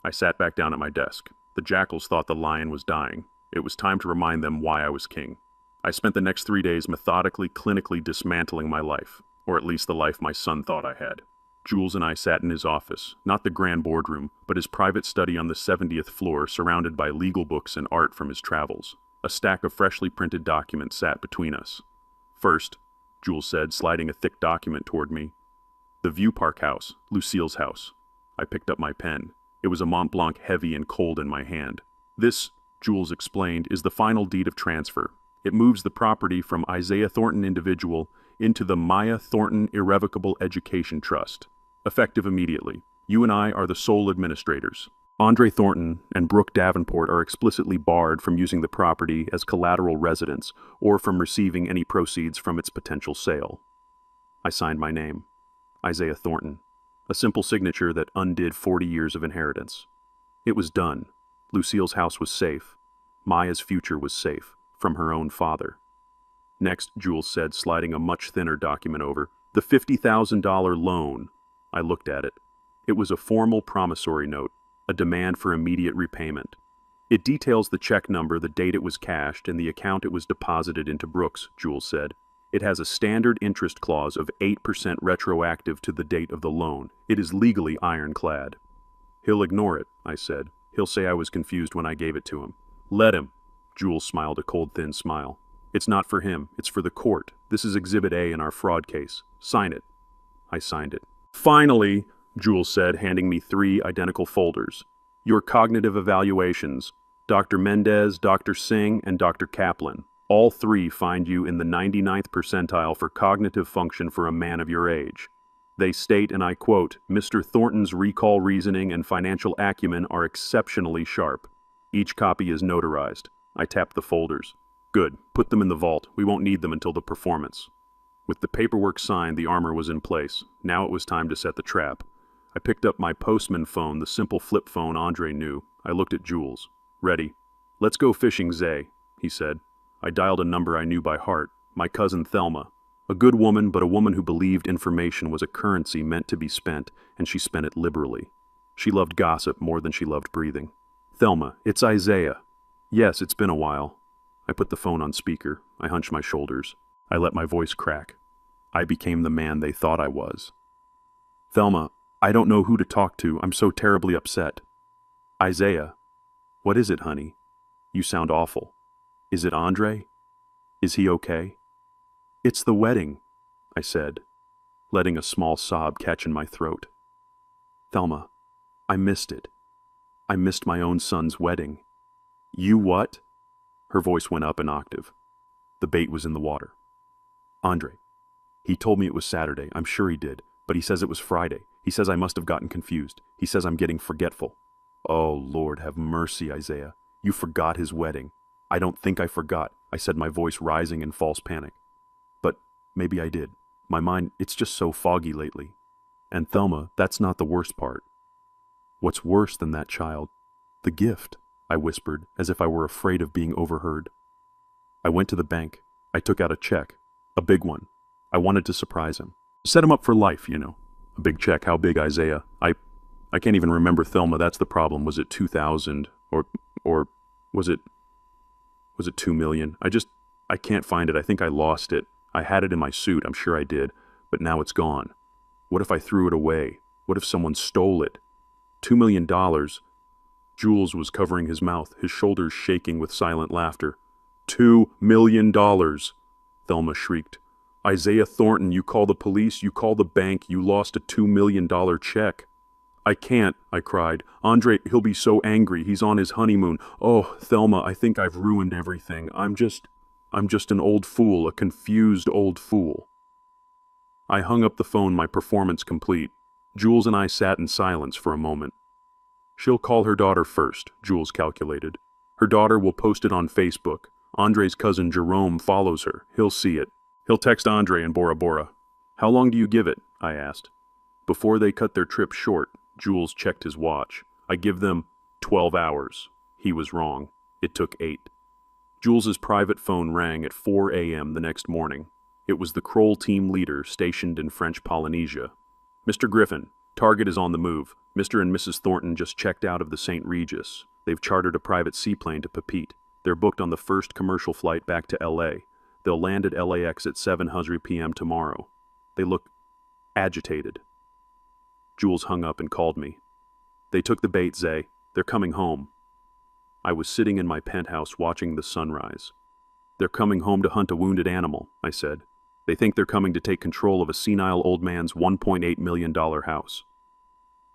Speaker 1: I sat back down at my desk. The jackals thought the lion was dying. It was time to remind them why I was king. I spent the next 3 days methodically, clinically dismantling my life, or at least the life my son thought I had. Jules and I sat in his office, not the grand boardroom, but his private study on the 70th floor, surrounded by legal books and art from his travels. A stack of freshly printed documents sat between us. "First," Jules said, sliding a thick document toward me. "The View Park house, Lucille's house." I picked up my pen. It was a Mont Blanc heavy and cold in my hand. "This," Jules explained, "is the final deed of transfer. It moves the property from Isaiah Thornton individual into the Maya Thornton Irrevocable Education Trust. Effective immediately. You and I are the sole administrators. Andre Thornton and Brooke Davenport are explicitly barred from using the property as collateral residence or from receiving any proceeds from its potential sale." I signed my name. Isaiah Thornton. A simple signature that undid 40 years of inheritance. It was done. Lucille's house was safe. Maya's future was safe, from her own father. "Next," Jules said, sliding a much thinner document over, "the $50,000 loan." I looked at it. It was a formal promissory note, a demand for immediate repayment. It details the check number, the date it was cashed, and the account it was deposited into Brooks, Jules said. It has a standard interest clause of 8% retroactive to the date of the loan. It is legally ironclad. He'll ignore it, I said. He'll say I was confused when I gave it to him. Let him. Jules smiled a cold, thin smile. It's not for him, it's for the court. This is Exhibit A in our fraud case. Sign it. I signed it. Finally, Jules said, handing me 3 identical folders. Your cognitive evaluations. Dr. Mendez, Dr. Singh, and Dr. Kaplan. All 3 find you in the 99th percentile for cognitive function for a man of your age. They state, and I quote, Mr. Thornton's recall reasoning and financial acumen are exceptionally sharp. Each copy is notarized. I tapped the folders. Good. Put them in the vault. We won't need them until the performance. With the paperwork signed, the armor was in place. Now it was time to set the trap. I picked up my postman phone, the simple flip phone Andre knew. I looked at Jules. Ready. Let's go fishing, Zay, he said. I dialed a number I knew by heart. My cousin Thelma. A good woman, but a woman who believed information was a currency meant to be spent, and she spent it liberally. She loved gossip more than she loved breathing. Thelma, it's Isaiah. Yes, it's been a while. I put the phone on speaker. I hunched my shoulders. I let my voice crack. I became the man they thought I was. Thelma, I don't know who to talk to. I'm so terribly upset. Isaiah. What is it, honey? You sound awful. Is it Andre? Is he okay? It's the wedding, I said, letting a small sob catch in my throat. Thelma, I missed it. I missed my own son's wedding. You what? Her voice went up an octave. The bait was in the water. Andre. He told me it was Saturday. I'm sure he did, but he says it was Friday. He says I must have gotten confused. He says I'm getting forgetful. Oh, Lord, have mercy, Isaiah. You forgot his wedding. I don't think I forgot, I said, my voice rising in false panic. But maybe I did. My mind, it's just so foggy lately. And Thelma, that's not the worst part. What's worse than that, child? The gift, I whispered, as if I were afraid of being overheard. I went to the bank. I took out a check. A big one. I wanted to surprise him. Set him up for life, you know. A big check. How big, Isaiah? I can't even remember, Thelma. That's the problem. Was it 2,000? Or was it 2 million? I can't find it. I think I lost it. I had it in my suit. I'm sure I did. But now it's gone. What if I threw it away? What if someone stole it? $2 million. Jules was covering his mouth, his shoulders shaking with silent laughter. $2 million. Thelma shrieked. Isaiah Thornton, you call the police, you call the bank, you lost a $2 million check. I can't, I cried. Andre, he'll be so angry. He's on his honeymoon. Oh, Thelma, I think I've ruined everything. I'm just an old fool, a confused old fool. I hung up the phone, my performance complete. Jules and I sat in silence for a moment. She'll call her daughter first, Jules calculated. Her daughter will post it on Facebook. Andre's cousin Jerome follows her. He'll see it. He'll text Andre in Bora Bora. How long do you give it? I asked. Before they cut their trip short, Jules checked his watch. I give them 12 hours. He was wrong. It took 8. Jules's private phone rang at 4 a.m. the next morning. It was the Kroll team leader stationed in French Polynesia. Mr. Griffin, target is on the move. Mr. and Mrs. Thornton just checked out of the St. Regis. They've chartered a private seaplane to Papeete. They're booked on the first commercial flight back to L.A. They'll land at LAX at 7:00 p.m. tomorrow. They look agitated. Jules hung up and called me. They took the bait, Zay. They're coming home. I was sitting in my penthouse watching the sunrise. They're coming home to hunt a wounded animal, I said. They think they're coming to take control of a senile old man's $1.8 million house.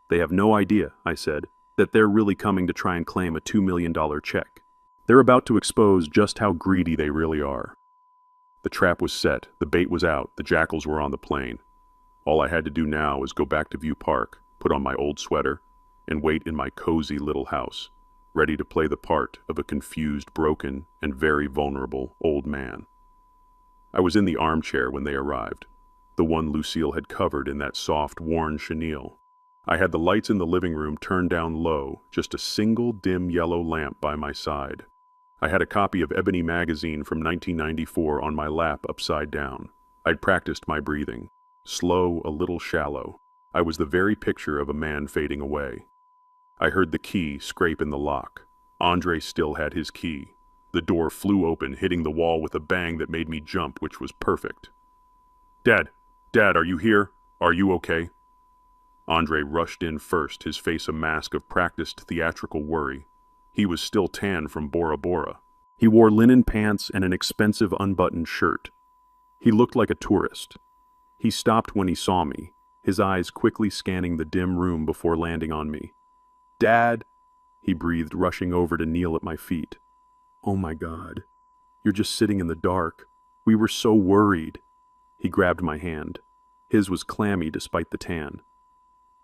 Speaker 1: They have no idea, I said, that they're really coming to try and claim a $2 million check. They're about to expose just how greedy they really are. The trap was set, the bait was out, the jackals were on the plane. All I had to do now was go back to View Park, put on my old sweater, and wait in my cozy little house, ready to play the part of a confused, broken, and very vulnerable old man. I was in the armchair when they arrived, the one Lucille had covered in that soft, worn chenille. I had the lights in the living room turned down low, just a single dim yellow lamp by my side. I had a copy of Ebony magazine from 1994 on my lap upside down. I'd practiced my breathing. Slow, a little shallow. I was the very picture of a man fading away. I heard the key scrape in the lock. Andre still had his key. The door flew open, hitting the wall with a bang that made me jump, which was perfect. Dad, Dad, are you here? Are you okay? Andre rushed in first, his face a mask of practiced theatrical worry. He was still tan from Bora Bora. He wore linen pants and an expensive unbuttoned shirt. He looked like a tourist. He stopped when he saw me, his eyes quickly scanning the dim room before landing on me. Dad, he breathed, rushing over to kneel at my feet. Oh my God, you're just sitting in the dark. We were so worried. He grabbed my hand. His was clammy despite the tan.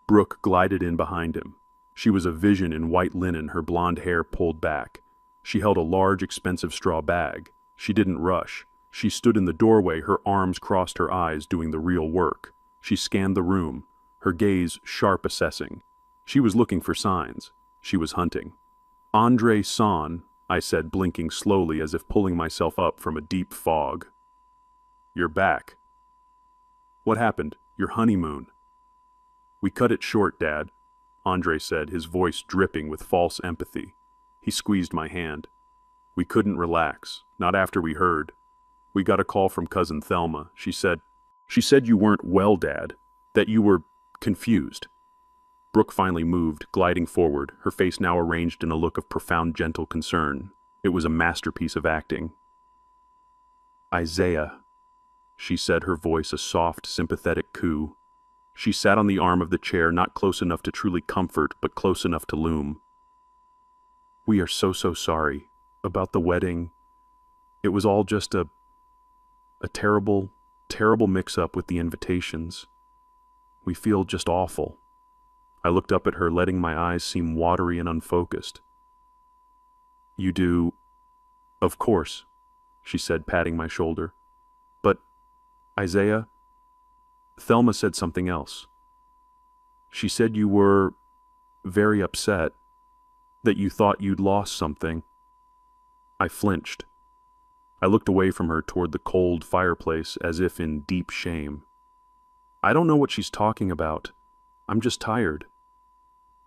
Speaker 1: Brooke glided in behind him. She was a vision in white linen, her blonde hair pulled back. She held a large, expensive straw bag. She didn't rush. She stood in the doorway, her arms crossed her eyes, doing the real work. She scanned the room, her gaze sharp, assessing. She was looking for signs. She was hunting. Andre San, I said, blinking slowly as if pulling myself up from a deep fog. You're back. What happened? Your honeymoon. We cut it short, Dad, Andre said, his voice dripping with false empathy. He squeezed my hand. We couldn't relax, not after we heard. We got a call from Cousin Thelma. She said you weren't well, Dad, that you were confused. Brooke finally moved, gliding forward, her face now arranged in a look of profound, gentle concern. It was a masterpiece of acting. Isaiah, she said, her voice a soft, sympathetic coo. She sat on the arm of the chair, not close enough to truly comfort, but close enough to loom. We are so sorry about the wedding. It was all just a terrible mix-up with the invitations. We feel just awful. I looked up at her, letting my eyes seem watery and unfocused. You do, of course, she said, patting my shoulder. But, Isaiah, Thelma said something else. She said you were very upset, that you thought you'd lost something. I flinched. I looked away from her toward the cold fireplace as if in deep shame. I don't know what she's talking about. I'm just tired.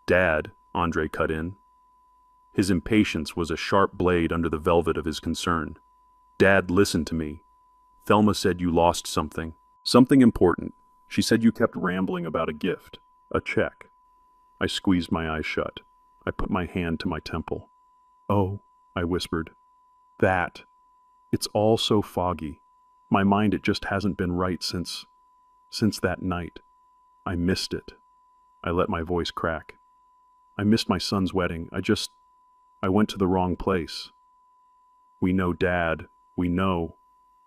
Speaker 1: Dad, Andre cut in. His impatience was a sharp blade under the velvet of his concern. Dad, listen to me. Thelma said you lost something. Something important. She said you kept rambling about a gift. A check. I squeezed my eyes shut. I put my hand to my temple. Oh, I whispered. That. It's all so foggy. My mind, it just hasn't been right since that night. I missed it. I let my voice crack. I missed my son's wedding. I went to the wrong place. We know, Dad. We know,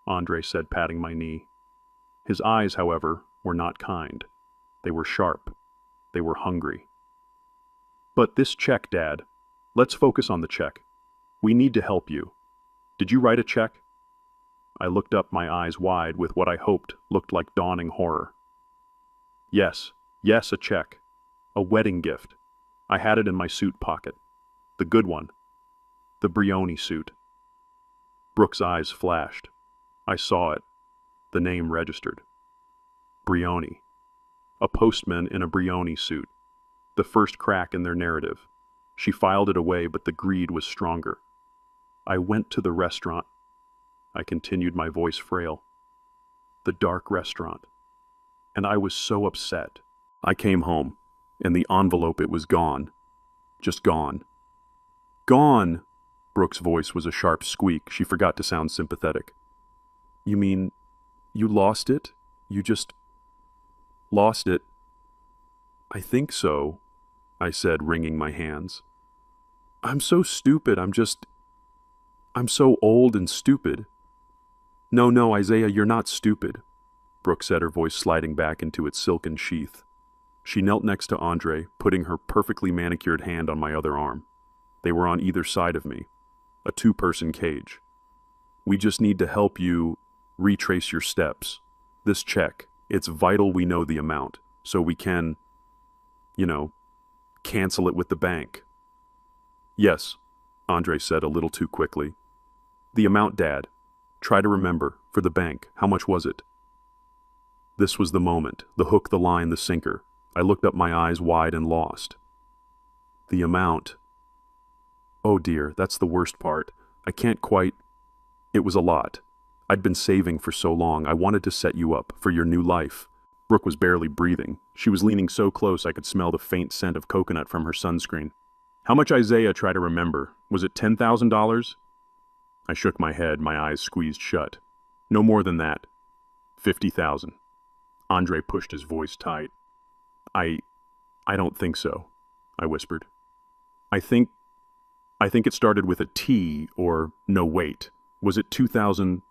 Speaker 1: Andre said, patting my knee. His eyes, however, were not kind. They were sharp. They were hungry. But this check, Dad. Let's focus on the check. We need to help you. Did you write a check? I looked up, my eyes wide with what I hoped looked like dawning horror. Yes, a check. A wedding gift. I had it in my suit pocket. The good one. The Brioni suit. Brooke's eyes flashed. I saw it. The name registered. Brioni. A postman in a Brioni suit. The first crack in their narrative. She filed it away, but the greed was stronger. I went to the restaurant. I continued, my voice frail. The dark restaurant. And I was so upset. I came home, and the envelope, it was gone. Just gone. Gone! Brooke's voice was a sharp squeak. She forgot to sound sympathetic. You mean, you lost it? You just lost it? I think so, I said, wringing my hands. I'm so stupid. I'm so old and stupid. No, Isaiah, you're not stupid, Brooke said, her voice sliding back into its silken sheath. She knelt next to Andre, putting her perfectly manicured hand on my other arm. They were on either side of me, a two-person cage. We just need to help you retrace your steps. This check, it's vital we know the amount, so we can, cancel it with the bank. Yes, Andre said a little too quickly. The amount, Dad. Try to remember, for the bank, how much was it? This was the moment, the hook, the line, the sinker. I looked up, my eyes wide and lost. The amount. Oh dear, that's the worst part. I can't quite. It was a lot. I'd been saving for so long. I wanted to set you up for your new life. Brooke was barely breathing. She was leaning so close I could smell the faint scent of coconut from her sunscreen. How much Isaiah tried to remember? Was it $10,000? I shook my head, my eyes squeezed shut. No more than that. 50,000. Andre pushed his voice tight. I don't think so, I whispered. I think it started with a T or no wait. Was it 2,000?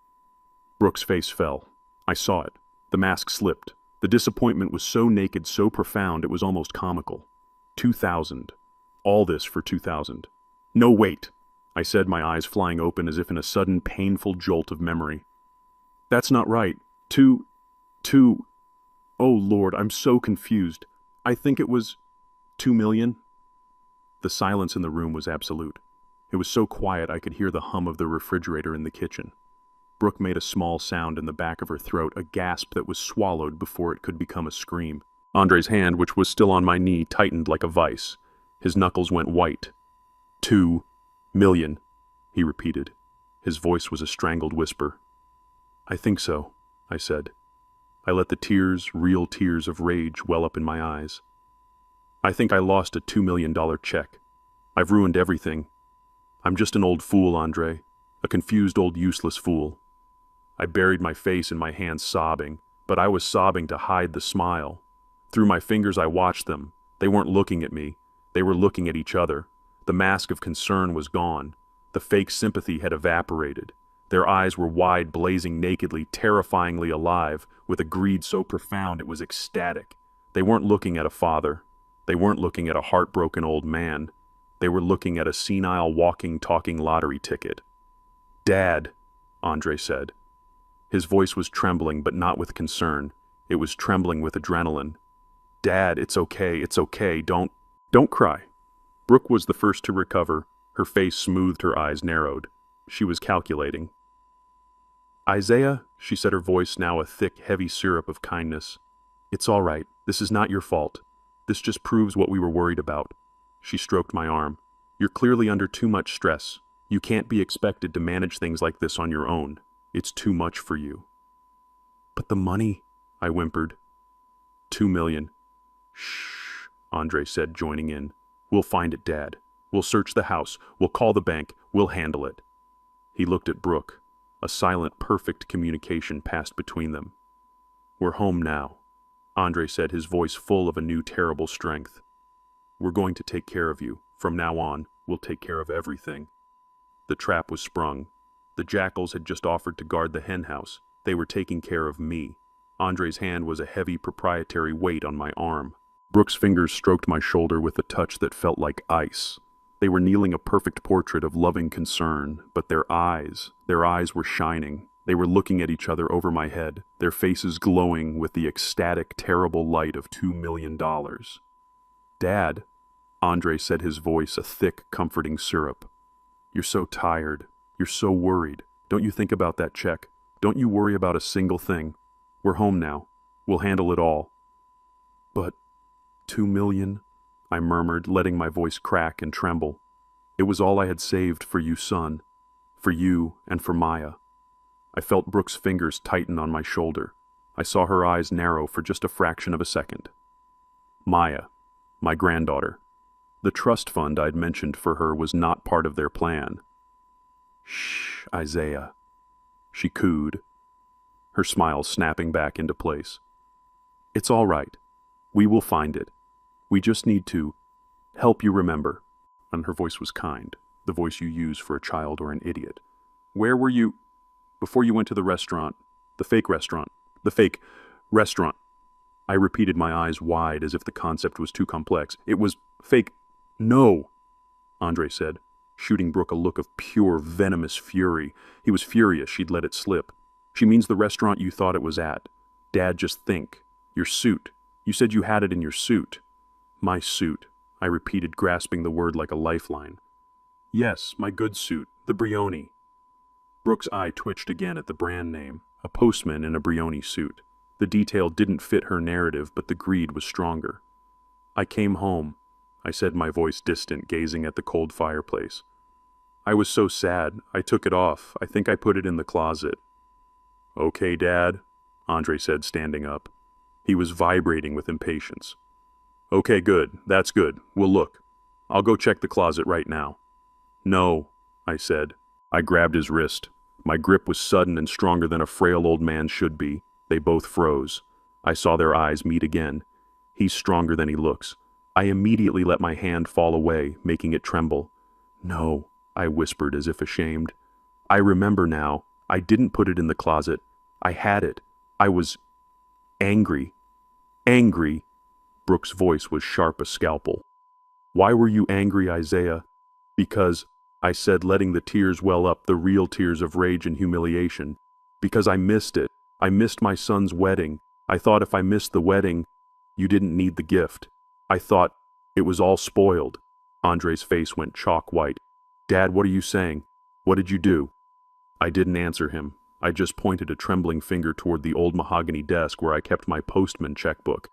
Speaker 1: Brooke's face fell. I saw it. The mask slipped. The disappointment was so naked, so profound, it was almost comical. 2,000. All this for 2,000. No wait, I said, my eyes flying open as if in a sudden painful jolt of memory. That's not right. Two. Oh Lord, I'm so confused. I think it was 2 million. The silence in the room was absolute. It was so quiet I could hear the hum of the refrigerator in the kitchen. Brooke made a small sound in the back of her throat, a gasp that was swallowed before it could become a scream. Andre's hand, which was still on my knee, tightened like a vice. His knuckles went white. 2 million, he repeated. His voice was a strangled whisper. I think so, I said. I let the tears, real tears of rage, well up in my eyes. I think I lost a $2 million check. I've ruined everything. I'm just an old fool, Andre. A confused old useless fool. I buried my face in my hands sobbing, but I was sobbing to hide the smile. Through my fingers I watched them. They weren't looking at me. They were looking at each other. The mask of concern was gone. The fake sympathy had evaporated. Their eyes were wide, blazing nakedly, terrifyingly alive, with a greed so profound it was ecstatic. They weren't looking at a father. They weren't looking at a heartbroken old man. They were looking at a senile, walking, talking lottery ticket. Dad, Andre said. His voice was trembling, but not with concern. It was trembling with adrenaline. Dad, it's okay, don't cry. Brooke was the first to recover. Her face smoothed, her eyes narrowed. She was calculating. Isaiah, she said, her voice now a thick, heavy syrup of kindness. It's all right. This is not your fault. This just proves what we were worried about. She stroked my arm. You're clearly under too much stress. You can't be expected to manage things like this on your own. It's too much for you. But the money, I whimpered. 2 million. Shh, Andre said, joining in. We'll find it, Dad. We'll search the house. We'll call the bank. We'll handle it. He looked at Brooke. A silent, perfect communication passed between them. We're home now, Andre said, his voice full of a new terrible strength. We're going to take care of you. From now on, we'll take care of everything. The trap was sprung. The jackals had just offered to guard the hen house. They were taking care of me. Andre's hand was a heavy proprietary weight on my arm. Brooke's fingers stroked my shoulder with a touch that felt like ice. They were kneeling, a perfect portrait of loving concern, but their eyes were shining. They were looking at each other over my head, their faces glowing with the ecstatic, terrible light of $2 million. Dad, Andre said, his voice a thick, comforting syrup. You're so tired. You're so worried. Don't you think about that check. Don't you worry about a single thing. We're home now. We'll handle it all. But 2 million, I murmured, letting my voice crack and tremble. It was all I had saved for you, son. For you and for Maya. I felt Brooke's fingers tighten on my shoulder. I saw her eyes narrow for just a fraction of a second. Maya, my granddaughter. The trust fund I'd mentioned for her was not part of their plan. Shh, Isaiah, she cooed, her smile snapping back into place. It's all right. We will find it. We just need to help you remember. And her voice was kind, the voice you use for a child or an idiot. Where were you before you went to the restaurant? The fake restaurant. The fake restaurant. I repeated, my eyes wide as if the concept was too complex. It was fake. No, Andre said, shooting Brooke a look of pure, venomous fury. He was furious she'd let it slip. She means the restaurant you thought it was at. Dad, just think. Your suit. You said you had it in your suit. My suit, I repeated, grasping the word like a lifeline. Yes, my good suit, the Brioni. Brooke's eye twitched again at the brand name, a postman in a Brioni suit. The detail didn't fit her narrative, but the greed was stronger. I came home, I said, my voice distant, gazing at the cold fireplace. I was so sad. I took it off. I think I put it in the closet. Okay, Dad, Andre said, standing up. He was vibrating with impatience. Okay, good. That's good. We'll look. I'll go check the closet right now. No, I said. I grabbed his wrist. My grip was sudden and stronger than a frail old man should be. They both froze. I saw their eyes meet again. He's stronger than he looks. I immediately let my hand fall away, making it tremble. No, I whispered as if ashamed. I remember now. I didn't put it in the closet. I had it. I was angry. Angry. Brooke's voice was sharp as scalpel. Why were you angry, Isaiah? Because, I said, letting the tears well up, the real tears of rage and humiliation. Because I missed it. I missed my son's wedding. I thought if I missed the wedding, you didn't need the gift. I thought it was all spoiled. Andre's face went chalk white. Dad, what are you saying? What did you do? I didn't answer him. I just pointed a trembling finger toward the old mahogany desk where I kept my postman checkbook.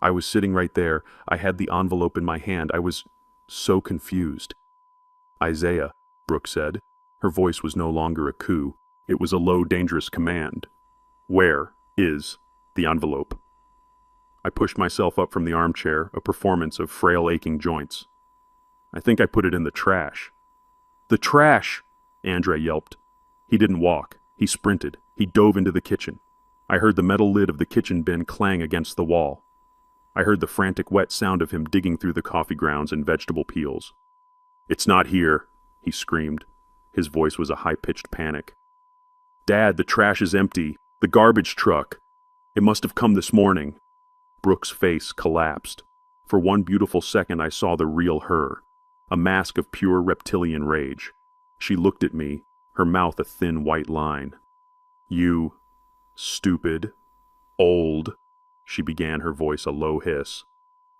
Speaker 1: I was sitting right there. I had the envelope in my hand. I was so confused. Isaiah, Brooke said. Her voice was no longer a coo. It was a low, dangerous command. Where is the envelope? I pushed myself up from the armchair, a performance of frail, aching joints. I think I put it in the trash. The trash! Andre yelped. He didn't walk. He sprinted. He dove into the kitchen. I heard the metal lid of the kitchen bin clang against the wall. I heard the frantic, wet sound of him digging through the coffee grounds and vegetable peels. It's not here, he screamed. His voice was a high-pitched panic. Dad, the trash is empty. The garbage truck. It must have come this morning. Brooke's face collapsed. For one beautiful second I saw the real her, a mask of pure reptilian rage. She looked at me, her mouth a thin white line. You stupid, old, she began, her voice a low hiss.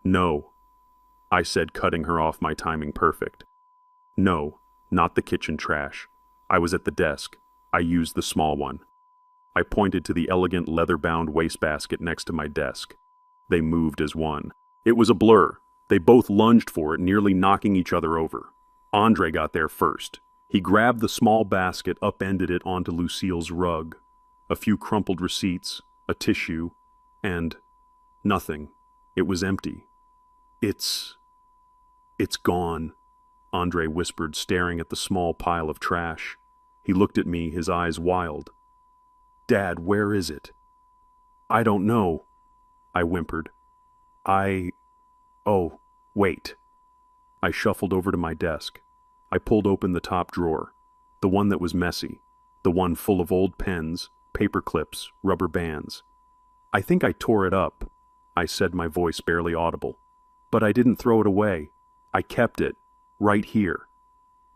Speaker 1: No, I said, cutting her off, my timing perfect. No, not the kitchen trash. I was at the desk. I used the small one. I pointed to the elegant leather-bound wastebasket next to my desk. They moved as one. It was a blur. They both lunged for it, nearly knocking each other over. Andre got there first. He grabbed the small basket, upended it onto Lucille's rug. A few crumpled receipts, a tissue, and nothing. It was empty. It's gone, Andre whispered, staring at the small pile of trash. He looked at me, his eyes wild. Dad, where is it? I don't know, I whimpered. Oh, wait. I shuffled over to my desk. I pulled open the top drawer, the one that was messy, the one full of old pens, paper clips, rubber bands. I think I tore it up, I said, my voice barely audible. But I didn't throw it away. I kept it, right here.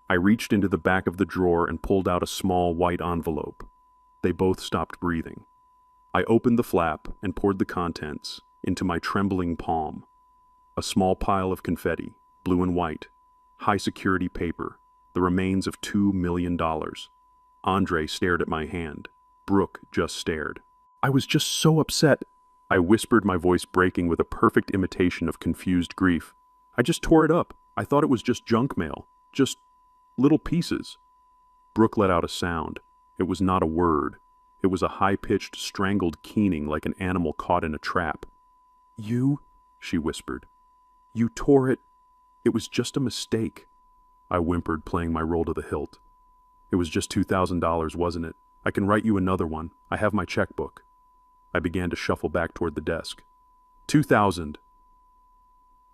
Speaker 1: I reached into the back of the drawer and pulled out a small white envelope. They both stopped breathing. I opened the flap and poured the contents into my trembling palm. A small pile of confetti, blue and white, high-security paper, the remains of $2 million. Andre stared at my hand. Brooke just stared. I was just so upset, I whispered, my voice breaking with a perfect imitation of confused grief. I just tore it up. I thought it was just junk mail. Just little pieces. Brooke let out a sound. It was not a word. It was a high-pitched, strangled keening like an animal caught in a trap. You, she whispered. You tore it. It was just a mistake. I whimpered, playing my role to the hilt. It was just $2,000, wasn't it? I can write you another one. I have my checkbook. I began to shuffle back toward the desk. 2,000.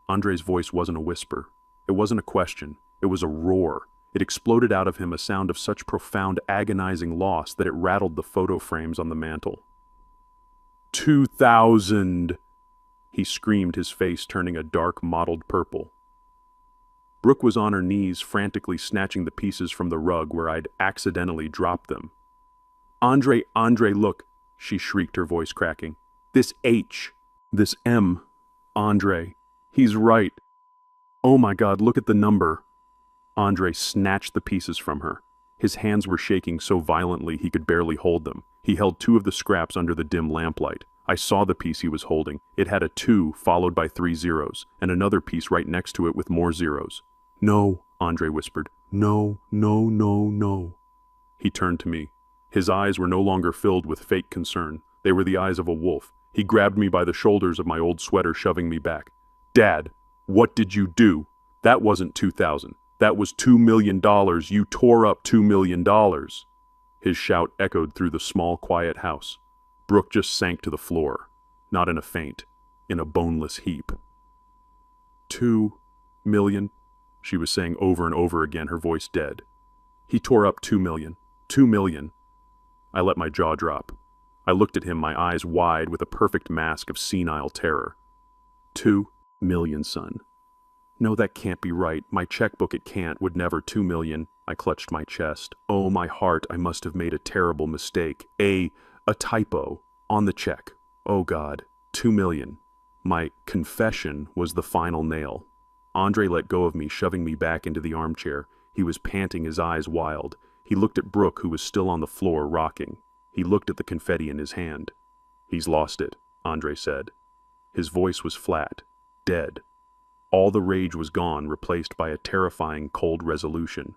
Speaker 1: Andre's voice wasn't a whisper. It wasn't a question. It was a roar. It exploded out of him, a sound of such profound, agonizing loss that it rattled the photo frames on the mantel. 2,000! He screamed, his face turning a dark, mottled purple. Brooke was on her knees, frantically snatching the pieces from the rug where I'd accidentally dropped them. Andre, look, she shrieked, her voice cracking. This H, this M, Andre, he's right. Oh my God, look at the number. Andre snatched the pieces from her. His hands were shaking so violently he could barely hold them. He held two of the scraps under the dim lamplight. I saw the piece he was holding. It had a 2 followed by 3 zeros, and another piece right next to it with more zeros. No, Andre whispered. No, no, no, no. He turned to me. His eyes were no longer filled with fake concern. They were the eyes of a wolf. He grabbed me by the shoulders of my old sweater, shoving me back. Dad, what did you do? That wasn't 2,000. That was $2 million. You tore up $2 million. His shout echoed through the small, quiet house. Brooke just sank to the floor, not in a faint, in a boneless heap. 2 million, she was saying over and over again, her voice dead. He tore up 2 million. 2 million. I let my jaw drop. I looked at him, my eyes wide with a perfect mask of senile terror. 2 million, son. No, that can't be right. My checkbook, it can't, would never. 2 million. I clutched my chest. Oh, my heart, I must have made a terrible mistake. A typo on the check. Oh, God. 2 million. My confession was the final nail. Andre let go of me, shoving me back into the armchair. He was panting, his eyes wild. He looked at Brooke, who was still on the floor, rocking. He looked at the confetti in his hand. He's lost it, Andre said. His voice was flat, dead. All the rage was gone, replaced by a terrifying, cold resolution.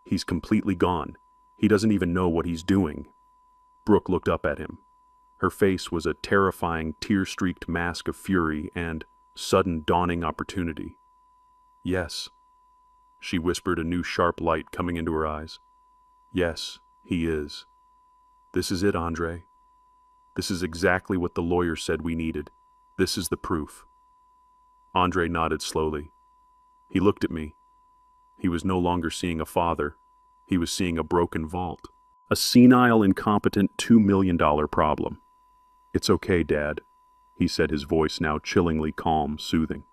Speaker 1: He's completely gone. He doesn't even know what he's doing. Brooke looked up at him. Her face was a terrifying, tear-streaked mask of fury and sudden dawning opportunity. Yes, she whispered, a new sharp light coming into her eyes. Yes, he is. This is it, Andre. This is exactly what the lawyer said we needed. This is the proof. Andre nodded slowly. He looked at me. He was no longer seeing a father. He was seeing a broken vault. A senile, incompetent $2 million problem. It's okay, Dad, he said, his voice now chillingly calm, soothing.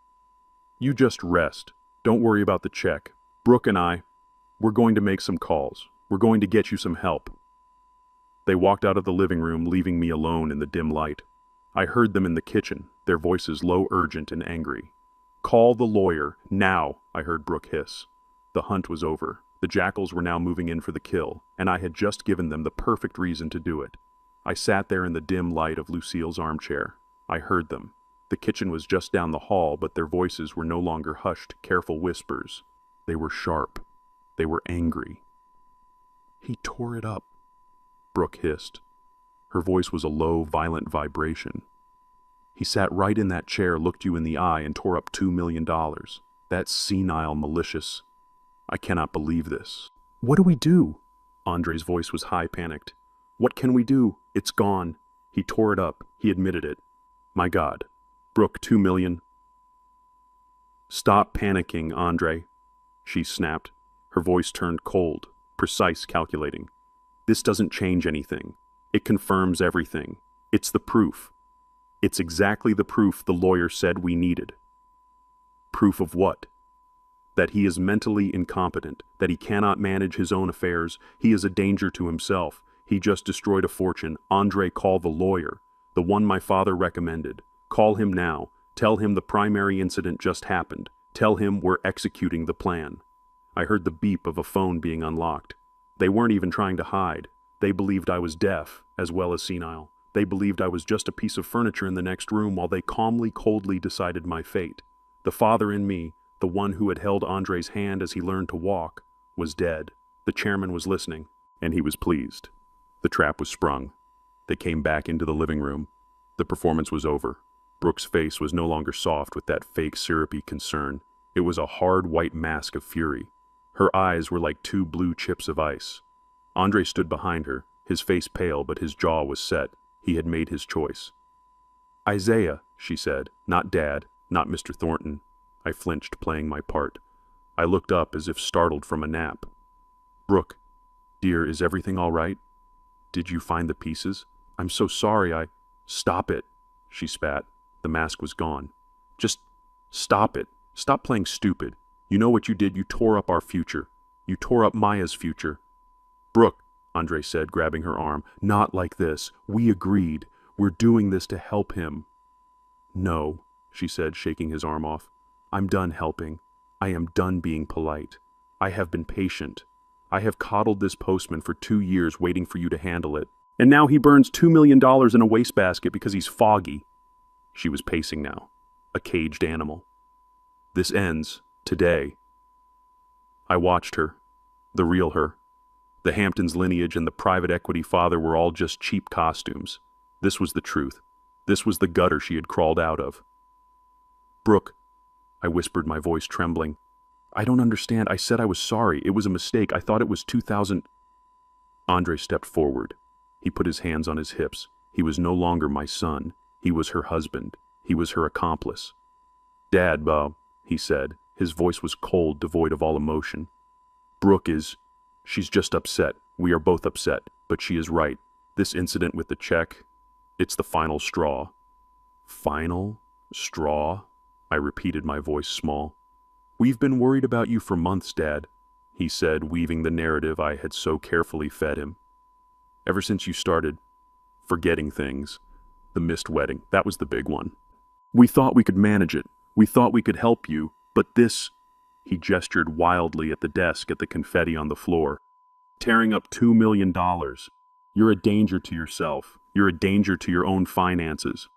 Speaker 1: You just rest. Don't worry about the check. Brooke and I, we're going to make some calls. We're going to get you some help. They walked out of the living room, leaving me alone in the dim light. I heard them in the kitchen, their voices low, urgent, and angry. Call the lawyer, now, I heard Brooke hiss. The hunt was over. The jackals were now moving in for the kill, and I had just given them the perfect reason to do it. I sat there in the dim light of Lucille's armchair. I heard them. The kitchen was just down the hall, but their voices were no longer hushed, careful whispers. They were sharp. They were angry. He tore it up, Brooke hissed. Her voice was a low, violent vibration. He sat right in that chair, looked you in the eye, and tore up $2 million. That's senile, malicious. I cannot believe this. What do we do? Andre's voice was high, panicked. What can we do? It's gone. He tore it up. He admitted it. My God. Brooke, 2 million. Stop panicking, Andre, she snapped. Her voice turned cold, precise, calculating. This doesn't change anything. It confirms everything. It's the proof. It's exactly the proof the lawyer said we needed. Proof of what? That he is mentally incompetent, that he cannot manage his own affairs, he is a danger to himself. He just destroyed a fortune. Andre, call the lawyer, the one my father recommended. Call him now. Tell him the primary incident just happened. Tell him we're executing the plan. I heard the beep of a phone being unlocked. They weren't even trying to hide. They believed I was deaf, as well as senile. They believed I was just a piece of furniture in the next room while they calmly, coldly decided my fate. The father in me, the one who had held Andre's hand as he learned to walk, was dead. The chairman was listening, and he was pleased. The trap was sprung. They came back into the living room. The performance was over. Brooke's face was no longer soft with that fake syrupy concern. It was a hard white mask of fury. Her eyes were like 2 blue chips of ice. Andre stood behind her, his face pale, but his jaw was set. He had made his choice. Isaiah, she said, not Dad, not Mr. Thornton. I flinched, playing my part. I looked up as if startled from a nap. Brooke, dear, is everything all right? Did you find the pieces? I'm so sorry, Stop it, she spat. The mask was gone. Just stop it. Stop playing stupid. You know what you did? You tore up our future. You tore up Maya's future. Brooke, Andre said, grabbing her arm, not like this. We agreed. We're doing this to help him. No, she said, shaking his arm off. I'm done helping. I am done being polite. I have been patient. I have coddled this postman for 2 years waiting for you to handle it. And now he burns $2 million in a wastebasket because he's foggy. She was pacing now, a caged animal. This ends today. I watched her, The real her. The Hamptons lineage and the private equity father were all just cheap costumes. This was the truth. This was the gutter she had crawled out of. "Brooke," I whispered, my voice trembling. "I don't understand. I said I was sorry. It was a mistake. I thought it was 2000. Andre stepped forward. He put his hands on his hips. He was no longer my son. He was her husband. He was her accomplice. "Dad, Bob," he said. His voice was cold, devoid of all emotion. She's just upset. We are both upset, but she is right. This incident with the check, it's the final straw." "Final straw?" I repeated, my voice small. "We've been worried about you for months, Dad," he said, weaving the narrative I had so carefully fed him. "Ever since you started forgetting things. The missed wedding, that was the big one. We thought we could manage it. We thought we could help you, but this—" He gestured wildly at the desk, at the confetti on the floor. "Tearing up $2 million. You're a danger to yourself. You're a danger to your own finances."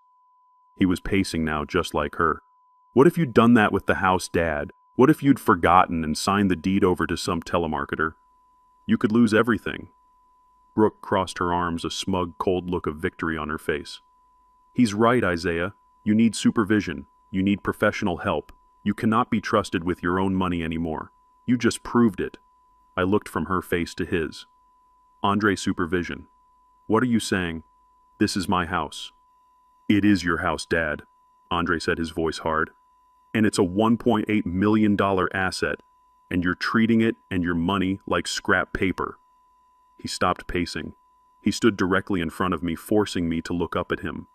Speaker 1: He was pacing now, just like her. "What if you'd done that with the house, Dad? What if you'd forgotten and signed the deed over to some telemarketer? You could lose everything." Brooke crossed her arms, a smug, cold look of victory on her face. "He's right, Isaiah. You need supervision. You need professional help. You cannot be trusted with your own money anymore. You just proved it." I looked from her face to his. "Andre, supervision. What are you saying? This is my house." "It is your house, Dad," Andre said, his voice hard. "And it's a $1.8 million asset, and you're treating it and your money like scrap paper." He stopped pacing. He stood directly in front of me, forcing me to look up at him.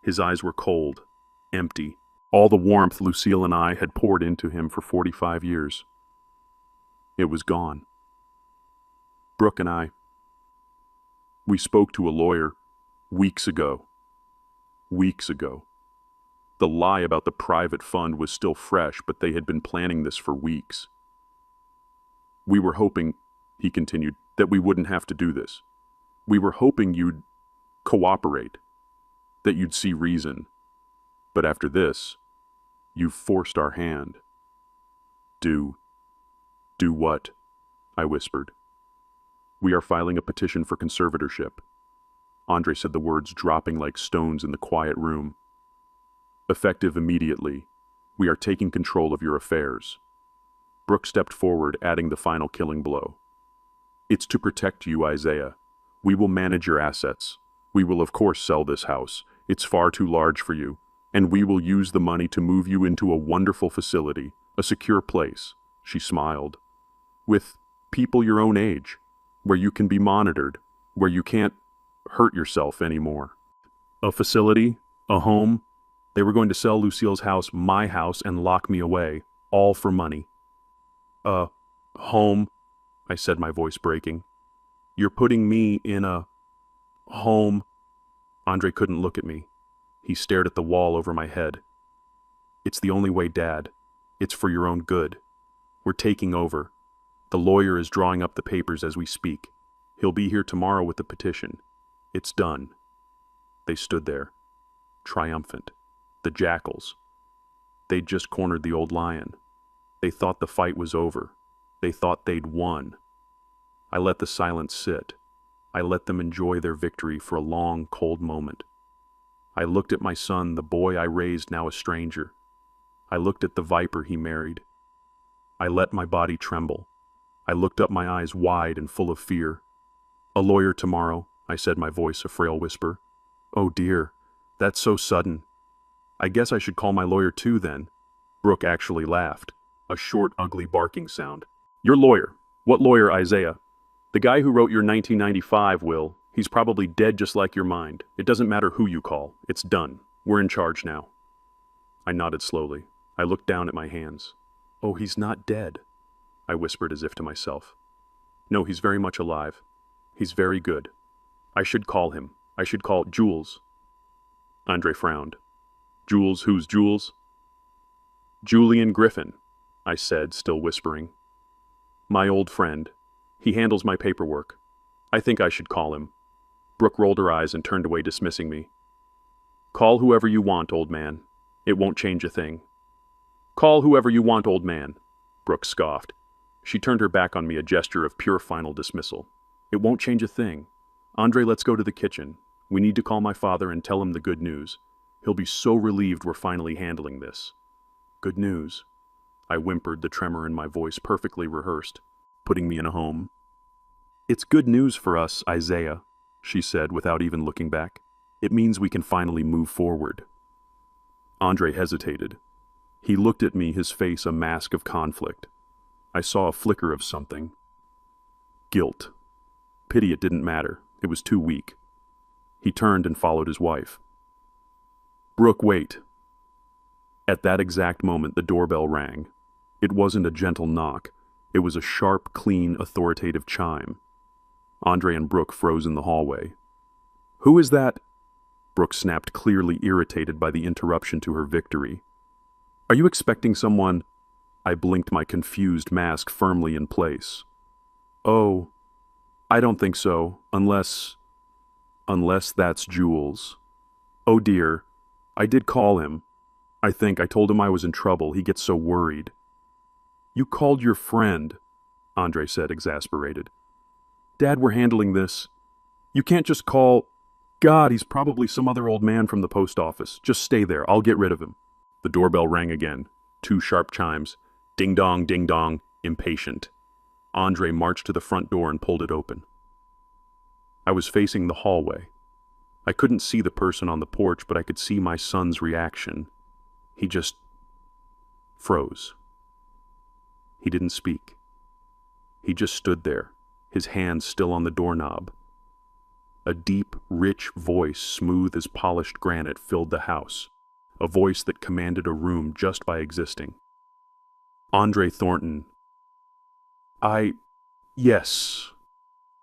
Speaker 1: His eyes were cold, empty. All the warmth Lucille and I had poured into him for 45 years. It was gone. "Brooke and we spoke to a lawyer weeks ago. Weeks ago. The lie about the private fund was still fresh, but they had been planning this for weeks. We were hoping," he continued, "that we wouldn't have to do this. We were hoping you'd cooperate, that you'd see reason. But after this, you've forced our hand." Do what?" I whispered. "We are filing a petition for conservatorship." Andre said, the words dropping like stones in the quiet room. "Effective immediately. We are taking control of your affairs." Brooke stepped forward, adding the final killing blow. "It's to protect you, Isaiah. We will manage your assets. We will of course sell this house. It's far too large for you. And we will use the money to move you into a wonderful facility, a secure place," she smiled, "with people your own age, where you can be monitored, where you can't hurt yourself anymore." A facility, a home. They were going to sell Lucille's house, my house, and lock me away, all for money. "A home," I said, my voice breaking. "You're putting me in a home." Andre couldn't look at me. He stared at the wall over my head. "It's the only way, Dad. It's for your own good. We're taking over. The lawyer is drawing up the papers as we speak. He'll be here tomorrow with the petition. It's done." They stood there, triumphant. The jackals. They'd just cornered the old lion. They thought the fight was over. They thought they'd won. I let the silence sit. I let them enjoy their victory for a long, cold moment. I looked at my son, the boy I raised, now a stranger. I looked at the viper he married. I let my body tremble. I looked up, my eyes wide and full of fear. "A lawyer tomorrow," I said, my voice a frail whisper. "Oh dear, that's so sudden. I guess I should call my lawyer too then." Brooke actually laughed, a short, ugly barking sound. "Your lawyer? What lawyer, Isaiah?" "The guy who wrote your 1995 will. He's probably dead just like your mind. It doesn't matter who you call. It's done. We're in charge now." I nodded slowly. I looked down at my hands. "Oh, he's not dead," I whispered as if to myself. "No, he's very much alive. He's very good. I should call him. I should call Jules." Andre frowned. "Jules? Who's Jules?" "Julian Griffin," I said, still whispering. "My old friend. He handles my paperwork. I think I should call him." Brooke rolled her eyes and turned away, dismissing me. "Call whoever you want, old man. It won't change a thing." "Call whoever you want, old man," Brooke scoffed. She turned her back on me, a gesture of pure final dismissal. It won't change a thing. Andre, let's go to the kitchen. We need to call my father and tell him the good news. He'll be so relieved we're finally handling this. Good news. I whimpered, the tremor in my voice perfectly rehearsed, putting me in a home. It's good news for us, Isaiah, she said without even looking back. It means we can finally move forward. Andre hesitated. He looked at me, his face a mask of conflict. I saw a flicker of something. Guilt. Pity it didn't matter. It was too weak. He turned and followed his wife. Brooke, wait. At that exact moment, the doorbell rang. It wasn't a gentle knock. It was a sharp, clean, authoritative chime. Andre and Brooke froze in the hallway. Who is that? Brooke snapped, clearly irritated by the interruption to her victory. Are you expecting someone? I blinked, my confused mask firmly in place. Oh, I don't think so, unless that's Jules. Oh dear, I did call him. I told him I was in trouble. He gets so worried. You called your friend, Andre said, exasperated. Dad, we're handling this. You can't just call. God, he's probably some other old man from the post office. Just stay there. I'll get rid of him. The doorbell rang again. 2 sharp chimes. Ding dong, impatient. Andre marched to the front door and pulled it open. I was facing the hallway. I couldn't see the person on the porch, but I could see my son's reaction. He just froze. He didn't speak. He just stood there, his hands still on the doorknob. A deep, rich voice, smooth as polished granite, filled the house, a voice that commanded a room just by existing. Andre Thornton. Yes,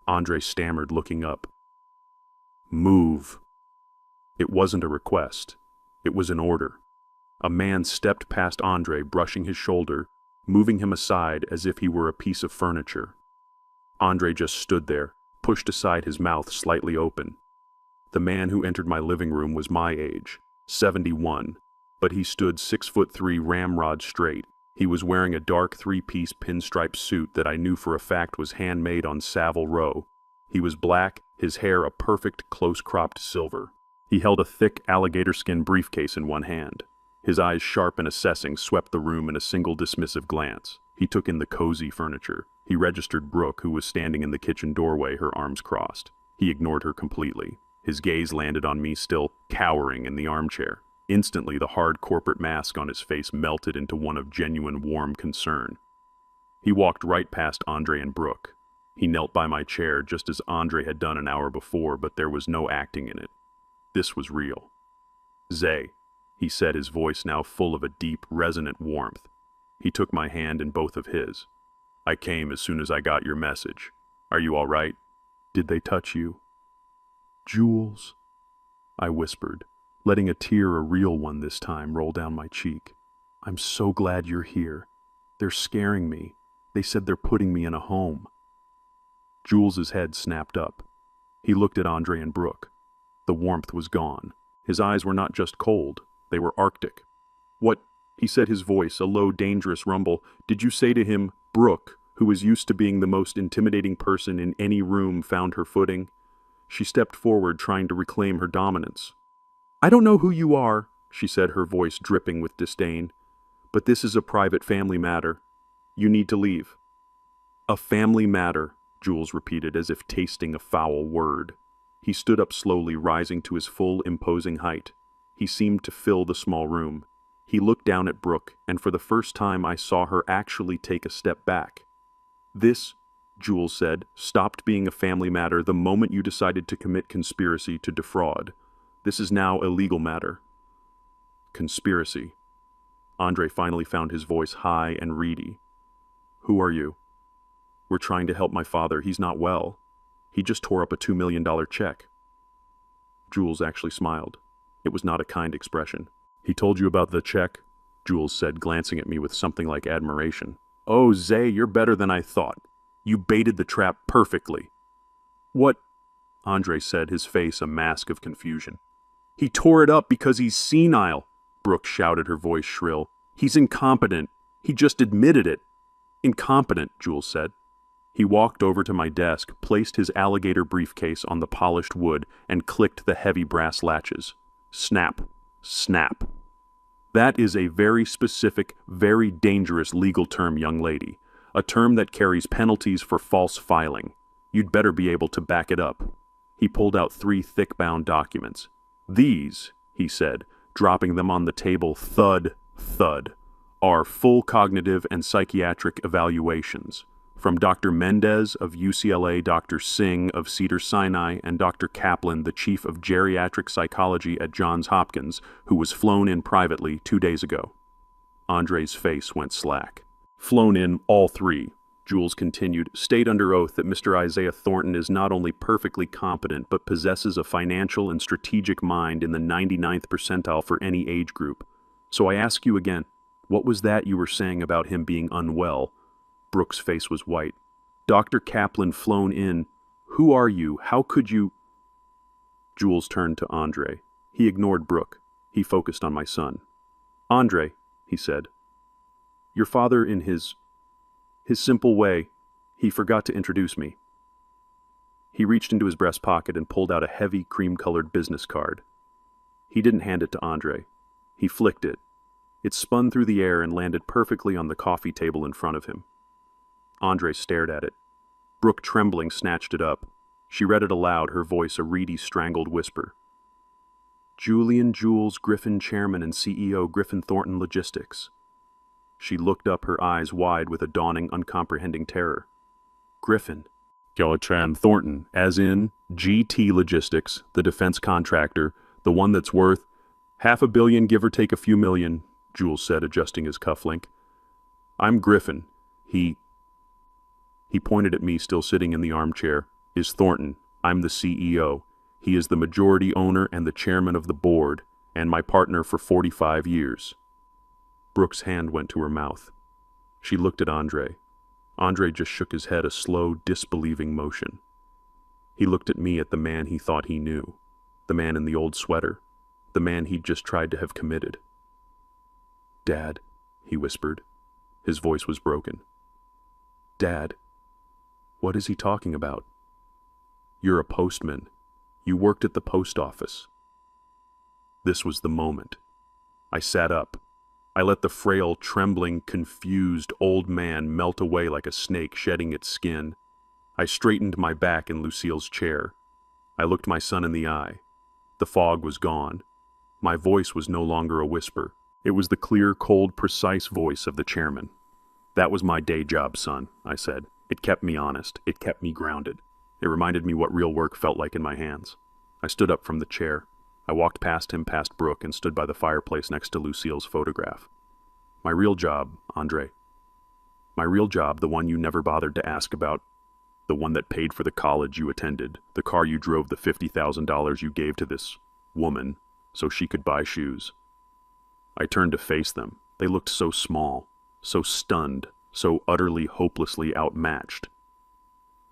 Speaker 1: Andre stammered, looking up. Move. It wasn't a request. It was an order. A man stepped past Andre, brushing his shoulder, moving him aside as if he were a piece of furniture. Andre just stood there, pushed aside, his mouth slightly open. The man who entered my living room was my age, 71, but he stood 6'3", ramrod straight. He was wearing a dark 3-piece pinstripe suit that I knew for a fact was handmade on Savile Row. He was black, his hair a perfect, close-cropped silver. He held a thick alligator skin briefcase in one hand. His eyes, sharp and assessing, swept the room in a single dismissive glance. He took in the cozy furniture. He registered Brooke, who was standing in the kitchen doorway, her arms crossed. He ignored her completely. His gaze landed on me, still cowering in the armchair. Instantly, the hard corporate mask on his face melted into one of genuine warm concern. He walked right past Andre and Brooke. He knelt by my chair just as Andre had done an hour before, but there was no acting in it. This was real. Zay, he said, his voice now full of a deep, resonant warmth. He took my hand in both of his. I came as soon as I got your message. Are you all right? Did they touch you? Jules, I whispered, letting a tear, a real one this time, roll down my cheek. I'm so glad you're here. They're scaring me. They said they're putting me in a home. Jules's head snapped up. He looked at Andre and Brooke. The warmth was gone. His eyes were not just cold, they were arctic. What? He said, his voice a low, dangerous rumble. Did you say to him, Brooke, who was used to being the most intimidating person in any room, found her footing? She stepped forward, trying to reclaim her dominance. I don't know who you are, she said, her voice dripping with disdain, but this is a private family matter. You need to leave. A family matter, Jules repeated, as if tasting a foul word. He stood up slowly, rising to his full, imposing height. He seemed to fill the small room. He looked down at Brooke, and for the first time I saw her actually take a step back. This, Jules said, stopped being a family matter the moment you decided to commit conspiracy to defraud. This is now a legal matter. Conspiracy. Andre finally found his voice high and reedy. Who are you? We're trying to help my father. He's not well. He just tore up a $2 million check. Jules actually smiled. It was not a kind expression. He told you about the check? Jules said, glancing at me with something like admiration. Oh, Zay, you're better than I thought. You baited the trap perfectly. What? Andre said, his face a mask of confusion. He tore it up because he's senile, Brooke shouted, her voice shrill. He's incompetent. He just admitted it. Incompetent, Jules said. He walked over to my desk, placed his alligator briefcase on the polished wood, and clicked the heavy brass latches. Snap, snap. That is a very specific, very dangerous legal term, young lady. A term that carries penalties for false filing. You'd better be able to back it up. He pulled out 3 thick-bound documents. These, he said, dropping them on the table, thud, thud, are full cognitive and psychiatric evaluations. From Dr. Mendez of UCLA, Dr. Singh of Cedars-Sinai, and Dr. Kaplan, the chief of geriatric psychology at Johns Hopkins, who was flown in privately 2 days ago. Andre's face went slack. Flown in, all 3. Jules continued, state under oath that Mr. Isaiah Thornton is not only perfectly competent, but possesses a financial and strategic mind in the 99th percentile for any age group. So I ask you again, what was that you were saying about him being unwell? Brooke's face was white. Dr. Kaplan flown in. Who are you? How could you? Jules turned to Andre. He ignored Brooke. He focused on my son. Andre, he said, your father in his simple way, he forgot to introduce me. He reached into his breast pocket and pulled out a heavy cream-colored business card. He didn't hand it to Andre. He flicked it. It spun through the air and landed perfectly on the coffee table in front of him. Andre stared at it. Brooke, trembling, snatched it up. She read it aloud, her voice a reedy, strangled whisper. Julian Jules Griffin, Chairman and CEO, Griffin Thornton Logistics. She looked up, her eyes wide with a dawning, uncomprehending terror. Griffin. Geltran Thornton, as in GT Logistics, the defense contractor, the one that's worth $500 million, give or take a few million, Jules said, adjusting his cufflink. I'm Griffin. He pointed at me, still sitting in the armchair. Is Thornton. I'm the CEO. He is the majority owner and the chairman of the board, and my partner for 45 years. Brooke's hand went to her mouth. She looked at Andre. Andre just shook his head, a slow, disbelieving motion. He looked at me, at the man he thought he knew, the man in the old sweater, the man he'd just tried to have committed. Dad, he whispered. His voice was broken. Dad, what is he talking about? You're a postman. You worked at the post office. This was the moment. I sat up. I let the frail, trembling, confused old man melt away like a snake shedding its skin. I straightened my back in Lucille's chair. I looked my son in the eye. The fog was gone. My voice was no longer a whisper. It was the clear, cold, precise voice of the chairman. That was my day job, son, I said. It kept me honest. It kept me grounded. It reminded me what real work felt like in my hands. I stood up from the chair. I walked past him, past Brooke, and stood by the fireplace next to Lucille's photograph. My real job, Andre. My real job, the one you never bothered to ask about, the one that paid for the college you attended, the car you drove, the $50,000 you gave to this woman so she could buy shoes. I turned to face them. They looked so small, so stunned, so utterly, hopelessly outmatched.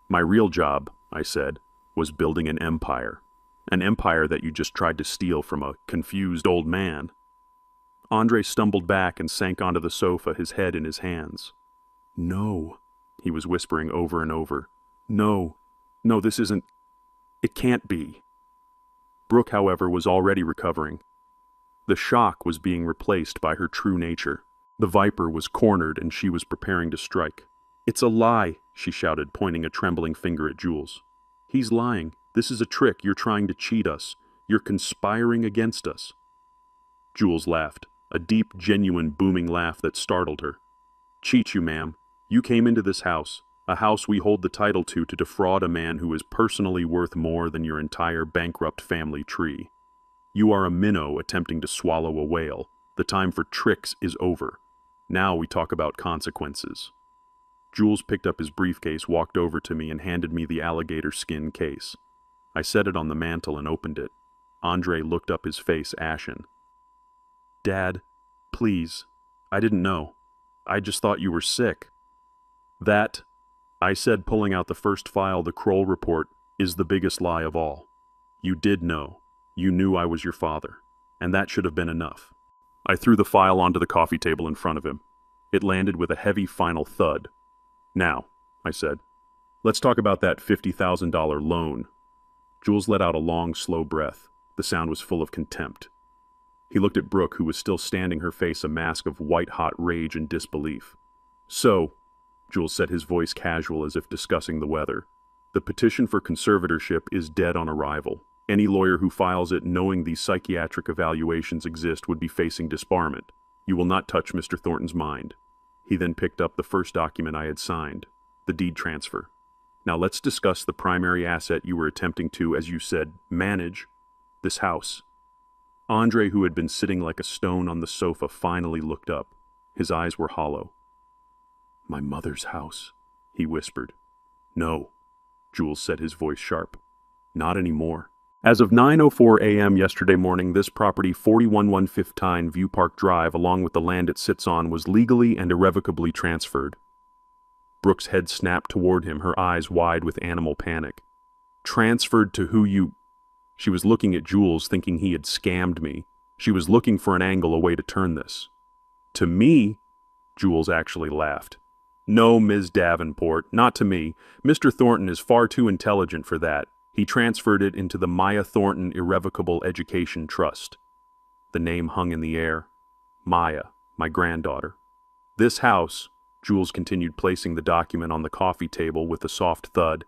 Speaker 1: My real job, I said, was building an empire that you just tried to steal from a confused old man. Andre stumbled back and sank onto the sofa, his head in his hands. No, he was whispering over and over. No, this isn't. It can't be. Brooke, however, was already recovering. The shock was being replaced by her true nature. The viper was cornered and she was preparing to strike. It's a lie, she shouted, pointing a trembling finger at Jules. He's lying. This is a trick. You're trying to cheat us. You're conspiring against us. Jules laughed, a deep, genuine, booming laugh that startled her. Cheat you, ma'am. You came into this house, a house we hold the title to defraud a man who is personally worth more than your entire bankrupt family tree. You are a minnow attempting to swallow a whale. The time for tricks is over. Now we talk about consequences. Jules picked up his briefcase, walked over to me, and handed me the alligator skin case. I set it on the mantel and opened it. Andre looked up, his face ashen. Dad, please. I didn't know. I just thought you were sick. That, I said, pulling out the first file, the Kroll report, is the biggest lie of all. You did know. You knew I was your father. And that should have been enough. I threw the file onto the coffee table in front of him. It landed with a heavy final thud. Now, I said, let's talk about that $50,000 loan. Jules let out a long, slow breath. The sound was full of contempt. He looked at Brooke, who was still standing, her face a mask of white-hot rage and disbelief. So, Jules said, his voice casual as if discussing the weather, the petition for conservatorship is dead on arrival. Any lawyer who files it knowing these psychiatric evaluations exist would be facing disbarment. You will not touch Mr. Thornton's mind. He then picked up the first document I had signed, the deed transfer. Now let's discuss the primary asset you were attempting to, as you said, manage, this house. Andre, who had been sitting like a stone on the sofa, finally looked up. His eyes were hollow. My mother's house, he whispered. No, Jules said, his voice sharp. Not anymore. As of 9:04 a.m. yesterday morning, this property, 4115 View Park Drive, along with the land it sits on, was legally and irrevocably transferred. Brooke's head snapped toward him, her eyes wide with animal panic. Transferred to who you... She was looking at Jules, thinking he had scammed me. She was looking for an angle, a way to turn this. To me? Jules actually laughed. No, Ms. Davenport, not to me. Mr. Thornton is far too intelligent for that. He transferred it into the Maya Thornton Irrevocable Education Trust. The name hung in the air. Maya, my granddaughter. This house, Jules continued, placing the document on the coffee table with a soft thud,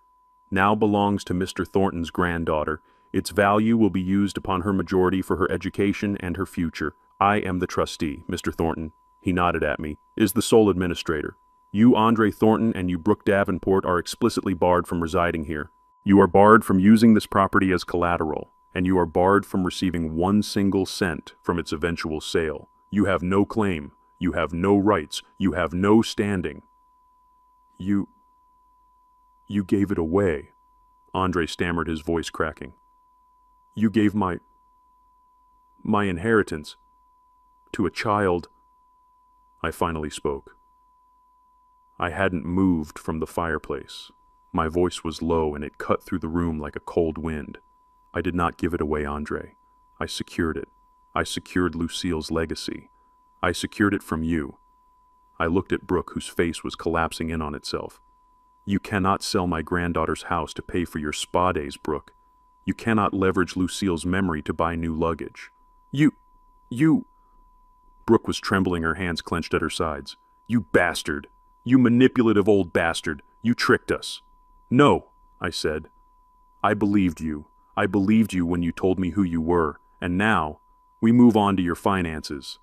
Speaker 1: now belongs to Mr. Thornton's granddaughter. Its value will be used upon her majority for her education and her future. I am the trustee. Mr. Thornton, he nodded at me, is the sole administrator. You, Andre Thornton, and you, Brooke Davenport, are explicitly barred from residing here. You are barred from using this property as collateral, and you are barred from receiving 1 single cent from its eventual sale. You have no claim. You have no rights. You have no standing. You gave it away, Andre stammered, his voice cracking. You gave my inheritance to a child. I finally spoke. I hadn't moved from the fireplace. My voice was low and it cut through the room like a cold wind. I did not give it away, Andre. I secured it. I secured Lucille's legacy. I secured it from you. I looked at Brooke, whose face was collapsing in on itself. You cannot sell my granddaughter's house to pay for your spa days, Brooke. You cannot leverage Lucille's memory to buy new luggage. You... Brooke was trembling, her hands clenched at her sides. You bastard. You manipulative old bastard. You tricked us. No, I said. I believed you. I believed you when you told me who you were. And now, we move on to your finances.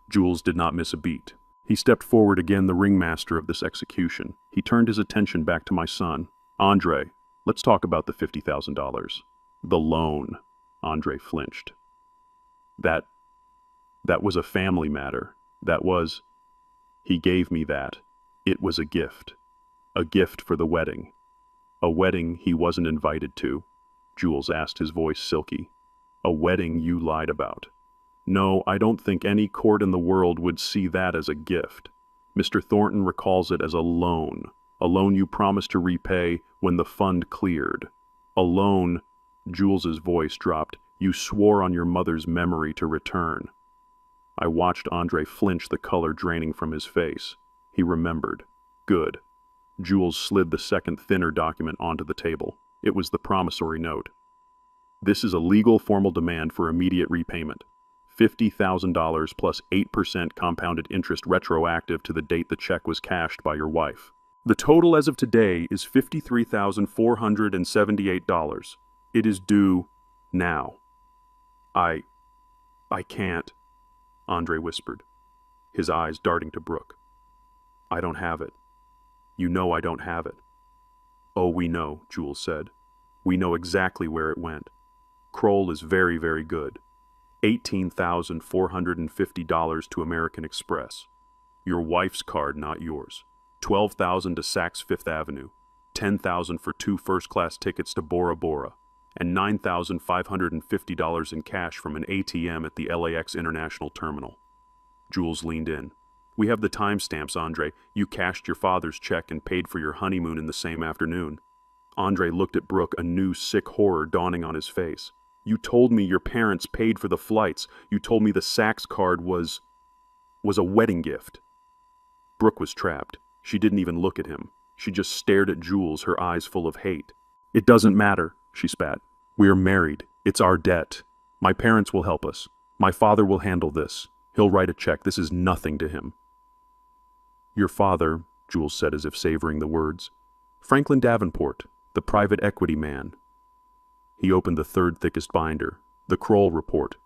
Speaker 1: Jules did not miss a beat. He stepped forward again, the ringmaster of this execution. He turned his attention back to my son. Andre, let's talk about the $50,000. The loan. Andre flinched. That was a family matter. He gave me that. It was a gift. A gift for the wedding. A wedding he wasn't invited to, Jules asked, his voice silky. A wedding you lied about. No, I don't think any court in the world would see that as a gift. Mr. Thornton recalls it as a loan you promised to repay when the fund cleared. A loan, Jules's voice dropped, you swore on your mother's memory to return. I watched Andre flinch, the color draining from his face. He remembered. Good. Jules slid the second, thinner document onto the table. It was the promissory note. This is a legal, formal demand for immediate repayment. $50,000 plus 8% compounded interest retroactive to the date the check was cashed by your wife. The total as of today is $53,478. It is due now. I can't, Andre whispered, his eyes darting to Brooke. I don't have it. You know I don't have it. Oh, we know, Jules said. We know exactly where it went. Kroll is very, very good. $18,450 to American Express. Your wife's card, not yours. $12,000 to Saks Fifth Avenue. $10,000 for 2 first-class tickets to Bora Bora. And $9,550 in cash from an ATM at the LAX International Terminal. Jules leaned in. We have the timestamps, Andre. You cashed your father's check and paid for your honeymoon in the same afternoon. Andre looked at Brooke, a new sick horror dawning on his face. You told me your parents paid for the flights. You told me the Saks card was a wedding gift. Brooke was trapped. She didn't even look at him. She just stared at Jules, her eyes full of hate. "It doesn't matter," she spat. "We're married. It's our debt. My parents will help us. My father will handle this. He'll write a check. This is nothing to him." "Your father," Jules said as if savoring the words. "Franklin Davenport, the private equity man." He opened the third thickest binder, the Kroll report.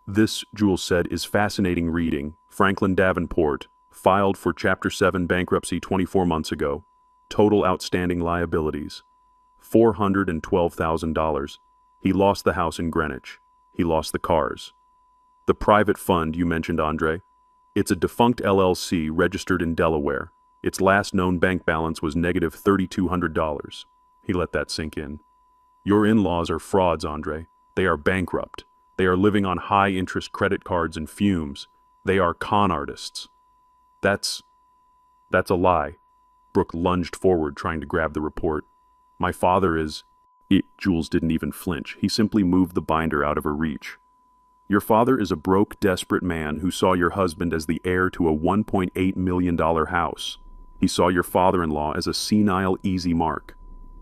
Speaker 1: "This," Jules said, "is fascinating reading. Franklin Davenport filed for Chapter 7 bankruptcy 24 months ago. Total outstanding liabilities, $412,000. He lost the house in Greenwich. He lost the cars. The private fund you mentioned, Andre. It's a defunct LLC registered in Delaware. Its last known bank balance was negative $3,200. He let that sink in. Your in-laws are frauds, Andre. They are bankrupt. They are living on high-interest credit cards and fumes. They are con artists. That's a lie." Brooke lunged forward, trying to grab the report. "My father is—" Jules didn't even flinch. He simply moved the binder out of her reach. "Your father is a broke, desperate man who saw your husband as the heir to a $1.8 million house. He saw your father-in-law as a senile, easy mark.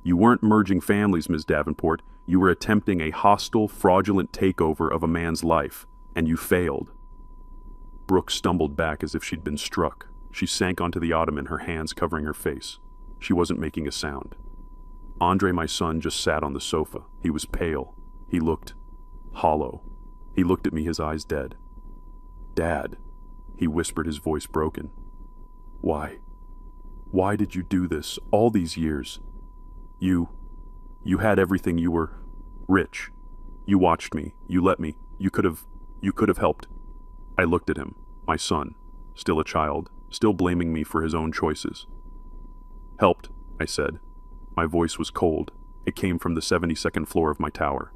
Speaker 1: You weren't merging families, Ms. Davenport. You were attempting a hostile, fraudulent takeover of a man's life, and you failed." Brooke stumbled back as if she'd been struck. She sank onto the ottoman, her hands covering her face. She wasn't making a sound. Andre, my son, just sat on the sofa. He was pale. He looked hollow. He looked at me, his eyes dead. "Dad," he whispered, his voice broken. Why? Why did you do this all these years? You had everything. You were rich. You watched me. You let me. You could have helped." I looked at him, my son, still a child, still blaming me for his own choices. "Helped," I said. My voice was cold. It came from the 72nd floor of my tower.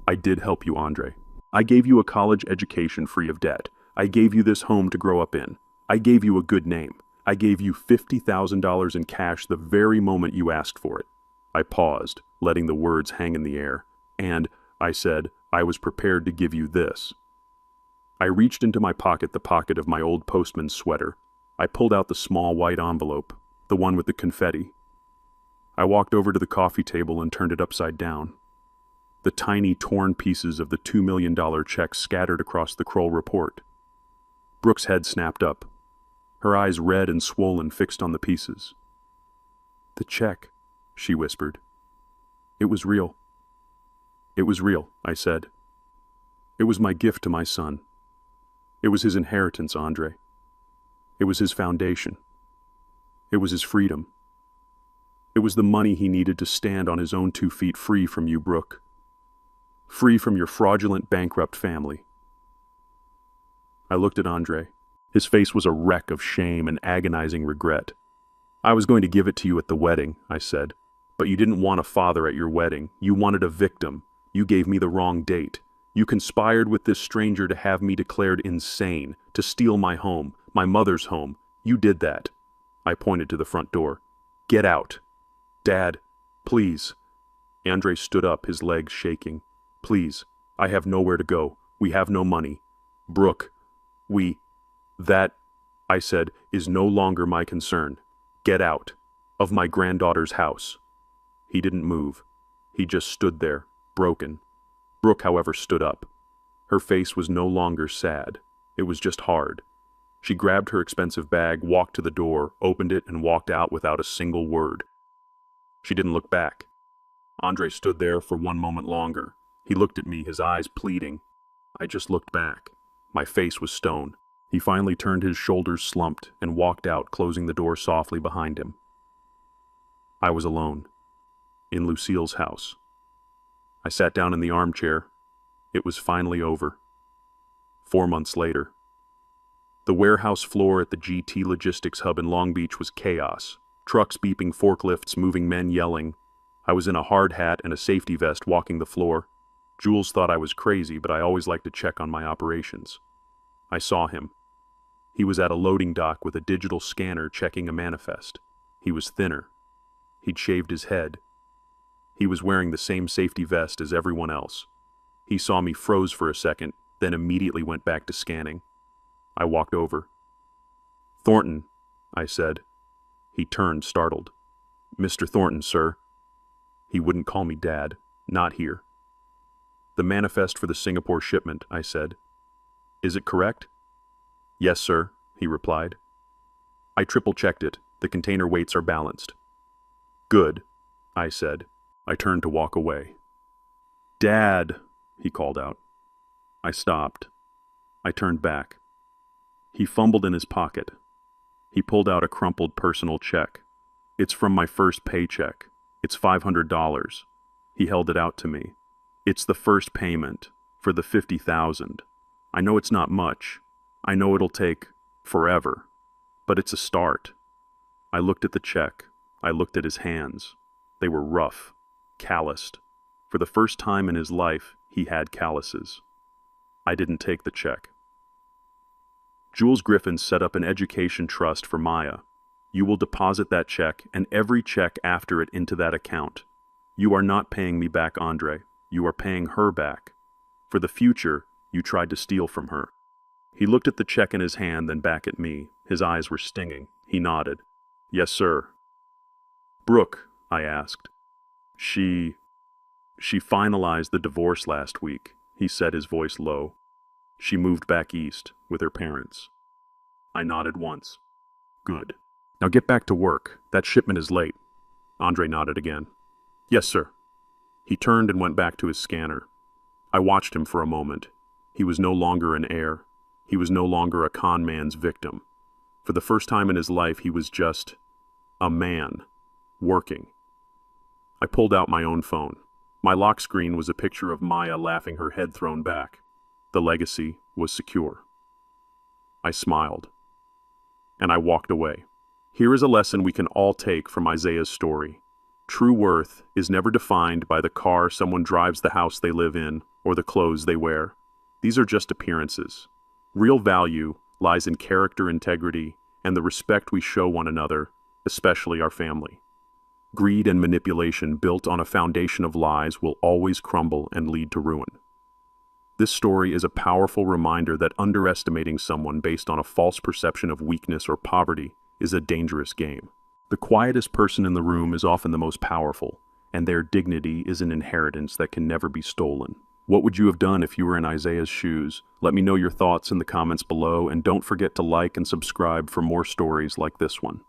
Speaker 1: "I did help you, Andre. I gave you a college education free of debt. I gave you this home to grow up in. I gave you a good name. I gave you $50,000 in cash the very moment you asked for it." I paused, letting the words hang in the air. "And," I said, "I was prepared to give you this." I reached into my pocket, the pocket of my old postman's sweater. I pulled out the small white envelope, the one with the confetti. I walked over to the coffee table and turned it upside down. The tiny, torn pieces of the $2 million check scattered across the Kroll report. Brooke's head snapped up, her eyes red and swollen, fixed on the pieces. "The check," she whispered. "It was real." "It was real," I said. "It was my gift to my son. It was his inheritance, Andre. It was his foundation. It was his freedom. It was the money he needed to stand on his own 2 feet, free from you, Brooke. Free from your fraudulent, bankrupt family." I looked at Andre. His face was a wreck of shame and agonizing regret. "I was going to give it to you at the wedding," I said. "But you didn't want a father at your wedding. You wanted a victim. You gave me the wrong date. You conspired with this stranger to have me declared insane, to steal my home, my mother's home. You did that." I pointed to the front door. "Get out. Dad, please." Andre stood up, his legs shaking. "Please, I have nowhere to go. We have no money. Brooke, that," I said, "is no longer my concern. Get out of my granddaughter's house." He didn't move. He just stood there, broken. Brooke, however, stood up. Her face was no longer sad. It was just hard. She grabbed her expensive bag, walked to the door, opened it, and walked out without a single word. She didn't look back. Andre stood there for one moment longer. He looked at me, his eyes pleading. I just looked back. My face was stone. He finally turned, his shoulders slumped, and walked out, closing the door softly behind him. I was alone, in Lucille's house. I sat down in the armchair. It was finally over. 4 months later. The warehouse floor at the GT Logistics Hub in Long Beach was chaos. Trucks beeping, forklifts moving, men yelling. I was in a hard hat and a safety vest walking the floor. Jules thought I was crazy, but I always liked to check on my operations. I saw him. He was at a loading dock with a digital scanner checking a manifest. He was thinner. He'd shaved his head. He was wearing the same safety vest as everyone else. He saw me, froze for a second, then immediately went back to scanning. I walked over. "Thornton," I said. He turned, startled. "Mr. Thornton, sir." He wouldn't call me Dad. Not here. "The manifest for the Singapore shipment," I said. "Is it correct?" "Yes, sir," he replied. I triple-checked it. The container weights are balanced. "Good," I said. I turned to walk away. "Dad," he called out. I stopped. I turned back. He fumbled in his pocket. He pulled out a crumpled personal check. "It's from my first paycheck. It's $500. He held it out to me. "It's the first payment for the 50,000. I know it's not much. I know it'll take forever. But it's a start." I looked at the check. I looked at his hands. They were rough, calloused. For the first time in his life, he had calluses. I didn't take the check. "Jules Griffin set up an education trust for Maya. You will deposit that check and every check after it into that account. You are not paying me back, Andre. You are paying her back. For the future, you tried to steal from her." He looked at the check in his hand, then back at me. His eyes were stinging. He nodded. "Yes, sir." "Brooke," I asked. She finalized the divorce last week," he said, his voice low. "She moved back east with her parents." I nodded once. "Good. Now get back to work. That shipment is late." Andre nodded again. "Yes, sir." He turned and went back to his scanner. I watched him for a moment. He was no longer an heir. He was no longer a con man's victim. For the first time in his life, he was just a man, working. I pulled out my own phone. My lock screen was a picture of Maya laughing, her head thrown back. The legacy was secure. I smiled. And I walked away. Here is a lesson we can all take from Isaiah's story. True worth is never defined by the car someone drives, the house they live in, or the clothes they wear. These are just appearances. Real value lies in character, integrity, and the respect we show one another, especially our family. Greed and manipulation built on a foundation of lies will always crumble and lead to ruin. This story is a powerful reminder that underestimating someone based on a false perception of weakness or poverty is a dangerous game. The quietest person in the room is often the most powerful, and their dignity is an inheritance that can never be stolen. What would you have done if you were in Isaiah's shoes? Let me know your thoughts in the comments below, and don't forget to like and subscribe for more stories like this one.